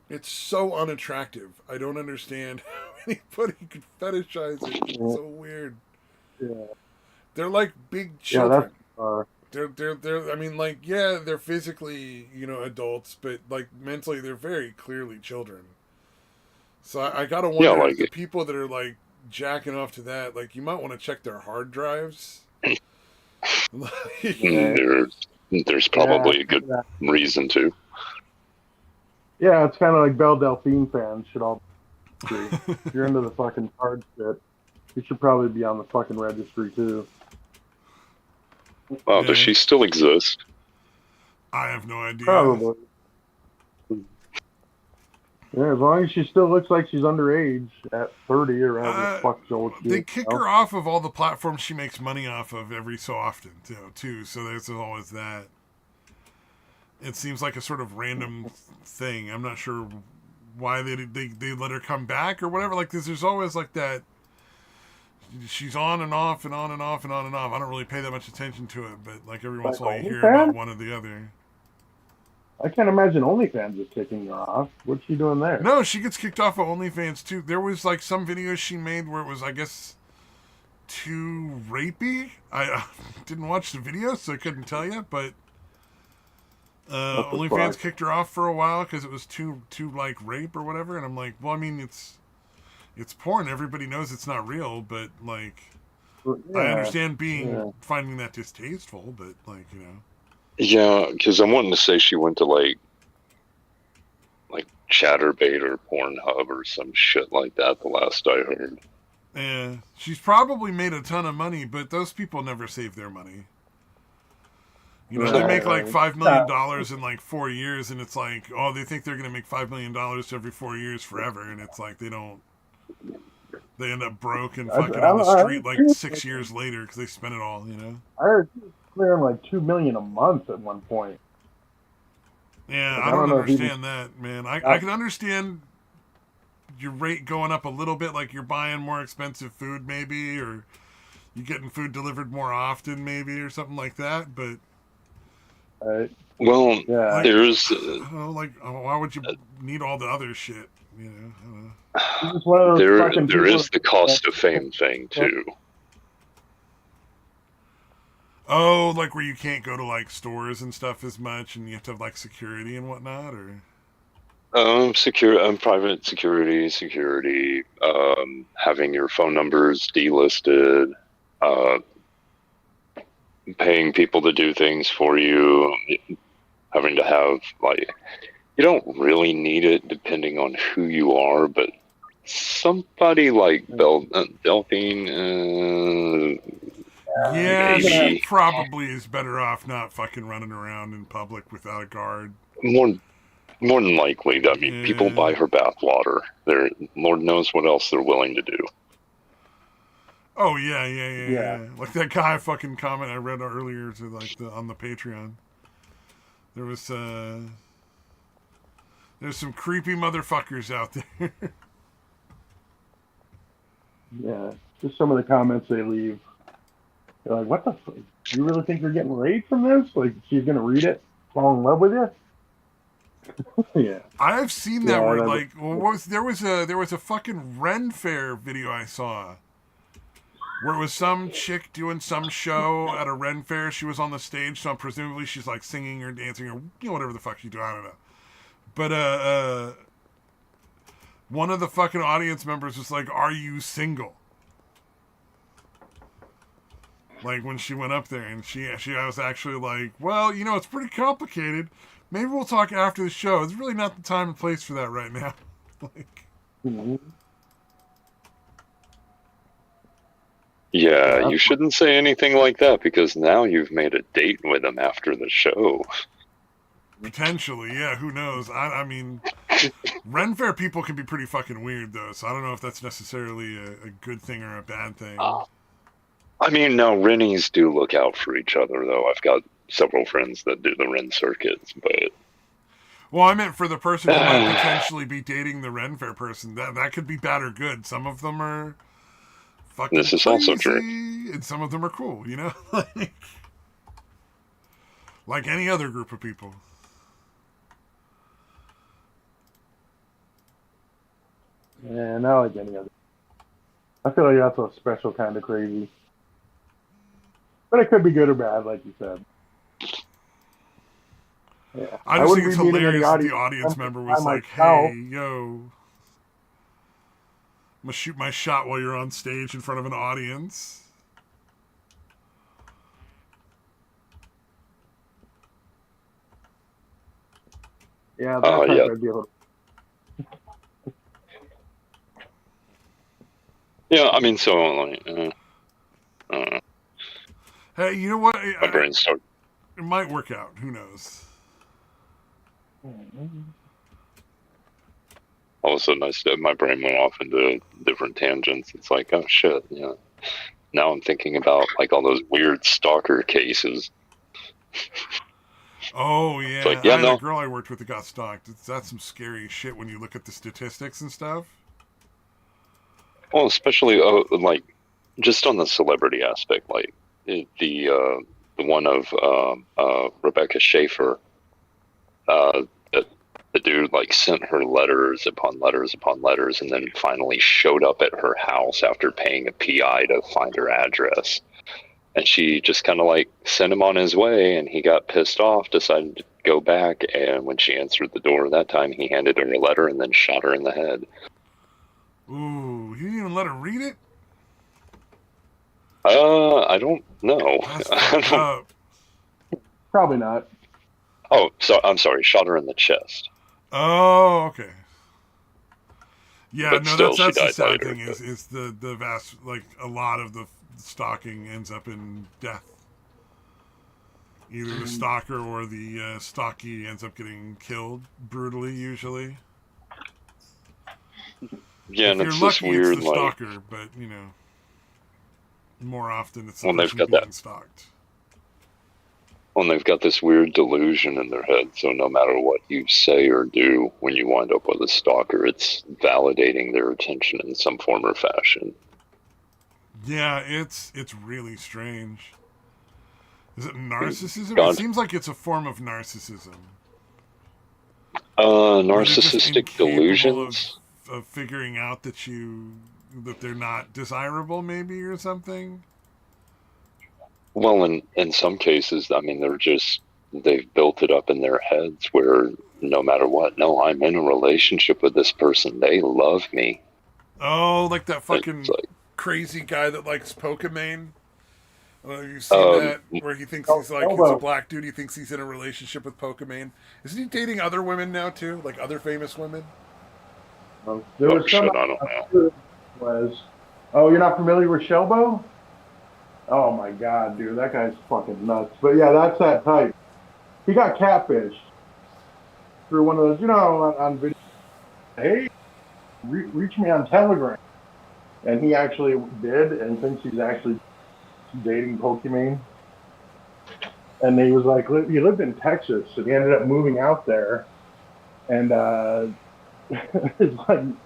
it's so unattractive. I don't understand how anybody could fetishize it. It's so weird. yeah. They're like big children. Yeah, They're I mean, like, yeah, they're physically, adults, but like mentally they're very clearly children. So I gotta wonder if the people that are like jacking off to that, like, you might want to check their hard drives. there's probably a good reason to. Yeah, it's kind of like Belle Delphine fans should all be. If you're into the fucking card shit, you should probably be on the fucking registry too. Wow, does she still exist? I have no idea. Probably. Yeah, as long as she still looks like she's underage at 30 or whatever the fuck old she They is, kick her off of all the platforms she makes money off of every so often, too. So there's always that. It seems like a sort of random thing. I'm not sure why they let her come back or whatever. Like, there's always like that. She's on and off and on and off and on and off. I don't really pay that much attention to it, but like every once in a while you hear about one or the other. I can't imagine OnlyFans is kicking her off. What's she doing there? No, she gets kicked off of OnlyFans too. There was like some videos she made where it was, I guess, too rapey. I didn't watch the videos, so I couldn't tell you, but OnlyFans kicked her off for a while because it was too like rape or whatever. And I'm like, well, I mean, it's porn. Everybody knows it's not real, but like, I understand finding that distasteful, but like, Yeah, because I'm wanting to say she went to like Chatterbait or Pornhub or some shit like that. The last I heard. Yeah, she's probably made a ton of money, but those people never save their money. They make like $5 million in like 4 years, and it's like, oh, they think they're gonna make $5 million every 4 years forever, and it's like they don't. They end up broke and fucking on the street like 6 years later because they spent it all. I heard she was clearing like $2 million a month at one point. Yeah, I don't understand that, man. I can understand your rate going up a little bit, like you're buying more expensive food, maybe, or you're getting food delivered more often, maybe, or something like that. But well, there's why would you need all the other shit? There is the cost of fame thing too. Oh, like where you can't go to like stores and stuff as much, and you have to have like security and whatnot, or private security, having your phone numbers delisted, paying people to do things for you, having to have you don't really need it depending on who you are, but somebody like Delphine, yeah, she probably is better off not fucking running around in public without a guard. More than likely. I mean, people buy her bathwater. Lord knows what else they're willing to do. Oh yeah. Like that guy fucking comment I read earlier to on the Patreon. There was there's some creepy motherfuckers out there. Yeah, just some of the comments they leave. You're like, what the? You really think you're getting laid from this? Like, she's gonna read it, fall in love with you? Yeah. I've seen that Yeah. where like there was a fucking Ren Fair video I saw where it was some chick doing some show at a Ren Fair. She was on the stage, so presumably she's like singing or dancing or whatever the fuck she do. I don't know. But one of the fucking audience members was like, "Are you single?" Like when she went up there, and she was actually like, "Well, it's pretty complicated. Maybe we'll talk after the show. It's really not the time and place for that right now." Like, Mm-hmm. Yeah, you shouldn't say anything like that because now you've made a date with him after the show. potentially, yeah. Who knows? I mean, Ren Fair people can be pretty fucking weird though, so I don't know if that's necessarily a good thing or a bad thing. I mean, now Rennies do look out for each other, though. I've got several friends that do the Ren circuits, but Well, I meant for the person who might potentially be dating the Ren Fair person. That could be bad or good. Some of them are fucking this is crazy, also true. and some of them are cool. Like any other group of people. Yeah, not like any other. I feel like that's a special kind of crazy. But it could be good or bad, like you said. Yeah. I just think wouldn't it's be meeting hilarious that any the audience member was by like, myself. "Hey, yo, I'm gonna shoot my shot while you're on stage in front of an audience." Yeah, that type of deal. Yeah, I mean, so like, Hey, you know what? my brain started. It might work out. Who knows? All of a sudden, my brain went off into different tangents. It's like, oh shit, yeah. Now I'm thinking about like all those weird stalker cases. Oh yeah, like, yeah, I had no. a girl I worked with that got stalked. That's some scary shit when you look at the statistics and stuff. Well, especially like just on the celebrity aspect, like the one of Rebecca Schaefer. The dude like sent her letters upon letters upon letters, and then finally showed up at her house after paying a PI to find her address. And she just kind of like sent him on his way, and he got pissed off, decided to go back, and when she answered the door that time, he handed her a letter and then shot her in the head. Ooh, you didn't even let her read it? I don't know. That's fucked up. Probably not. Oh, so I'm sorry, shot her in the chest. Oh, okay. Yeah, But no, still, that's the she sad died thing later, is the vast, like, a lot of the stalking ends up in death. Either the stalker or the stalkie ends up getting killed brutally, usually. Yeah, If and you're it's lucky, this weird, it's the like, stalker, but, more often it's the when they've person got being that, stalked. when they've got this weird delusion in their head, so no matter what you say or do, when you wind up with a stalker, it's validating their attention in some form or fashion. Yeah, it's really strange. Is it narcissism? God. It seems like it's a form of narcissism. Narcissistic delusions. Of figuring out that they're not desirable, maybe, or something. Well, in some cases, I mean, they've built it up in their heads where no matter what, no, I'm in a relationship with this person. They love me. Oh, like that fucking like, crazy guy that likes Pokemon. You've seen that where he thinks he's a black dude. He thinks he's in a relationship with Pokemon. Isn't he dating other women now too, like other famous women? There was some. I don't know. Oh, you're not familiar with Shelbo? Oh my god, dude, that guy's fucking nuts. But yeah, that's that type. He got catfished through one of those, on video. Hey, reach me on Telegram, and he actually did, and thinks he's actually dating Pokemon. And he was like, he lived in Texas, and he ended up moving out there. And it's like,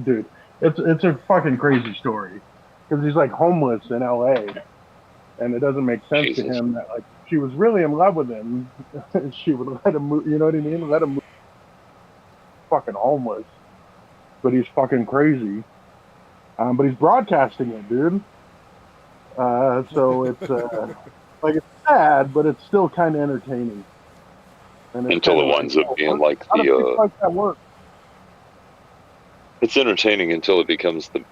dude, it's a fucking crazy story because he's like homeless in LA, and it doesn't make sense Jesus. to him that like she was really in love with him, she would let him move. You know what I mean? Let him move. Fucking homeless, but he's fucking crazy. But he's broadcasting it, dude. So it's like it's sad, but it's still kind of entertaining. And it's Until it kinda winds up being like how do people the. like that work? It's entertaining until it becomes the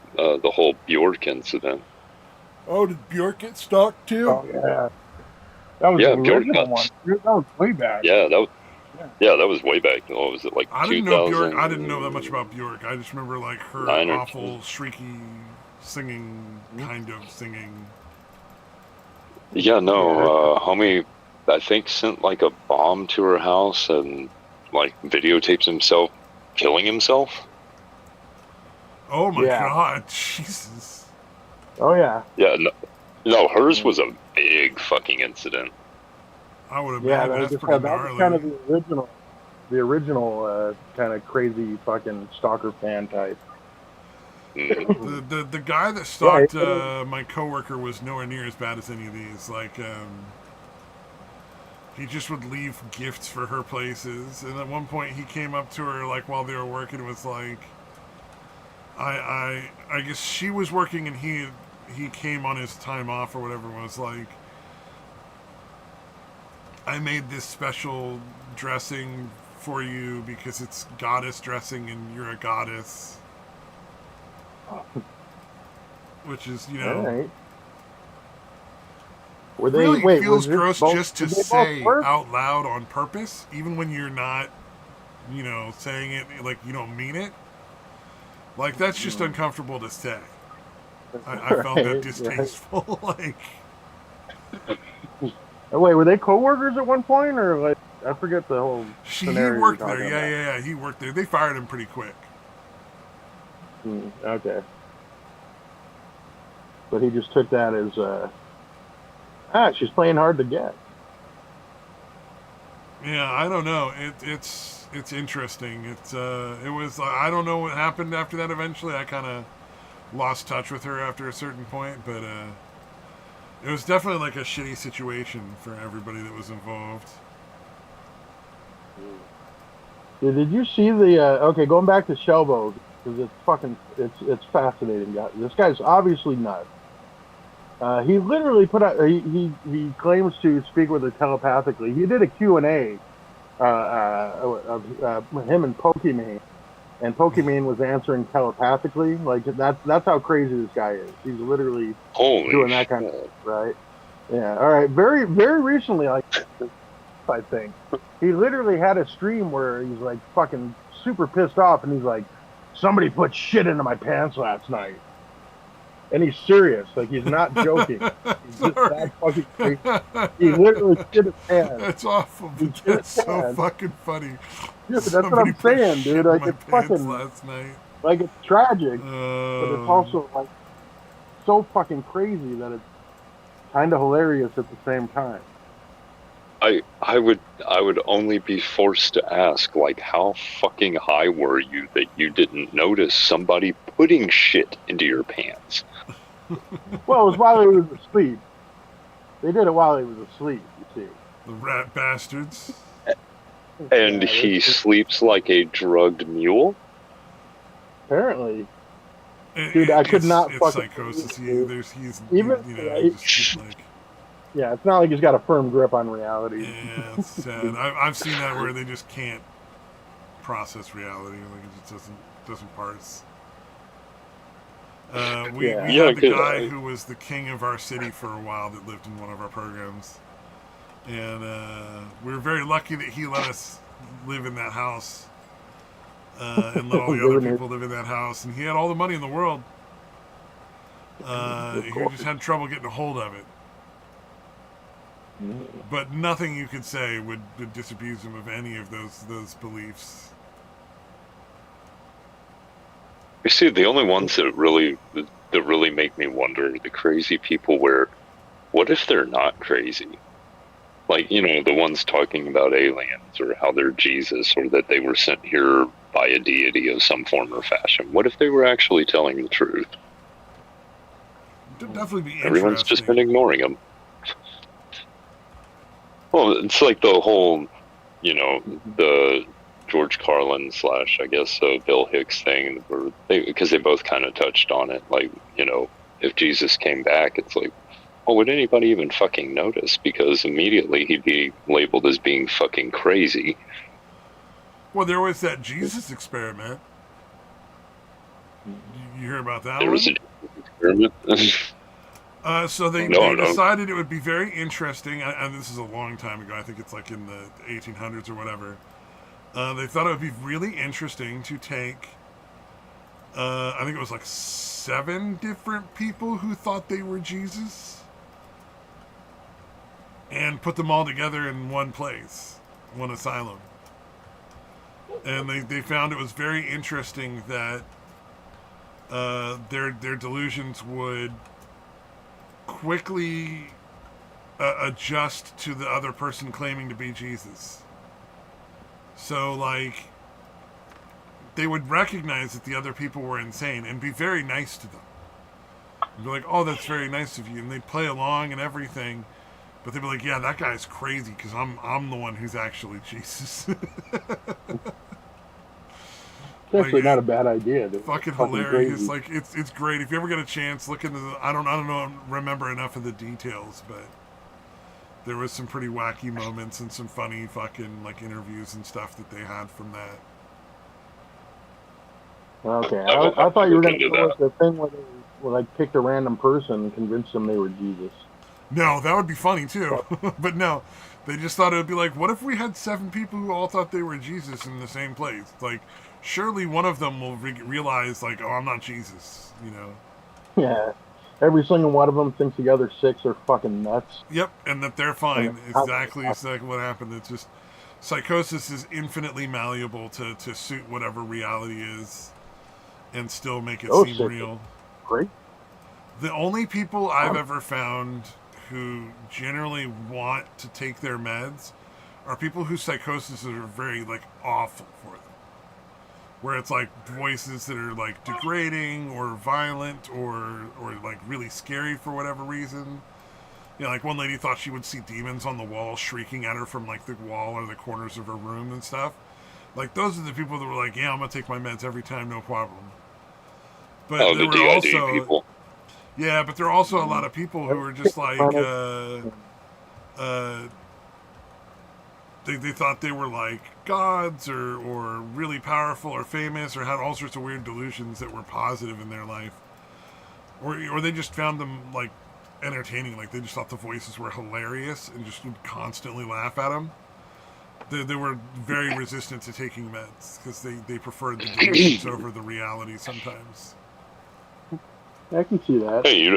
whole Bjork incident. Oh, did Bjork get stalked too? Oh yeah, that was Yeah, the Bjork original got- one. That was way back. Yeah, that was way back. What was it, like I 2000? didn't know Bjork. I didn't know that much about Bjork. I just remember like her 9 or awful, shrieky singing, kind of singing. Yeah, no, homie, I think sent like a bomb to her house and like videotapes himself killing himself. Oh my Yeah. god, Jesus! Oh yeah. Yeah, no, hers was a big fucking incident. I would have Yeah, been. that That's was pretty kind gnarly. of the original kind of crazy fucking stalker fan type. Mhm. The guy that stalked Yeah, my coworker was nowhere near as bad as any of these. Like, he just would leave gifts for her places, and at one point he came up to her like while they were working and was like, I guess she was working and he came on his time off or whatever, and was like, I made this special dressing for you because it's goddess dressing and you're a goddess. Which is, you know, All right. Were they really wait? feels was it gross both- just to did they both say work? out loud on purpose, even when you're not, you know, saying it like you don't mean it. Like, that's just uncomfortable to say. I found that Right, distasteful. Like, Wait, were they co-workers at one point, or like I forget the whole he scenario? worked you're there. talking Yeah, he worked there. They fired him pretty quick. about. Okay. But he just took that as she's playing hard to get. Yeah, I don't know. It's interesting. It was I don't know what happened after that. Eventually, I kind of lost touch with her after a certain point, but it was definitely like a shitty situation for everybody that was involved. Did you see the? Okay, going back to Shelbo because it's fascinating. Guy. This guy's obviously nuts. He literally put out. He claims to speak with her telepathically. He did a Q&A of him and Pokimane, and Pokimane was answering telepathically. Like that's how crazy this guy is. He's literally Holy doing that kind of stuff, right? Yeah. All right. Very very recently, like I think he literally had a stream where he's like fucking super pissed off, and he's like, "Somebody put shit into my pants last night." And he's serious, like he's not joking. He's just that fucking crazy. He literally shit his pants. That's awful, He but shit that's his so pants. fucking funny. Yeah, but that's Somebody what I'm put saying, shit dude. in Like my it's pants fucking, last night. like it's tragic, but it's also like so fucking crazy that it's kind of hilarious at the same time. I would only be forced to ask, like, how fucking high were you that you didn't notice somebody putting shit into your pants? Well, it was while he was asleep. They did it while he was asleep. You see. The rat bastards. And Yeah, he it's- sleeps like a drugged mule? apparently. Dude, I could not It's fucking psychosis. believe it, He's Even- you know, yeah, he's just like, Yeah, it's not like he's got a firm grip on reality. yeah, it's sad. I've seen that where they just can't process reality. Like it just doesn't parse. We Yeah. had Yeah, the good. guy who was the king of our city for a while that lived in one of our programs, and we were very lucky that he let us live in that house and let all the other Living in- people live in that house. And he had all the money in the world. He just had trouble getting a hold of it. But nothing you could say would disabuse him of any of those beliefs. You see, the only ones that really make me wonder are the crazy people where, what if they're not crazy? Like, you know, the ones talking about aliens or how they're Jesus or that they were sent here by a deity of some form or fashion. What if they were actually telling the truth? It'd definitely be Everyone's just been interesting. ignoring them. Well, it's like the whole, the George Carlin / I guess Bill Hicks thing, where because they both kind of touched on it. Like, if Jesus came back, it's like, well, would anybody even fucking notice? Because immediately he'd be labeled as being fucking crazy. Well, there was that Jesus experiment. You hear about that There one? was an experiment. So they No. decided it would be very interesting, and this is a long time ago. I think it's like in the 1800s or whatever. They thought it would be really interesting to take, I think it was like 7 different people who thought they were Jesus, and put them all together in one place, one asylum. And they found it was very interesting that their delusions would quickly adjust to the other person claiming to be Jesus. So, like, they would recognize that the other people were insane and be very nice to them. And be like, oh, that's very nice of you. And they'd play along and everything. But they'd be like, yeah, that guy's crazy because I'm the one who's actually Jesus. It's actually not a bad idea. Fucking hilarious. Crazy. Like, it's great. If you ever get a chance, look into the... I don't know, remember enough of the details, but there was some pretty wacky moments and some funny fucking, like, interviews and stuff that they had from that. Okay, I thought you were going to go with the thing where they picked a random person and convinced them they were Jesus. No, that would be funny, too. But no, they just thought it would be like, what if we had 7 people who all thought they were Jesus in the same place? Like, surely one of them will realize, like, oh, I'm not Jesus, Yeah. Every single one of them thinks the other 6 are fucking nuts. Yep, and that they're fine. Exactly what happened. It's just, psychosis is infinitely malleable to suit whatever reality is and still make it seem real. Great. The only people I've ever found who generally want to take their meds are people whose psychosis are very, like, awful for them. Where it's like voices that are like degrading or violent or like really scary for whatever reason. Like one lady thought she would see demons on the wall shrieking at her from like the wall or the corners of her room and stuff. Like those are the people that were like, yeah, I'm gonna take my meds every time, no problem. But there were DID also people. Yeah, but there are also a lot of people who are just like they thought they were like gods or really powerful or famous or had all sorts of weird delusions that were positive in their life. Or they just found them like entertaining. Like they just thought the voices were hilarious and just would constantly laugh at them. They were very resistant to taking meds because they preferred the delusions over the reality sometimes. I can see that. Hey,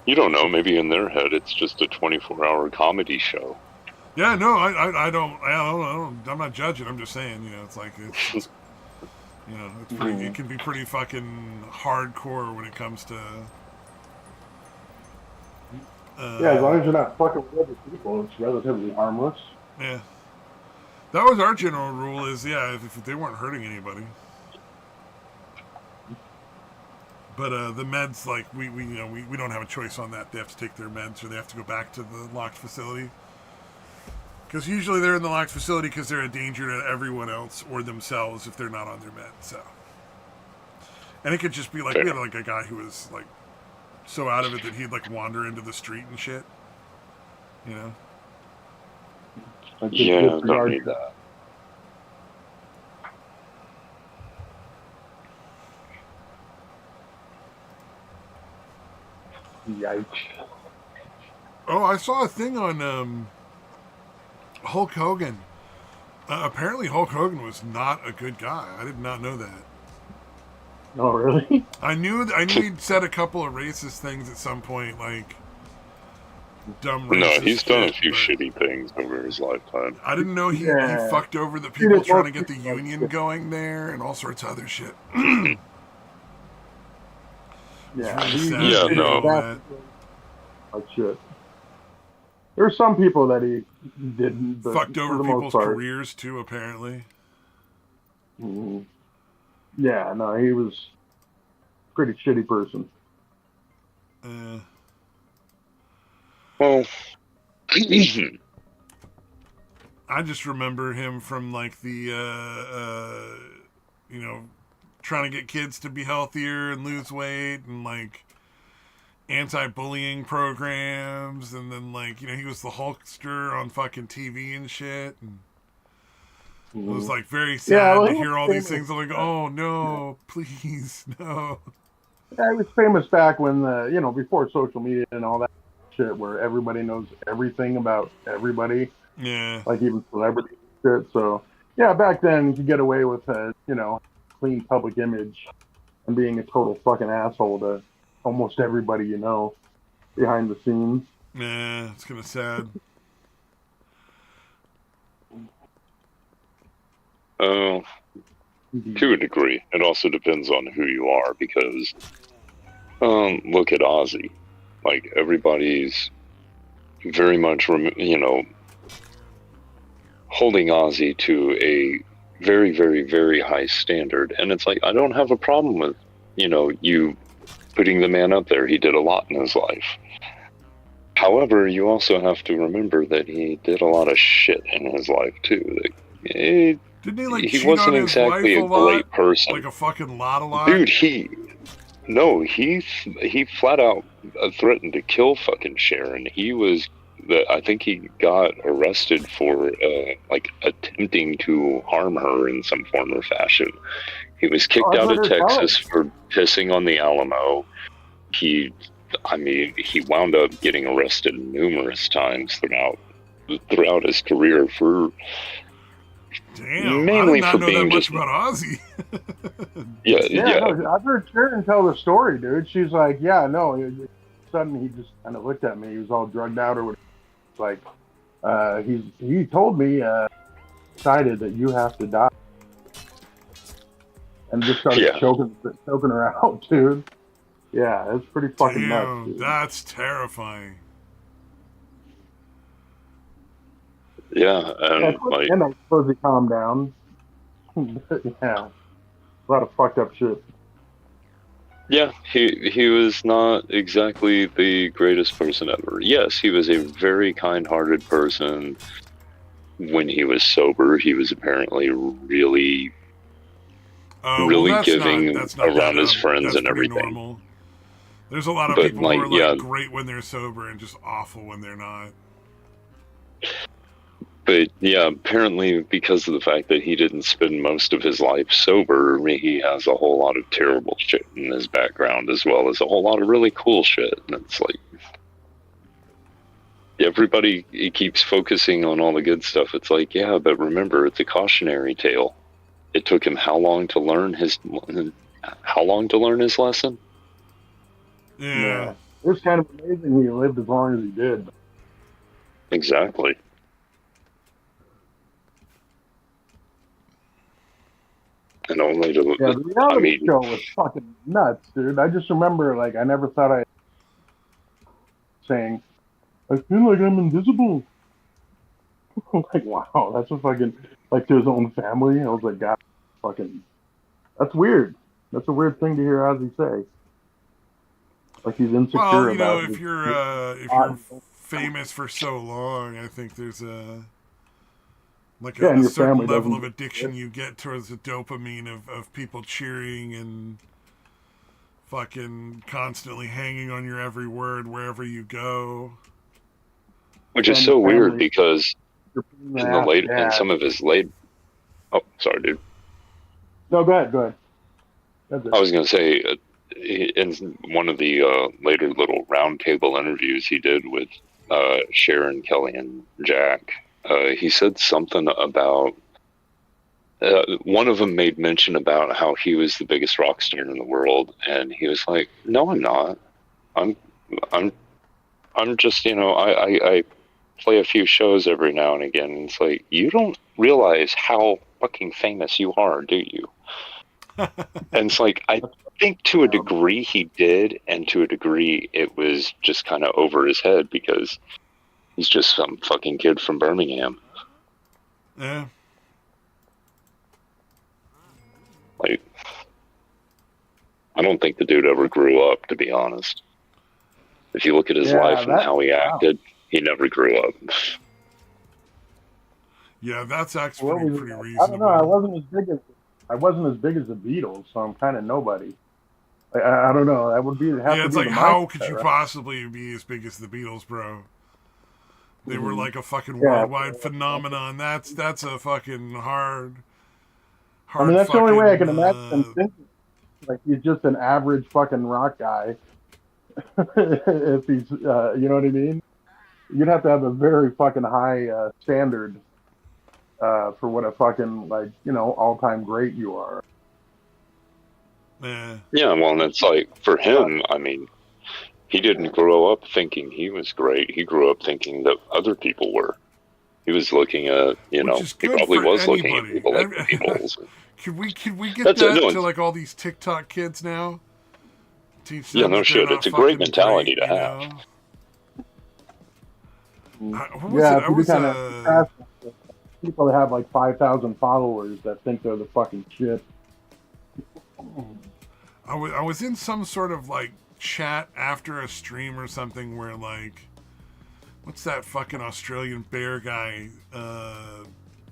you don't know. Maybe in their head it's just a 24-hour comedy show. Yeah, no, I don't. I'm not judging. I'm just saying, it's like it's pretty. It can be pretty fucking hardcore when it comes to. Yeah, as long as you're not fucking with other people, it's relatively harmless. Yeah, that was our general rule. Is if they weren't hurting anybody. But the meds, like we don't have a choice on that. They have to take their meds, or they have to go back to the locked facility. Because usually they're in the locked facility because they're a danger to everyone else or themselves if they're not on their meds. So, and it could just be like we had like a guy who was like so out of it that he'd like wander into the street and shit. Yeah, don't need that. Yikes. Oh, I saw a thing on Hulk Hogan. Apparently Hulk Hogan was not a good guy. I did not know that. Oh, really? I knew he'd said a couple of racist things at some point, like dumb racist. No, he's done a few shitty things over his lifetime. I didn't know he fucked over the people trying to get the union going there and all sorts of other shit. Like shit. There's some people that he didn't. But fucked over for the people's most part, careers too, apparently. Mm-hmm. Yeah, no, he was a pretty shitty person. Well, I just remember him from like the trying to get kids to be healthier and lose weight and like anti-bullying programs, and then like he was the Hulkster on fucking TV and shit, and it was like very sad well, to he was hear all these famous. things. I'm like, oh no, please no. Yeah, he was famous back when before social media and all that shit, where everybody knows everything about everybody, Yeah, like even celebrity shit. So yeah, back then you could get away with clean public image and being a total fucking asshole to almost everybody behind the scenes. yeah, it's kind of sad. Oh, to a degree. It also depends on who you are, because look at Ozzy. Like, everybody's very much, holding Ozzy to a very, very, very high standard. And it's like, I don't have a problem with, you putting the man up there. He did a lot in his life. However, you also have to remember that he did a lot of shit in his life, too. Didn't he like he cheat wasn't on his exactly wife a a lot? great person. Like a fucking lot? Dude, he flat out threatened to kill fucking Sharon. I think he got arrested for like attempting to harm her in some form or fashion. He was kicked out of Texas for pissing on the Alamo. He wound up getting arrested numerous times throughout his career for Damn, mainly I did not for know being that much just about Ozzy. yeah. No, I've heard Sharon tell the story, dude. She's like, yeah, no. Suddenly, he just kind of looked at me. He was all drugged out or whatever. Like, he told me, decided that you have to die, and just started choking her out, dude. Yeah, it's pretty fucking nuts, dude. That's terrifying. Yeah, and I suppose he calmed down. Yeah, a lot of fucked up shit. Yeah, he was not exactly the greatest person ever. Yes, he was a very kind-hearted person. When he was sober, he was apparently really giving around his friends and everything. Normal. There's a lot of people who are like great when they're sober and just awful when they're not. But yeah, apparently because of the fact that he didn't spend most of his life sober, he has a whole lot of terrible shit in his background, as well as a whole lot of really cool shit. And it's like, everybody keeps focusing on all the good stuff. It's like, yeah, but remember, it's a cautionary tale. It took him how long to learn his lesson? Yeah. It was kind of amazing he lived as long as he did. Exactly. And only to the reality show was fucking nuts, dude. I just remember, like, I never thought I saying, I feel like I'm invisible. I'm like, wow, that's a fucking, like, to his own family. I was like, God, fucking, that's weird. That's a weird thing to hear Ozzy say. Like, he's insecure about if you're famous for so long, I think there's a certain level of addiction you get towards the dopamine of people cheering and fucking constantly hanging on your every word wherever you go. Which is so weird, because in some of his late... Oh, sorry, dude. No, go ahead. I was going to say, in one of the later little roundtable interviews he did with Sharon, Kelly, and Jack, he said something about one of them made mention about how he was the biggest rock star in the world, and he was like, "No, I'm not. I'm just, I play a few shows every now and again." And it's like, you don't realize how fucking famous you are, do you? And it's like, I think to a degree he did, and to a degree it was just kind of over his head, because he's just some fucking kid from Birmingham. Yeah. Like, I don't think the dude ever grew up, to be honest. If you look at his life and how he acted, he never grew up. Yeah, that's actually What was pretty it? I don't know. reasonable. I wasn't as big as the Beatles, so I'm kind of nobody. I don't know. That would be have Yeah, to it's be like, the how could mindset, you right? possibly be as big as the Beatles, bro? They were Mhm. like a fucking Yeah. worldwide phenomenon. That's a fucking I mean, hard that's the only way I fucking. can imagine him thinking. Like he's just an average fucking rock guy. If he's, you know what I mean? You'd have to have a very fucking high standard for what a fucking like all time great you are. Yeah. Yeah, well, and it's like for Uh, him, I mean, he didn't grow up thinking he was great. He grew up thinking that other people were. He was looking at, Which is he good probably for was looking at anybody. people like the Beatles. Could we get That's it. that No, to it's, like all these TikTok kids now? Teach yeah, them no that they're shit. not It's a great fucking mentality great, to you have. know? What was yeah, it? if I you do was kind of people that have like 5,000 followers that think they're the fucking shit. I was in some sort of like chat after a stream or something where like, what's that fucking Australian bear guy,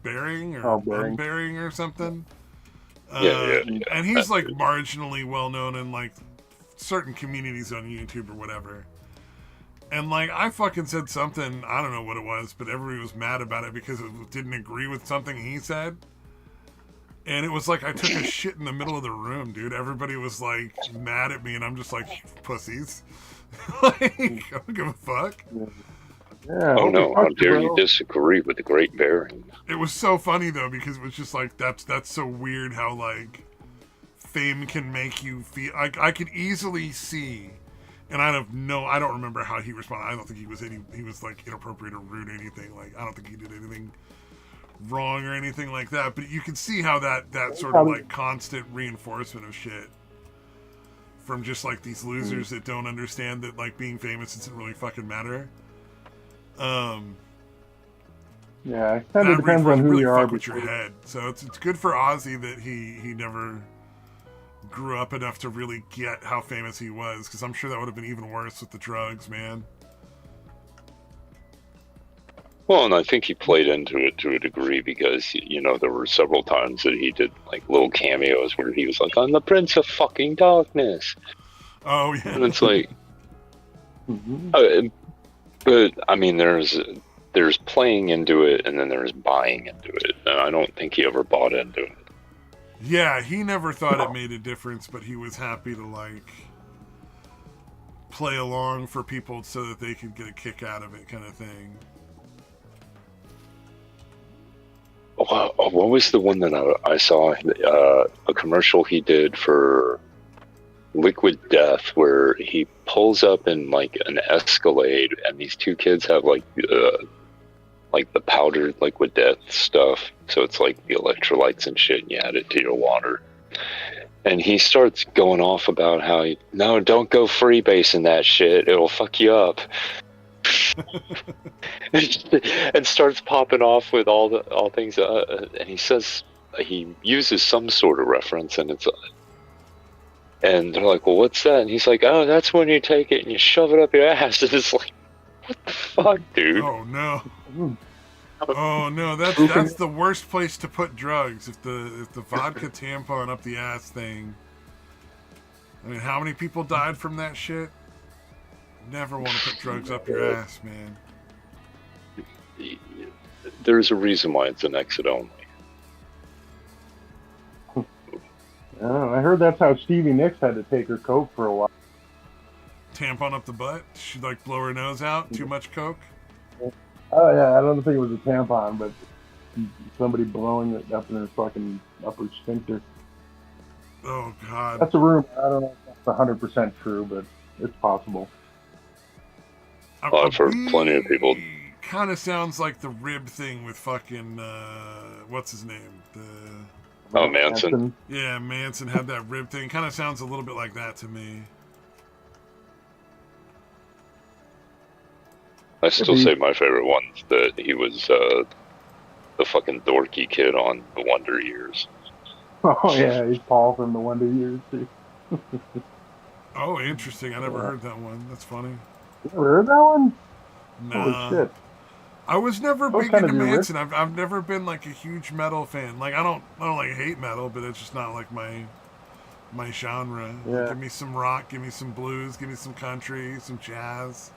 Bearing or Oh, Bering. Unbearing or something? Yeah. And he's That like dude. marginally well known in like certain communities on YouTube or whatever. And like I fucking said something, I don't know what it was, but everybody was mad about it because it didn't agree with something he said. And it was like I took a shit in the middle of the room, dude. Everybody was like mad at me, and I'm just like, pussies. Like, I don't give a fuck. Yeah, Oh what the no, how fuck, dare you bro? disagree with the Great Bearing? It was so funny though because it was just like that's so weird how like fame can make you feel. I could easily see, and I don't remember how he responded. I don't think he was like inappropriate or rude or anything. Like I don't think he did anything wrong or anything like that. But you can see how that sort of like constant reinforcement of shit from just like these losers that don't understand that like being famous doesn't really fucking matter. Yeah, it kind of That depends on who really you are. fuck with your head. So it's good for Ozzy that he never grew up enough to really get how famous he was, because I'm sure that would have been even worse with the drugs, man. Well, and I think he played into it to a degree because, there were several times that he did like little cameos where he was like, I'm the Prince of fucking Darkness. Oh, yeah. And it's like, Mhm. but I mean, there's playing into it and then there's buying into it. And I don't think he ever bought into it. Yeah, he never thought it made a difference, but he was happy to, like, play along for people so that they could get a kick out of it, kind of thing. What was the one that I saw? A commercial he did for Liquid Death where he pulls up in like an Escalade and these two kids have like the powdered Liquid Death stuff. So it's like the electrolytes and shit, and you add it to your water. And he starts going off about how, no, don't go freebasing that shit. It'll fuck you up. And starts popping off with all things. And he says, he uses some sort of reference, and and they're like, well, what's that? And he's like, oh, that's when you take it and you shove it up your ass. And it's like, what the fuck, dude? Oh, no. Oh no, that's the worst place to put drugs. If the vodka tampon up the ass thing. I mean, how many people died from that shit? Never want to put drugs up your ass, man. There's a reason why it's an exit only. I heard that's how Stevie Nicks had to take her coke for a while. Tampon up the butt? She'd like blow her nose out? Too much coke? Oh yeah, I don't think it was a tampon, but somebody blowing it up in her fucking upper sphincter. Oh god. That's a rumor. I don't know if that's 100% true, but it's possible. I've heard plenty of people. Kind of sounds like the rib thing with fucking what's his name? Manson. Yeah, Manson had that rib thing. Kind of sounds a little bit like that to me. I still say my favorite one's that he was the fucking dorky kid on The Wonder Years. Oh yeah, he's Paul from The Wonder Years too. Oh, interesting. I never heard that one. That's funny. You ever heard that one? Nah. Holy shit. I was never That was big kind into of your Manson. I've never been like a huge metal fan. Like I don't like hate metal, but it's just not like my genre. Like, Yeah. give me some rock, give me some blues, give me some country, some jazz.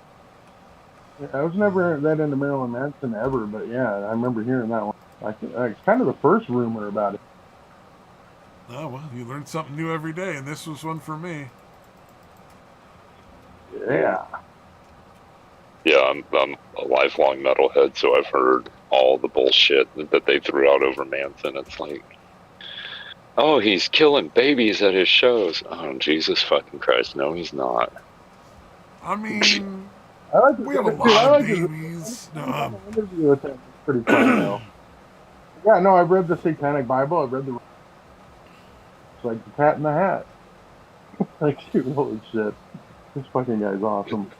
I was never that into Marilyn Manson ever, but yeah, I remember hearing that one. It's kind of the first rumor about it. Oh well, you learn something new every day, and this was one for me. Yeah. Yeah, I'm a lifelong metalhead, so I've heard all the bullshit that they threw out over Manson. It's like, oh, he's killing babies at his shows. Oh, Jesus fucking Christ, no, he's not. I mean, I like we have a dude, lot I of like his babies. interview with him. It's pretty funny though. Yeah, no, I've read the Satanic Bible. I've read it's like the Cat in the Hat. Like, dude, holy shit, this fucking guy's awesome.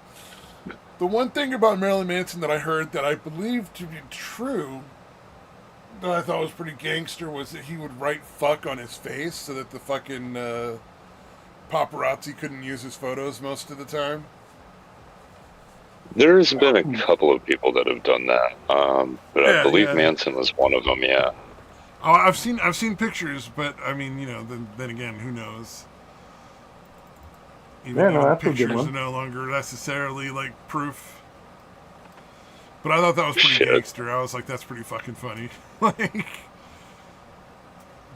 The one thing about Marilyn Manson that I heard that I believe to be true, that I thought was pretty gangster, was that he would write "fuck" on his face so that the fucking paparazzi couldn't use his photos most of the time. There's been a couple of people that have done that, but I believe yeah. Manson was one of them. Yeah. Oh, I've seen pictures, but I mean, you know, then again, who knows? Yeah, no, that's a good pictures one. are no longer necessarily like proof. But I thought that was pretty Shit. gangster. I was like, that's pretty fucking funny. Like,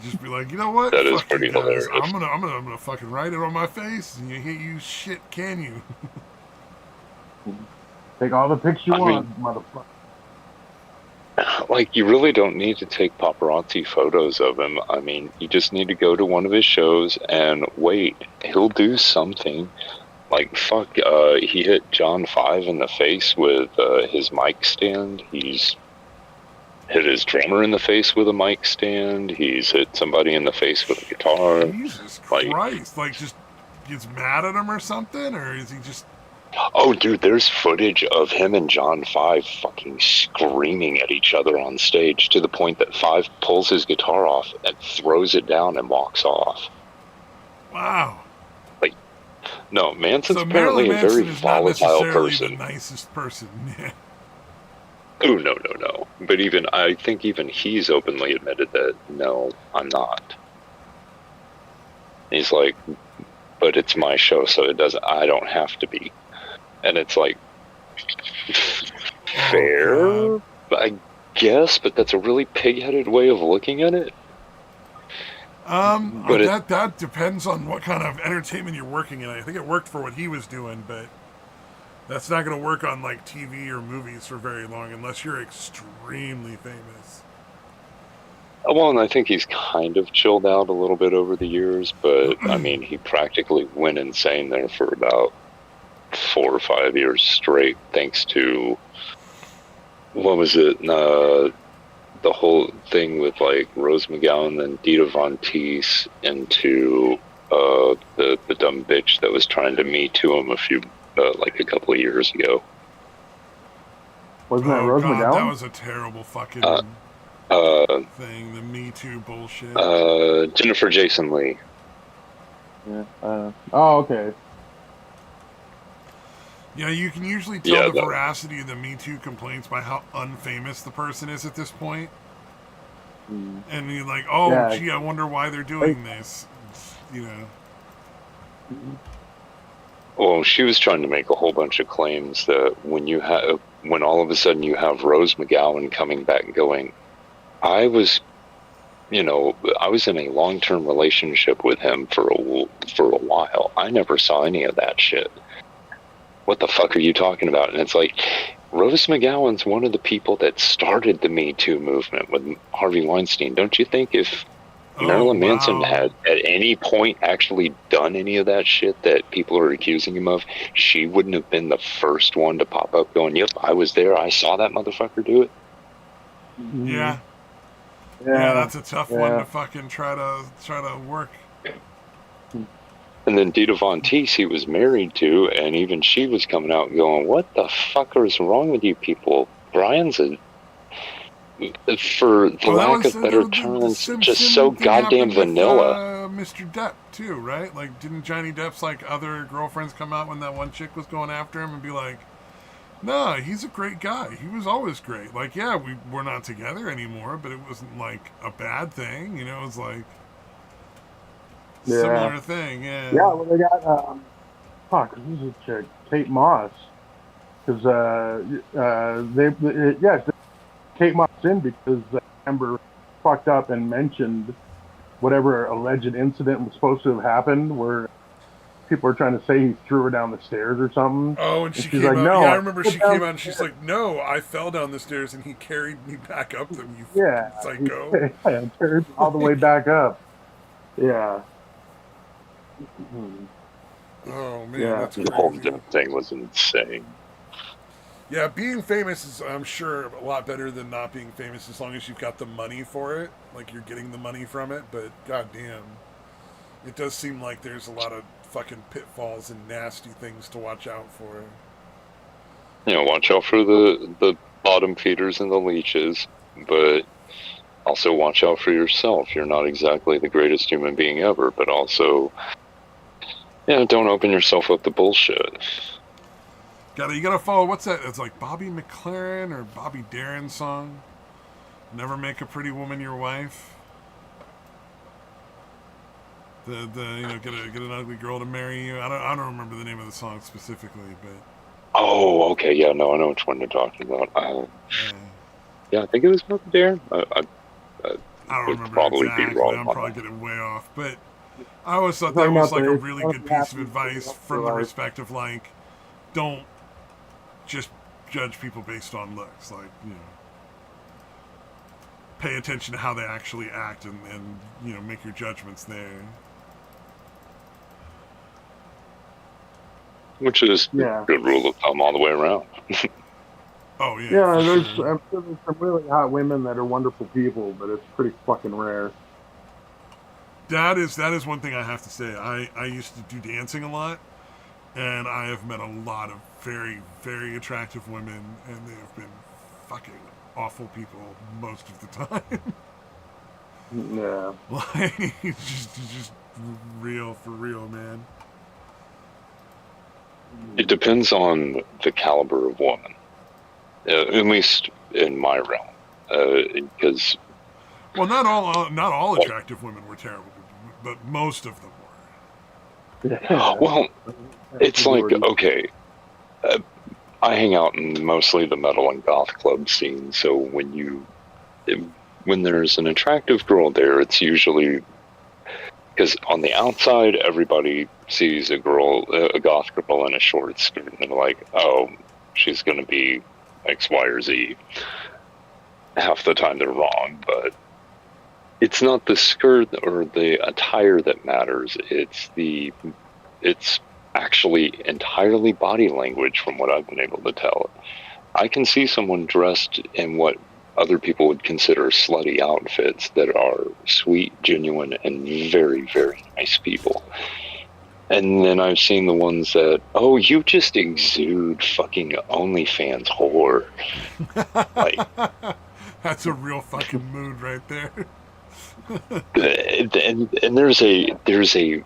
just be like, you know what? That is Fuck pretty you guys. hilarious. I'm gonna fucking write it on my face, and you can't use shit, can you? Take all the pics you want, motherfucker. Like, you really don't need to take paparazzi photos of him. I mean, you just need to go to one of his shows and wait. He'll do something. Like, fuck, he hit John 5 in the face with his mic stand. He's hit his drummer in the face with a mic stand. He's hit somebody in the face with a guitar. Jesus Christ. Like, just gets mad at him or something? Or is he just... Oh, dude, there's footage of him and John 5 fucking screaming at each other on stage to the point that 5 pulls his guitar off and throws it down and walks off. Wow. Like, no, Manson's So apparently Marilyn a very Manson is not volatile necessarily person. the nicest person. Yeah. Oh, no. But I think even he's openly admitted that, no, I'm not. He's like, but it's my show, so I don't have to be. And it's like, fair, I guess, but that's a really pig-headed way of looking at it. But that depends on what kind of entertainment you're working in. I think it worked for what he was doing, but that's not going to work on like TV or movies for very long unless you're extremely famous. Well, and I think he's kind of chilled out a little bit over the years, but I mean, he practically went insane there for about 4 or 5 years straight, thanks to, what was it, the whole thing with like Rose McGowan and Dita Von Teese into the dumb bitch that was trying to Me Too him a couple of years ago. Wasn't that Rose McGowan? That was a terrible fucking thing, the Me Too bullshit. Jennifer Jason Leigh. Yeah. Oh, okay. Yeah, you can usually tell the veracity of the Me Too complaints by how unfamous the person is at this point. And you're like, gee, I wonder why they're doing this. You know. Well, she was trying to make a whole bunch of claims that when all of a sudden you have Rose McGowan coming back and going, I was in a long-term relationship with him for a while. I never saw any of that shit. What the fuck are you talking about? And it's like, Rose McGowan's one of the people that started the Me Too movement with Harvey Weinstein. Don't you think if Marilyn Manson had at any point actually done any of that shit that people are accusing him of, she wouldn't have been the first one to pop up going, yep, I was there, I saw that motherfucker do it? Yeah. Yeah, that's a tough one to fucking try to work. And then Dita Von Teese, he was married to, and even she was coming out going, what the fuck is wrong with you people? Brian's for the lack of better terms, just so goddamn vanilla. Mr. Depp, too, right? Like, didn't Johnny Depp's, like, other girlfriends come out when that one chick was going after him and be like, No, he's a great guy. He was always great. Like, yeah, we're not together anymore, but it wasn't like a bad thing. You know, it was like Yeah. similar thing. Yeah. Yeah, well, they got, fuck, who's this chick? Kate Moss. Because, yeah, Kate Moss in because Amber fucked up and mentioned whatever alleged incident was supposed to have happened where people are trying to say he threw her down the stairs or something. Oh, and And she she's came like, out. Yeah, no, I I remember put she down came the out and she's stairs. like, "No, I fell down the stairs and he carried me back up them. You Yeah, fucking psycho." I turned all the way back up. Yeah. Oh man, Yeah. that's The whole crazy. death thing was insane. Yeah, being famous is, I'm sure, a lot better than not being famous as long as you've got the money for it. Like, you're getting the money from it, but goddamn, it does seem like there's a lot of fucking pitfalls and nasty things to watch out for. You know, watch out for the bottom feeders and the leeches, but also watch out for yourself. You're not exactly the greatest human being ever, but also, yeah, don't open yourself up to bullshit. You gotta follow, what's that? It's like Bobby McLaren or Bobby Darin song. Never make a pretty woman your wife. Get an ugly girl to marry you. I don't remember the name of the song specifically, but Oh, okay, yeah, no, I know which one you're talking about. yeah. Yeah, I think it was Bobby Darin. I I don't would remember probably be exactly. wrong I'm on probably that. getting way off, but I always thought that Talking was about like a the really one of good the piece of athletes that advice lost from their the life. respect of like, don't just judge people based on looks. Like, you know, pay attention to how they actually act and you know, make your judgments there. Which is a Yeah. good rule of thumb all the way around. Oh yeah, Yeah, for there's sure. I'm sure there's some really hot women that are wonderful people, but it's pretty fucking rare. That is one thing I have to say. I used to do dancing a lot, and I have met a lot of very, very attractive women, and they have been fucking awful people most of the time. Yeah. Like, it's just real for real, man. It depends on the caliber of woman, at least in my realm, because Well, not all attractive women were terrible, but most of them were. Yeah. well, it's like Majority. okay, uh, I hang out in mostly the metal and goth club scene, so when there's an attractive girl there, it's usually because on the outside everybody sees a goth girl in a short skirt, and they're like, oh, she's going to be X, Y, or Z. Half the time they're wrong, but it's not the skirt or the attire that matters. It's actually entirely body language from what I've been able to tell. I can see someone dressed in what other people would consider slutty outfits that are sweet, genuine, and very, very nice people. And then I've seen the ones that, oh, you just exude fucking OnlyFans whore. Like, That's a real fucking mood right there. and there's a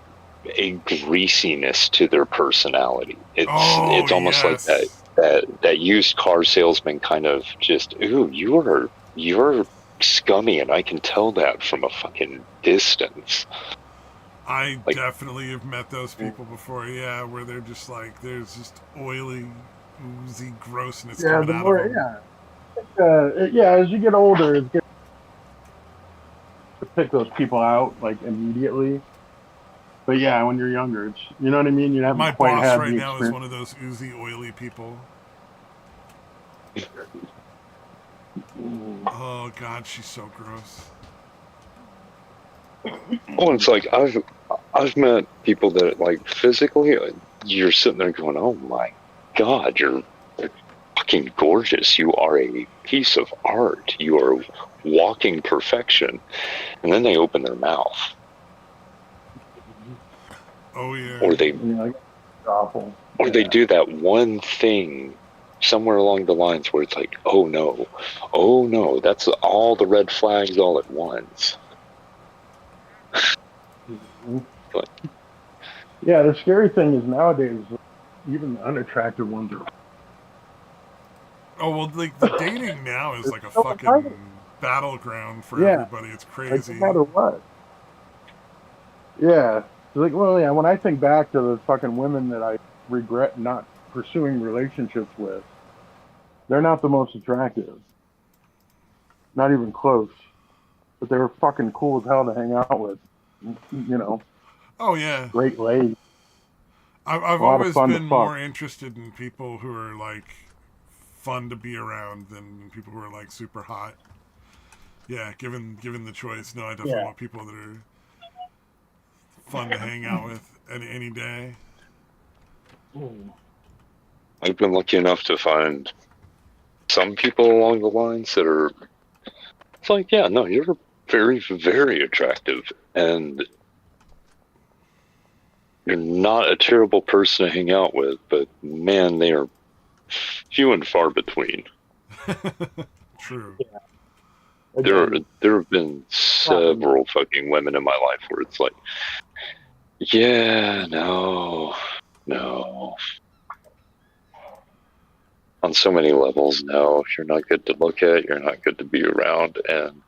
greasiness to their personality. Oh It's almost like that yes. that used car salesman kind of just, ooh, you're scummy, and I can tell that from a fucking distance. I Like, definitely have met those people before, yeah, where they're just like, there's just oily, oozy grossness Yeah, coming the out of more them. yeah, as you get older, it's good to pick those people out like immediately. But yeah, when you're younger, it's you know what I mean. You haven't My quite boss had right the now is experience. one of those oozy, oily people. Oh god, she's so gross. oh, it's like I've met people that like physically, you're sitting there going, oh my god, you're fucking gorgeous. You are a piece of art. You are walking perfection. And then they open their mouth, Oh yeah. or they You know, like, it's awful. or they Yeah. do that one thing somewhere along the lines where it's like, oh no, that's all the red flags all at once. Mhm. But Yeah, the scary thing is nowadays, even the unattractive ones are Oh well, like the dating now is like a No fucking battleground for Yeah, everybody. It's like crazy. no matter what. Yeah. Like, well, yeah. When I think back to the fucking women that I regret not pursuing relationships with, they're not the most attractive. Not even close. But they were fucking cool as hell to hang out with. You know, Oh yeah, great ladies, I've a lot of always fun to been fuck. more interested in people who are like fun to be around than people who are like super hot. Yeah, given the choice, no, I definitely Yeah. want people that are fun to hang out with any day. I've been lucky enough to find some people along the lines that are. It's like, yeah, no, you're very, very attractive, and you're not a terrible person to hang out with. But man, they are few and far between. True. There have been several fucking women in my life where it's like, yeah, no. On so many levels, no. You're not good to look at. You're not good to be around. And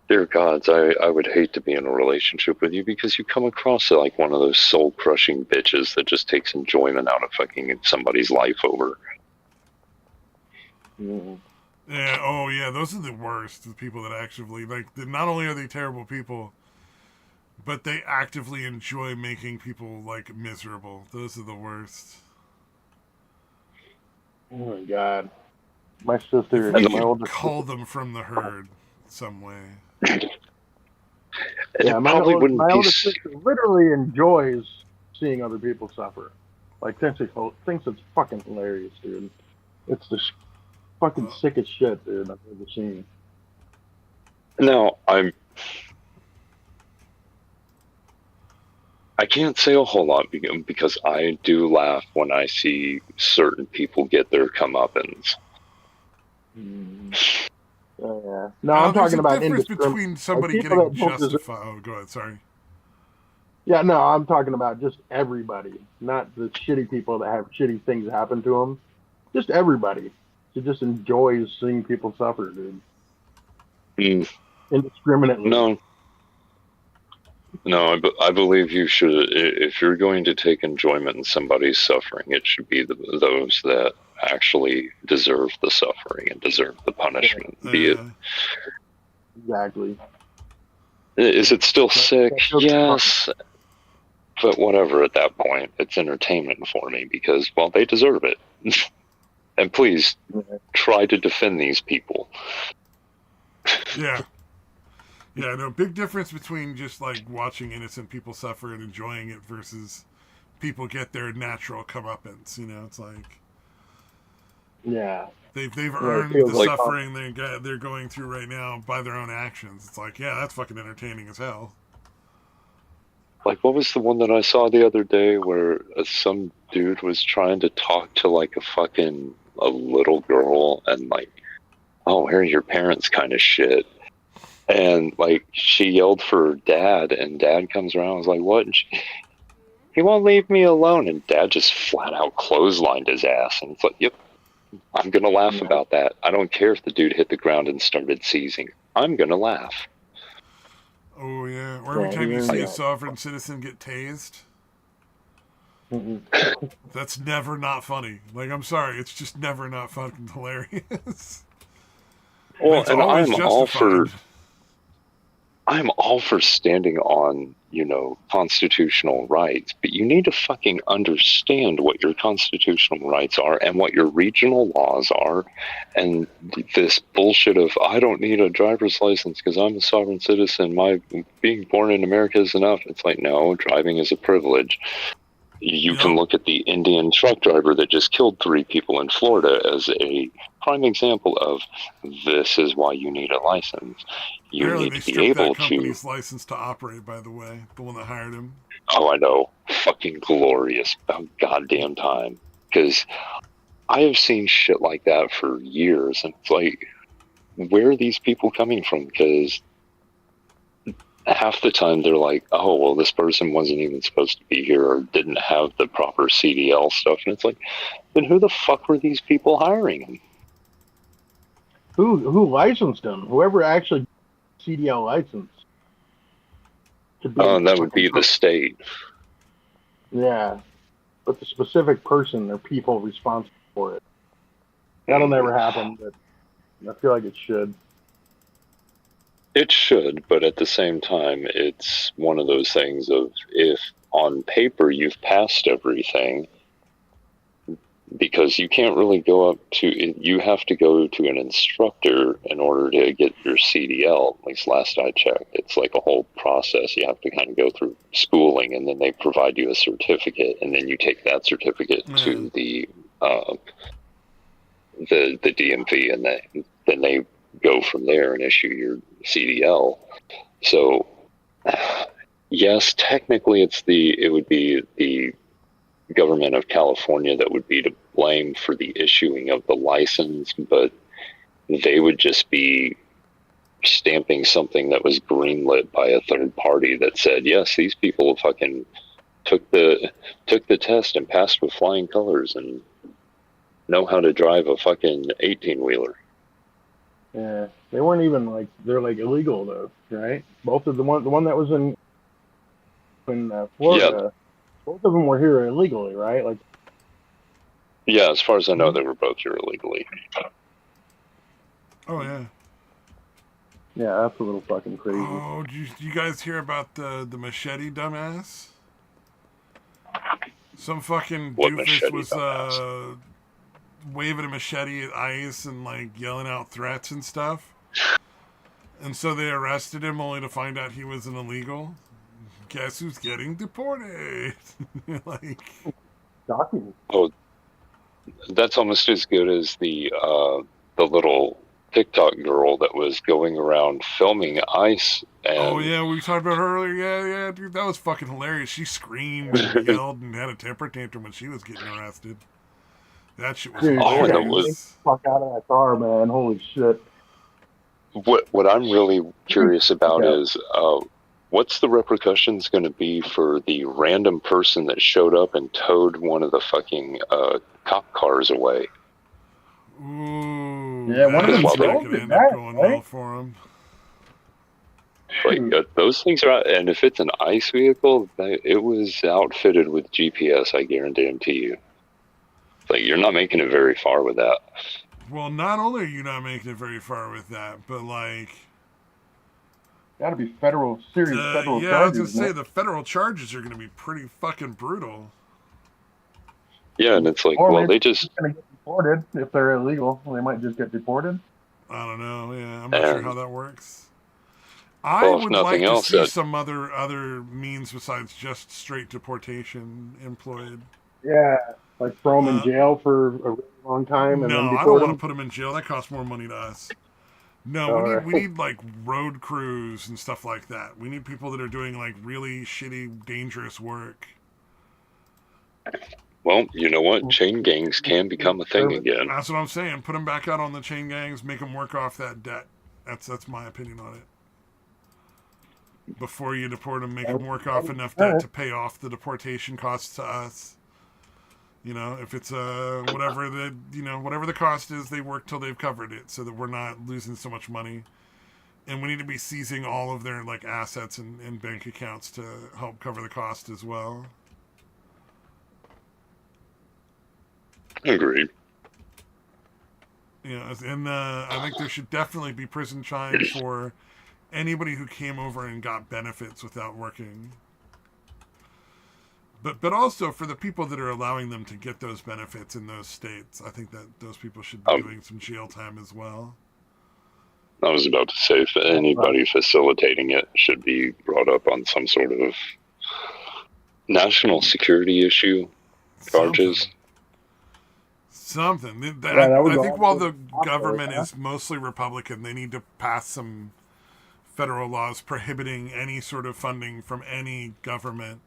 dear gods, I would hate to be in a relationship with you because you come across like one of those soul-crushing bitches that just takes enjoyment out of fucking somebody's life over. Yeah. Oh yeah. Those are the worst. The people that actively like. Not only are they terrible people, but they actively enjoy making people like miserable. Those are the worst. Oh my god. My If sister, we my could older call sister, them from the herd some way. And yeah, it probably wouldn't my be. older sister literally enjoys seeing other people suffer. Like thinks it's fucking hilarious, dude. It's the fucking sickest shit, dude, I've ever seen. No, I can't say a whole lot because I do laugh when I see certain people get their comeuppance. Yeah. No, I'm There's talking a about difference indiscriminate, between like somebody people getting that don't deserve. justified. Oh, go ahead. Sorry. Yeah, no, I'm talking about just everybody, not the shitty people that have shitty things happen to them. Just everybody. She just enjoys seeing people suffer, dude, Mm, indiscriminately. no, I believe you should. If you're going to take enjoyment in somebody's suffering, it should be those that actually deserve the suffering and deserve the punishment. Be it. Exactly. Is it still sick? That feels fun. Yes. But whatever, at that point, it's entertainment for me because, well, they deserve it. And please try to defend these people. Yeah. Yeah, no, big difference between just like watching innocent people suffer and enjoying it versus people get their natural comeuppance. You know, it's like Yeah. they've It earned feels the like suffering they're going through right now by their own actions. It's like, yeah, that's fucking entertaining as hell. Like, what was the one that I saw the other day where some dude was trying to talk to like a little girl and like, oh, here are your parents kind of shit. And like she yelled for dad, and dad comes around and was like, what? And he won't leave me alone. And dad just flat out clotheslined his ass. And it's like, yep, I'm going to laugh about that. I don't care if the dude hit the ground and started seizing. I'm going to laugh. Oh, yeah. Or every time you see a sovereign citizen get tased. That's never not funny. Like, I'm sorry, it's just never not fucking hilarious. Well, it's and always justified. I'm all for standing on, constitutional rights, but you need to fucking understand what your constitutional rights are and what your regional laws are. And this bullshit of, I don't need a driver's license because I'm a sovereign citizen. My being born in America is enough. It's like, no, driving is a privilege. You can look at the Indian truck driver that just killed 3 people in Florida as a prime example of this is why you need a license. You Apparently need they to be stripped able that company's to. license to operate, by the way. The one that hired him. Oh, I know. Fucking glorious. About goddamn time. Because I have seen shit like that for years, and it's like, where are these people coming from? Because half the time they're like, oh, well, this person wasn't even supposed to be here or didn't have the proper CDL stuff. And it's like, then who the fuck were these people hiring? Who licensed him? Whoever actually CDL license. To be able to That would be the state. Yeah, but the specific person or people responsible for it. That'll never happen, but I feel like it should. It should, but at the same time, it's one of those things of if on paper you've passed everything, because you can't really go up to, you have to go to an instructor in order to get your CDL. At least last I checked, it's like a whole process. You have to kind of go through schooling, and then they provide you a certificate, and then you take that certificate to the DMV, and then they go from there and issue your CDL. So, yes, technically it would be the government of California that would be to blame for the issuing of the license, but they would just be stamping something that was greenlit by a third party that said, yes, these people fucking took the test and passed with flying colors and know how to drive a fucking 18-wheeler. Yeah, they weren't even like they're like illegal though, right? Both of the one that was in Florida, Yeah. both of them were here illegally, right? Like, yeah, as far as I know, they were both here illegally. Oh yeah. Yeah, that's a little fucking crazy. Oh, did you guys hear about the machete dumbass? Some fucking What doofus was dumbass? waving a machete at ICE and like yelling out threats and stuff. And so they arrested him only to find out he was an illegal. Guess who's getting deported? Like, Shocking. Oh, that's almost as good as the little TikTok girl that was going around filming ICE. And oh yeah, we talked about her earlier. Yeah, dude, that was fucking hilarious. She screamed and yelled and had a temper tantrum when she was getting arrested. That shit was hilarious. Fuck out of that car, man! Holy shit. What I'm really curious about is what's the repercussions going to be for the random person that showed up and towed one of the fucking cop cars away? Ooh, yeah, one of them not drove gonna it end back, up going right? well for him. Like those things are, and if it's an ICE vehicle, it was outfitted with GPS. I guarantee you. Like you're not making it very far with that. Well, not only are you not making it very far with that, but like, gotta be federal charges. Yeah, I was gonna say the federal charges are gonna be pretty fucking brutal. Yeah, and it's like, or well, they just gonna get deported if they're illegal. They might just get deported. I don't know. Yeah, I'm not sure how that works. I would like to see some other means besides just straight deportation employed. Yeah, like throw them in jail for a really long time and then deport them. No, I don't want to put them in jail. That costs more money to us. No, we need like road crews and stuff like that. We need people that are doing like really shitty, dangerous work. Well, you know what? Chain gangs can become a thing again. That's what I'm saying. Put them back out on the chain gangs. Make them work off that debt. That's my opinion on it. Before you deport them, make them work off enough debt to pay off the deportation costs to us. You know, if it's whatever the cost is, they work till they've covered it, so that we're not losing so much money. And we need to be seizing all of their like assets and bank accounts to help cover the cost as well. Agreed. Yeah, and I think there should definitely be prison time for anybody who came over and got benefits without working. But also for the people that are allowing them to get those benefits in those states, I think that those people should be doing some jail time as well. I was about to say, if anybody facilitating it should be brought up on some sort of national security issue charges. Something. I think while the government is mostly Republican, they need to pass some federal laws prohibiting any sort of funding from any government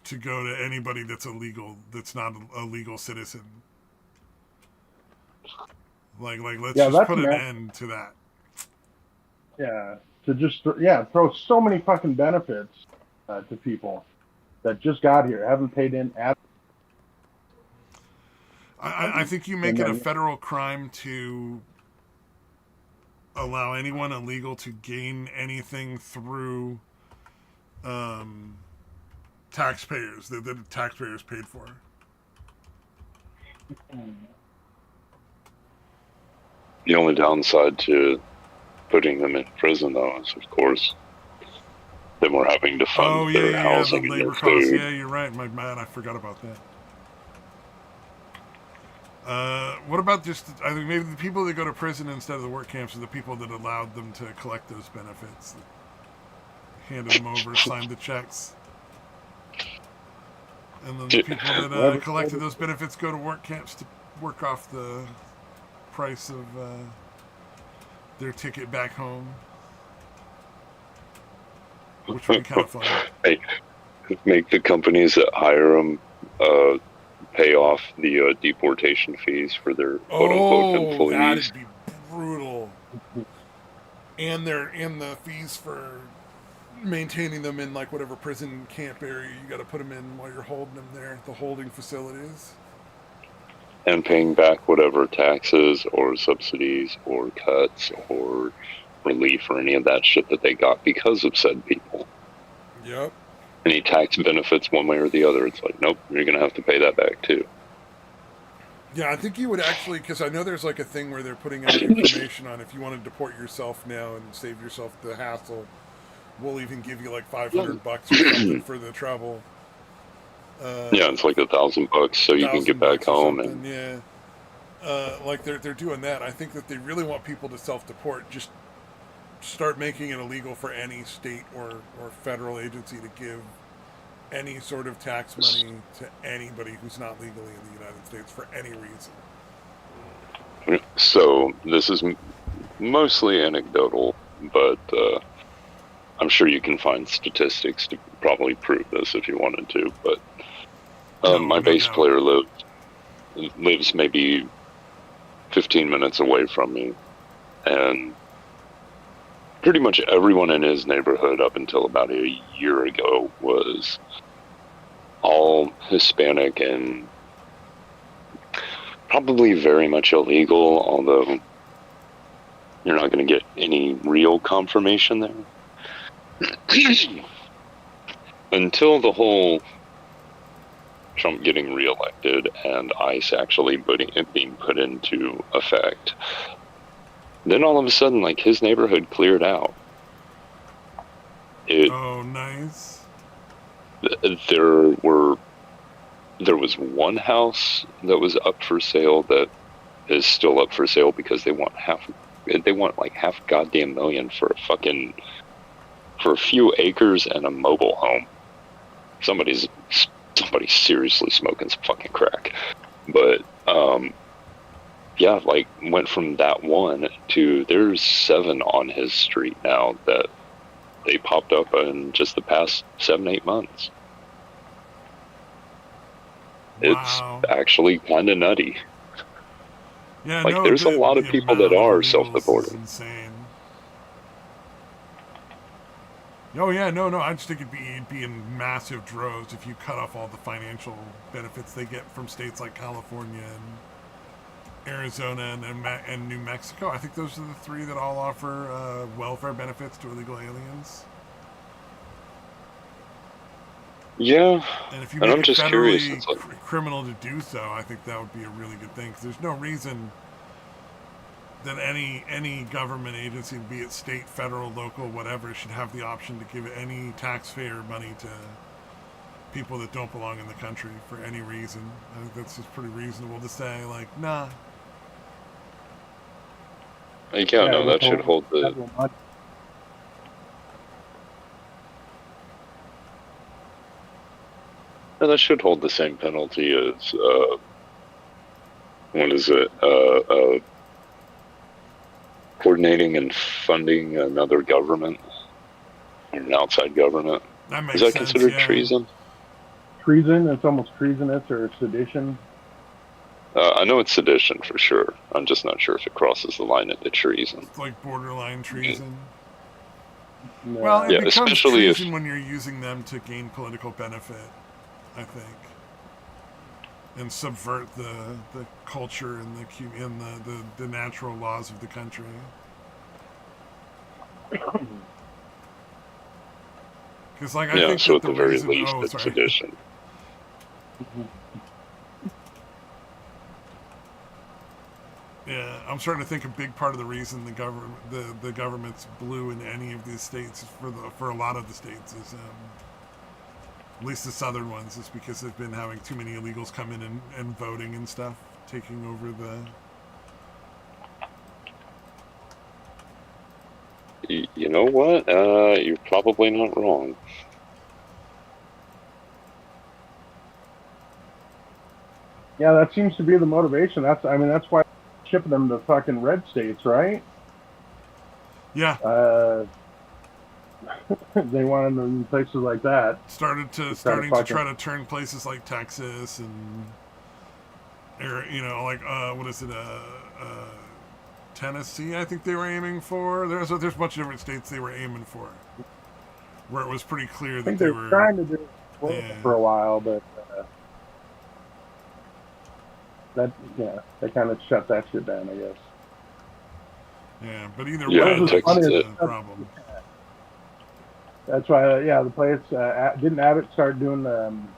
to go to anybody that's illegal, that's not a legal citizen. Like let's just put an end to that. Yeah, to just throw so many fucking benefits to people that just got here, haven't paid in. I think you make it a federal crime to allow anyone illegal to gain anything through taxpayers that the taxpayers paid for. The only downside to putting them in prison, though, is, of course, then we're having to fund their the housing and labor their costs. food. Yeah, you're right. My man, I forgot about that. What about just, I think maybe the people that go to prison instead of the work camps are the people that allowed them to collect those benefits, handed them over, signed the checks. And then the people that collected those benefits go to work camps to work off the price of their ticket back home. Which would be kind of funny. Hey, make the companies that hire them pay off the deportation fees for their quote-unquote employees. That'd be brutal. And the fees for maintaining them in like whatever prison camp area you got to put them in while you're holding them there, the holding facilities. And paying back whatever taxes or subsidies or cuts or relief or any of that shit that they got because of said people. Yep. Any tax benefits one way or the other, it's like, nope, you're going to have to pay that back too. Yeah, I think you would actually, because I know there's like a thing where they're putting out information on if you want to deport yourself now and save yourself the hassle, we'll even give you like $500 or something for the travel. Yeah, it's like $1,000 so you can get back home. And yeah, like they're doing that. I think that they really want people to self-deport. Just start making it illegal for any state or federal agency to give any sort of tax money to anybody who's not legally in the United States for any reason. So this is mostly anecdotal, but I'm sure you can find statistics to probably prove this if you wanted to. But my bass player lives maybe 15 minutes away from me, and pretty much everyone in his neighborhood up until about a year ago was all Hispanic and probably very much illegal, although you're not going to get any real confirmation there. Until the whole Trump getting reelected and ICE actually being put into effect, then all of a sudden, like, his neighborhood cleared out. Oh, nice. There was one house that was up for sale that is still up for sale because they want half goddamn million for a few acres and a mobile home. Somebody's seriously smoking some fucking crack. But yeah, like, went from that one to there's 7 on his street now that they popped up in just the past 7-8 months. Wow. It's actually kind of nutty. Yeah, like, there's a lot of people that are self-supporting. Insane. Oh yeah, no. I just think it'd be in massive droves if you cut off all the financial benefits they get from states like California and Arizona and New Mexico. I think those are the 3 that all offer welfare benefits to illegal aliens. Yeah, and if you and make I'm it just federally curious. It's like, criminal to do so, I think that would be a really good thing. Because there's no reason that any government agency, be it state, federal, local, whatever, should have the option to give any taxpayer money to people that don't belong in the country for any reason. I think that's just pretty reasonable to say, like, nah. yeah, no, that should hold the. No, that should hold the same penalty as what is it? Coordinating and funding another government, an outside government. That makes Is that sense, considered yeah. treason? Treason? It's almost treasonous or sedition. I know it's sedition for sure. I'm just not sure if it crosses the line into treason. It's like borderline treason. No. Well, it Yeah, becomes especially treason if- when you're using them to gain political benefit, I think, and subvert the culture and the natural laws of the country. Because, like, I Yeah, think so that at the the very reason. least, Oh, it's sorry. sedition. Yeah, I'm starting to think a big part of the reason the government's blue in any of these states for a lot of the states is at least the southern ones is because they've been having too many illegals come in and voting and stuff, taking over the. You know what? You're probably not wrong. Yeah, that seems to be the motivation. That's why they're shipping them to fucking red states, right? Yeah, They wanted them in places like that. starting to try to turn places like Texas and, like what is it, Tennessee? I think they were aiming for. There's a bunch of different states they were aiming for, where it was pretty clear I that think they they were were trying to do it for a while, but they kind of shut that shit down, I guess. Yeah, but either Yeah, way, Texas. it's a problem. That's why, the place didn't Abbott start doing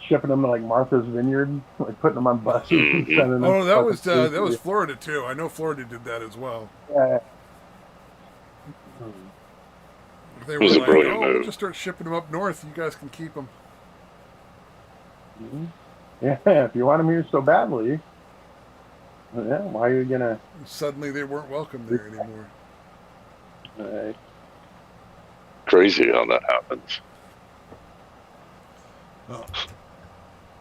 shipping them to like Martha's Vineyard, like putting them on buses and sending them. Oh, that was Florida too. I know Florida did that as well. Yeah. They It were was a like, brilliant we'll move. just start shipping them up north. You guys can keep them. Mm-hmm. Yeah, if you want them here so badly, yeah, why are you gonna? Suddenly, they weren't welcome there anymore. Crazy how that happens.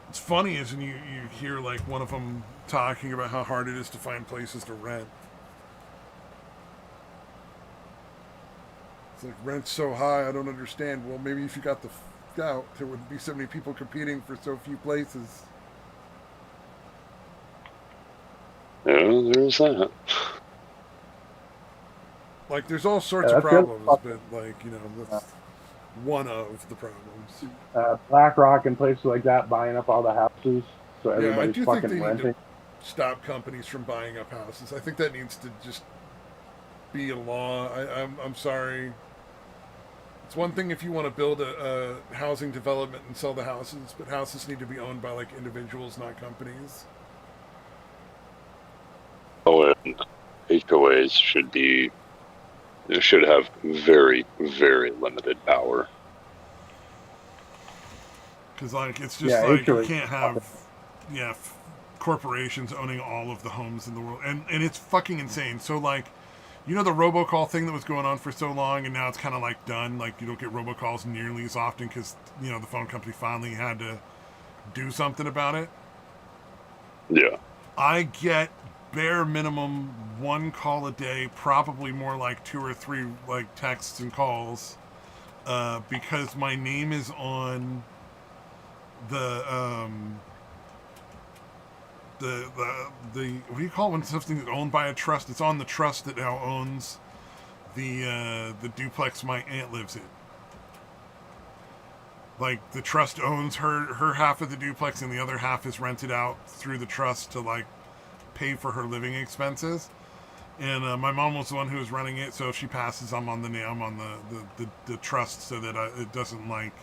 It's funny is when you hear like one of them talking about how hard it is to find places to rent. It's like rent's so high, I don't understand. Well, maybe if you got the out, there wouldn't be so many people competing for so few places. Yeah, there's that. Like, there's all sorts of problems, but like, that's one of the problems. BlackRock and places like that buying up all the houses, so everybody's I do fucking think they renting. need to stop companies from buying up houses. I think that needs to just be a law. I'm sorry. It's one thing if you want to build a housing development and sell the houses, but houses need to be owned by like individuals, not companies. Oh, and HOAs should have very, very limited power. Because like it's just like HOA. You can't have corporations owning all of the homes in the world, and it's fucking insane. So like, the robocall thing that was going on for so long, and now it's kind of like done. Like you don't get robocalls nearly as often because the phone company finally had to do something about it. Yeah. I get bare minimum one call a day, probably more like 2 or 3 like texts and calls, because my name is on the what do you call it when something is owned by a trust? It's on the trust that now owns the duplex my aunt lives in. Like the trust owns her half of the duplex, and the other half is rented out through the trust to like pay for her living expenses. And my mom was the one who was running it, so if she passes, I'm on the trust, so that it doesn't like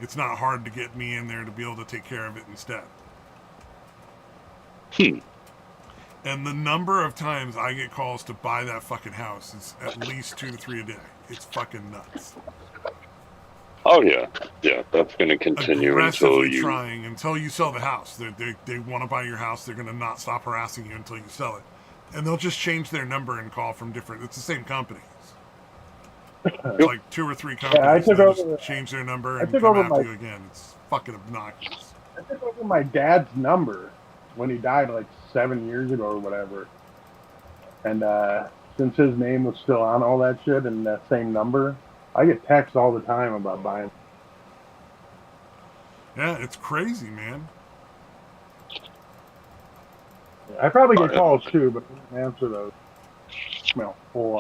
it's not hard to get me in there to be able to take care of it instead. And the number of times I get calls to buy that fucking house is at least 2 to 3 a day. It's fucking nuts. Oh yeah, that's going to continue Aggressively until you sell the house. They want to buy your house. They're going to not stop harassing you until you sell it, and they'll just change their number and call from different. It's the same companies. It's like 2 or 3 companies. Just change their number and come after you again. It's fucking obnoxious. I took over my dad's number when he died like 7 years ago or whatever, and since his name was still on all that shit and that same number, I get texts all the time about buying. Yeah, it's crazy, man. I probably get calls too, but I don't answer those. Full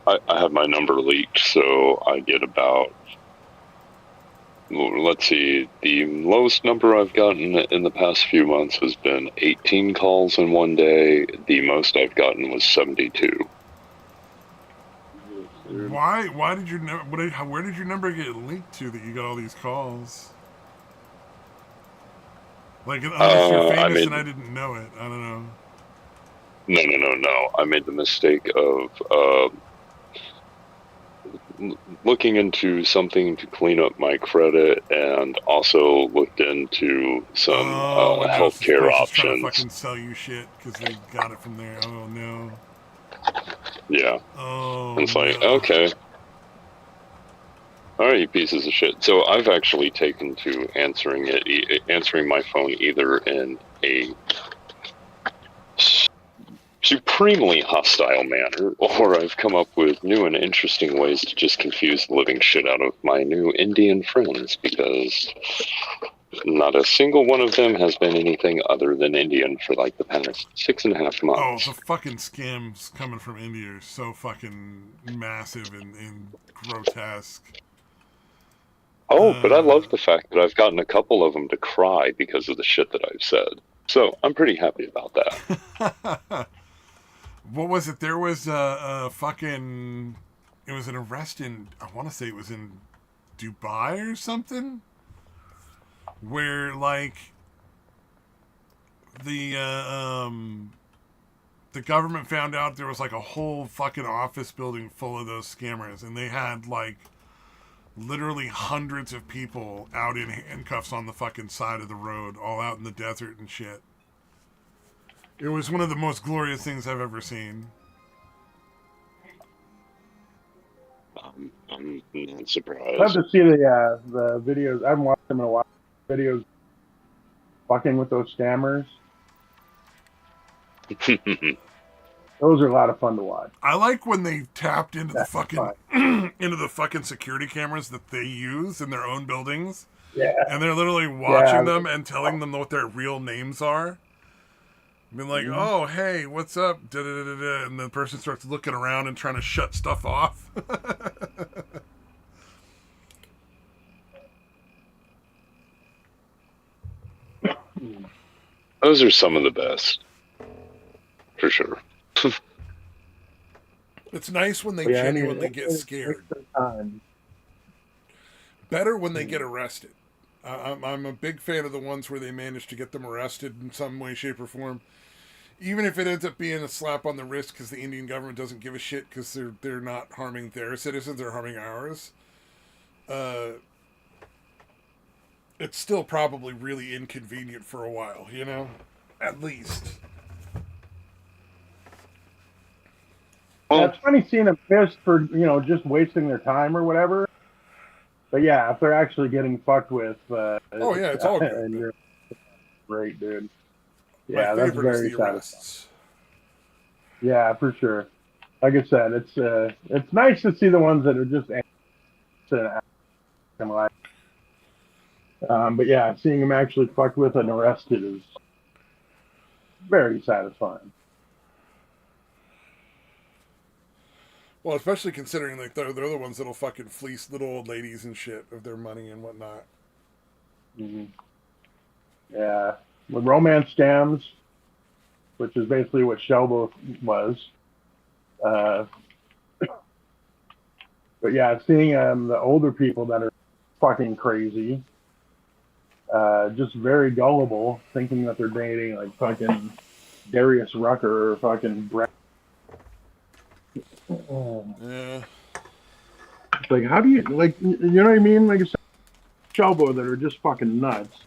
I have my number leaked, so I get about, let's see, the lowest number I've gotten in the past few months has been 18 calls in one day. The most I've gotten was 72. dude. Why? Why did your where did your number get linked to that you got all these calls? Like, unless you're I famous made and I didn't know it. I don't know. no. I made the mistake of looking into something to clean up my credit, and also looked into some Oh, and now it's this healthcare person's trying to options. fucking sell you shit because they got it from there. Oh no. Yeah, Oh and it's like, no. okay, all right, you pieces of shit. So I've actually taken to answering my phone either in a supremely hostile manner, or I've come up with new and interesting ways to just confuse the living shit out of my new Indian friends, because not a single one of them has been anything other than Indian for like the past 6.5 Oh, months. the fucking scams coming from India are so fucking massive and grotesque. Oh, but I love the fact that I've gotten a couple of them to cry because of the shit that I've said. So I'm pretty happy about that. What was it? There was a fucking. It was an arrest in. I want to say it was in Dubai or something, where like the the government found out there was like a whole fucking office building full of those scammers, and they had like literally hundreds of people out in handcuffs on the fucking side of the road, all out in the desert and shit. It was one of the most glorious things I've ever seen. I'm not I'd love surprised. to see the videos. I haven't watched them in a while. Videos fucking with those scammers. Those are a lot of fun to watch. I like when they tapped into the That's fucking fun. into the fucking security cameras that they use in their own buildings, Yeah, and they're literally yeah. watching them and telling them what their real names are. Being like, Mhm. "Oh, hey, what's up?" Da-da-da-da-da. And the person starts looking around and trying to shut stuff off. Those are some of the best, for sure. It's nice when they Yeah, genuinely get scared. time. Better when they get arrested. I'm a big fan of the ones where they manage to get them arrested in some way, shape, or form. Even if it ends up being a slap on the wrist because the Indian government doesn't give a shit because they're not harming their citizens, they're harming ours. It's still probably really inconvenient for a while, you know? At least. Yeah, Well, it's funny seeing them pissed for just wasting their time or whatever. But yeah, if they're actually getting fucked with, Oh, yeah, it's all good. and But you're great, dude. my Yeah, that's favorite is very the satisfying. arrests. Yeah, for sure. Like I said, it's nice to see the ones that are just like. But yeah, seeing them actually fucked with and arrested is very satisfying. Well, especially considering like they're the ones that'll fucking fleece little old ladies and shit of their money and whatnot. Mm-hmm. Yeah, with romance scams, which is basically what Shelbo was. Uh, but yeah, seeing the older people that are fucking crazy, just very gullible, thinking that they're dating like fucking Darius Rucker or fucking Brett. Yeah. It's like, how do you like? You know what I mean? Like I said, Shelbo that are just fucking nuts.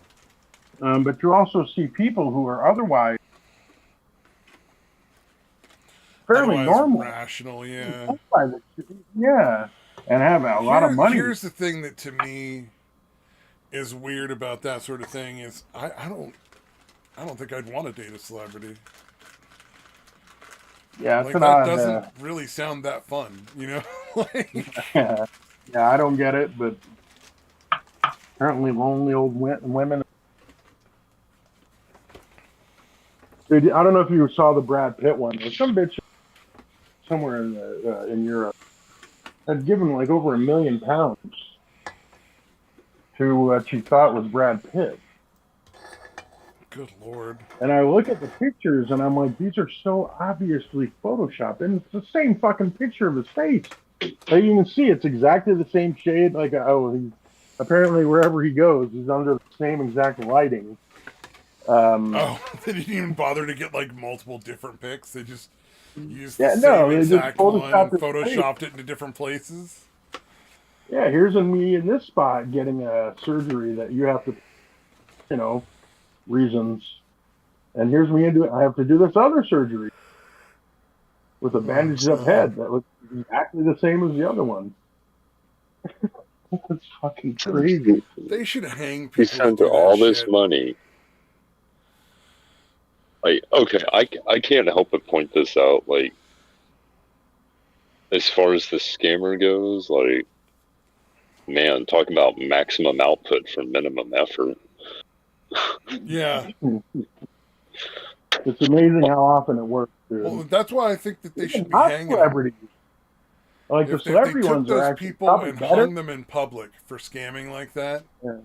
But you also see people who are otherwise fairly Otherwise normal. rational, yeah. Yeah, and have a lot of money. Here's the thing that to me is weird about that sort of thing is I don't think I'd want to date a celebrity. Yeah, it's Like an that odd. doesn't really sound that fun, you know? Like Yeah, I don't get it, but apparently lonely old women. Dude, I don't know if you saw the Brad Pitt one. There's some bitch somewhere in Europe had given like over £1 million to what she thought was Brad Pitt. good lord. And I look at the pictures and I'm like, these are so obviously photoshopped, and it's the same fucking picture of his face. Like you can see, it's exactly the same shade. Like, apparently wherever he goes, he's under the same exact lighting. Oh, they didn't even bother to get like multiple different pics. They just used the Yeah, same no, they just exact one and photoshopped his face. photoshopped it into different places. Yeah, here's me in this spot getting a surgery that you have to, reasons. And here's me into it. I have to do this other surgery with a Oh bandaged up god. head that looks exactly the same as the other one. That's fucking crazy. They should hang He people that spent do that all this shit. money. Like, okay, I can't help but point this out. Like, as far as the scammer goes, like, man, talking about maximum output for minimum effort. Yeah. It's amazing how often it works, dude. Well, that's why I think that they Even should be not hanging them. celebrities. Like the If they celebrity took ones are those actually people probably and better. hung them in public for scamming like that, Yeah.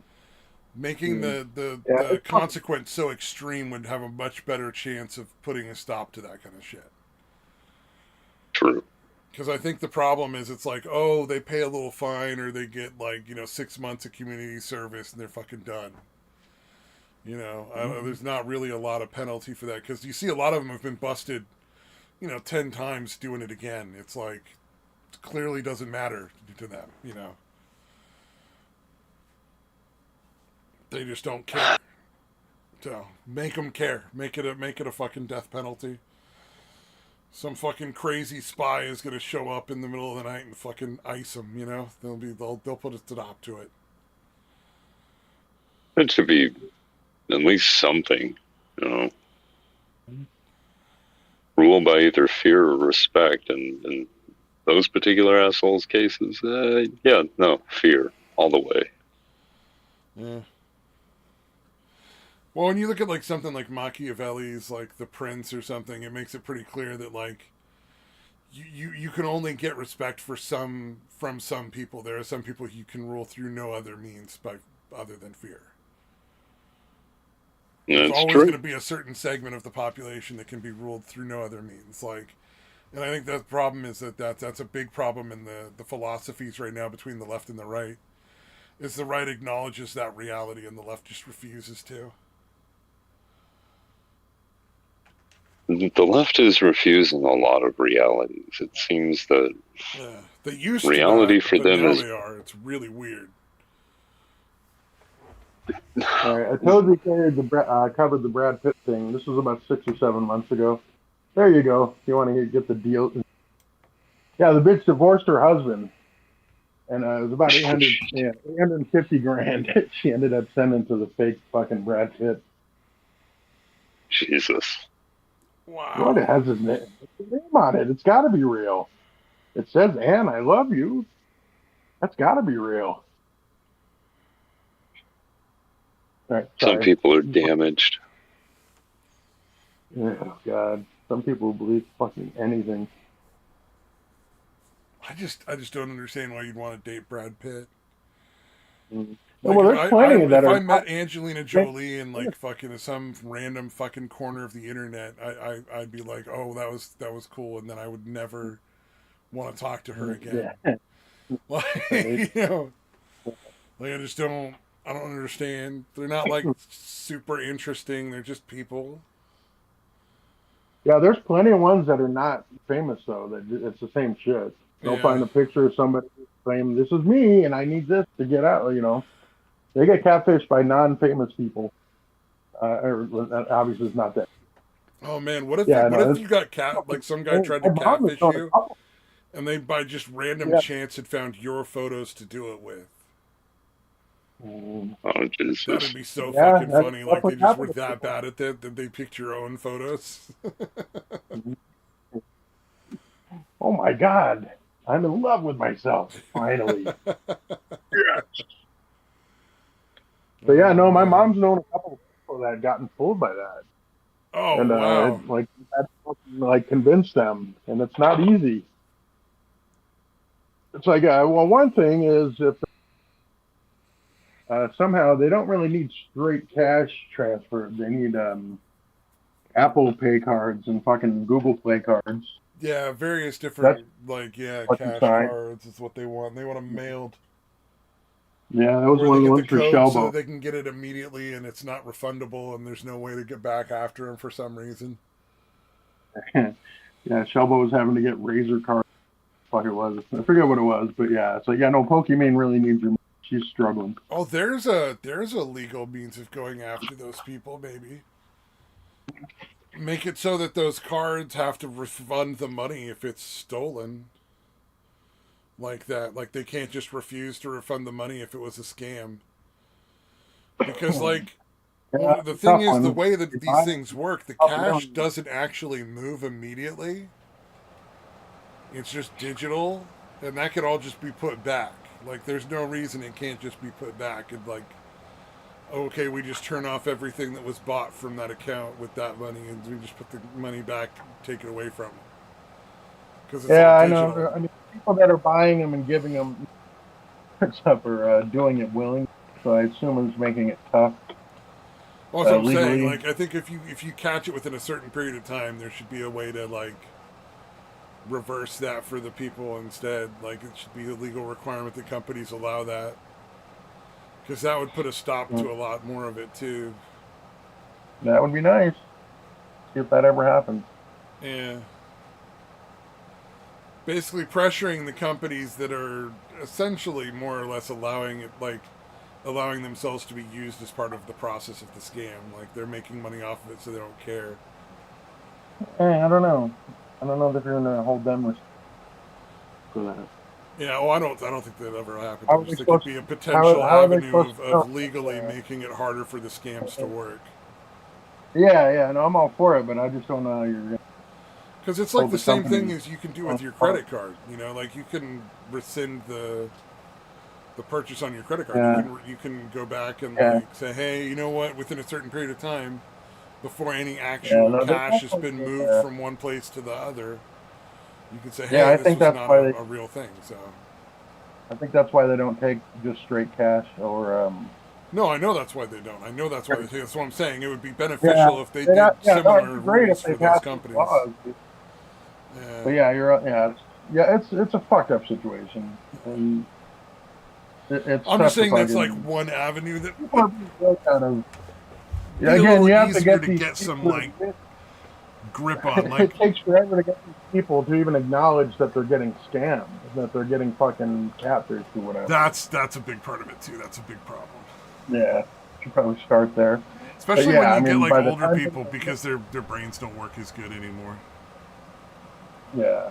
making Yeah, the it's consequence so extreme would have a much better chance of putting a stop to that kind of shit. True. Because I think the problem is it's like, oh, they pay a little fine or they get like, 6 months of community service and they're fucking done. There's not really a lot of penalty for that because you see a lot of them have been busted, 10 times doing it again. It's like, it clearly doesn't matter to them, They just don't care. So make them care. Make it a fucking death penalty. Some fucking crazy spy is gonna show up in the middle of the night and fucking ice them. They'll put a stop to it. It should be at least something, you know. Rule by either fear or respect, and in those particular assholes' cases, fear all the way. Yeah. Well, when you look at like something like Machiavelli's, like The Prince or something, it makes it pretty clear that like you can only get respect from some people. There are some people you can rule through no other means other than fear. There's always going to be a certain segment of the population that can be ruled through no other means. And I think the problem is that's a big problem in the philosophies right now between the left and the right. Is the right acknowledges that reality and the left just refuses to. The left is refusing a lot of realities. It seems that they used reality to not, for but them now is. They are. It's really weird. All right, I told you covered the Brad Pitt thing. This was about 6 or 7 months ago. There you go. If you want to get the deal. Yeah, the bitch divorced her husband, and it was about 850 grand. She ended up sending to the fake fucking Brad Pitt. Jesus. Wow. What, it has his name on it. It's got to be real. It says, "Anne, I love you." That's got to be real. Right, some people are damaged. Oh God, some people believe fucking anything. I just don't understand why you'd want to date Brad Pitt. Mm. Well, there's plenty if that I are. met Angelina Jolie in like fucking some random fucking corner of the internet, I'd be like, oh, that was cool, and then I would never want to talk to her again. Yeah. Like, like I don't understand. They're not like super interesting. They're just people. Yeah, there's plenty of ones that are not famous though. That it's the same shit. They'll find a picture of somebody saying, "This is me, and I need this to get out." They get catfished by non-famous people. Obviously, it's not that. Oh man, what if you got like some guy tried to catfish you, and they by just random chance had found your photos to do it with? Oh Jesus! That'd be so fucking funny. Like they just were that bad at that they picked your own photos. Oh my God, I'm in love with myself finally. Yeah. But yeah, no, my mom's known a couple of people that had gotten fooled by that. Oh, and wow! Like convince them, and it's not easy. It's like, one thing is if somehow they don't really need straight cash transfer. They need Apple Pay cards and fucking Google Play cards. Yeah, various different, like, What's cash inside. cards is what they want. They want them mailed. Yeah, that was Where one they of the get the ones for code so that Shellboat. they can get it immediately and it's not refundable and there's no way to get back after them for some reason. Yeah, Shellboat was having to get Razor cards. Fuck it was. I forget what it was, but yeah. So yeah, no, Pokimane really needs your money. She's struggling. Oh, there's a legal means of going after those people, maybe. Make it so that those cards have to refund the money if it's stolen. Like that. Like they can't just refuse to refund the money if it was a scam. Because like Yeah, the it's a thing tough is the one. way You that these buy it, things work, the up and cash down. doesn't actually move immediately. It's just digital, and that could all just be put back. Like there's no reason it can't just be put back and like okay, we just turn off everything that was bought from that account with that money and we just put the money back, take it away from it. Because it's Yeah, all I digital. know. I mean, people that are buying them and giving them stuff are doing it willingly. So I assume it's making it tough Well, that's what I'm saying. legally. Like, I think if you catch it within a certain period of time, there should be a way to like reverse that for the people instead. Like, it should be a legal requirement that companies allow that, because that would put a stop to a lot more of it too. That would be nice. See if that ever happens. Yeah. Basically, pressuring the companies that are essentially more or less allowing it, like allowing themselves to be used as part of the process of the scam. Like they're making money off of it, so they don't care. Hey, I don't know. I don't know if you're gonna hold them responsible for that. Yeah, well, I don't think that ever happened. How I are they just think it'd supposed be a to? potential How are they avenue supposed to of know? legally making it harder for the scams to work. Yeah. No, I'm all for it, but I just don't know how you're gonna Because it's like hold the the same thing company as you can do with your responsible. credit card. You know, like you can rescind the purchase on your credit card. Yeah, You can go back and yeah, like say, hey, you know what? Within a certain period of time, before any yeah. actual No, they cash has definitely been did moved that. from one place to the other, you can say, Yeah, hey, this was not a real thing. So. I think that's why they don't take just straight cash or No, I know that's why they don't. I know that's why they take. That's what I'm saying. It would be yeah, beneficial if they did no, it'd similar be great rules if they for those passed these companies. laws. Yeah. But yeah, it's a fucked up situation, and it's I'm just tough to saying that's like fucking. one avenue that People are being built out of. be Yeah, a again, little you have to easier get to these get some people. like grip on. Like, It takes forever to get these people to even acknowledge that they're getting scammed, that they're getting fucking catfished or whatever. that's a big part of it too. That's a big problem. Yeah, should probably start there. But Especially when yeah, I you get mean, like by the older time people people because their brains don't work as good anymore. yeah.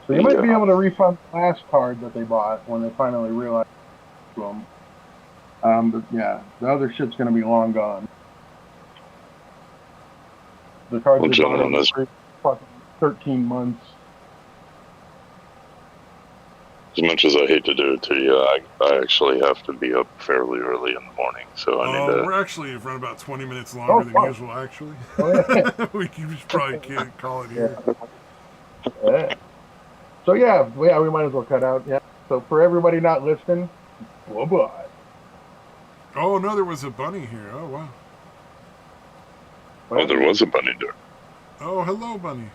So you might be Yeah. able to refund the last card that they bought when they finally realize it to them. But yeah, the other shit's gonna be long gone. The cards Well, they bought over gentlemen, the previous fucking 13 months. as much as I hate to do it to you, I actually have to be up fairly early in the morning, so I need to. We're actually run about 20 minutes Oh longer than fuck! usual. Actually, Oh yeah, we just probably can't call it here. yeah. So yeah, we might as well cut out. Yeah. So for everybody not listening, bye bye. Oh no, there was a bunny here. Oh wow. Oh, there was a bunny there. Oh hello, bunny.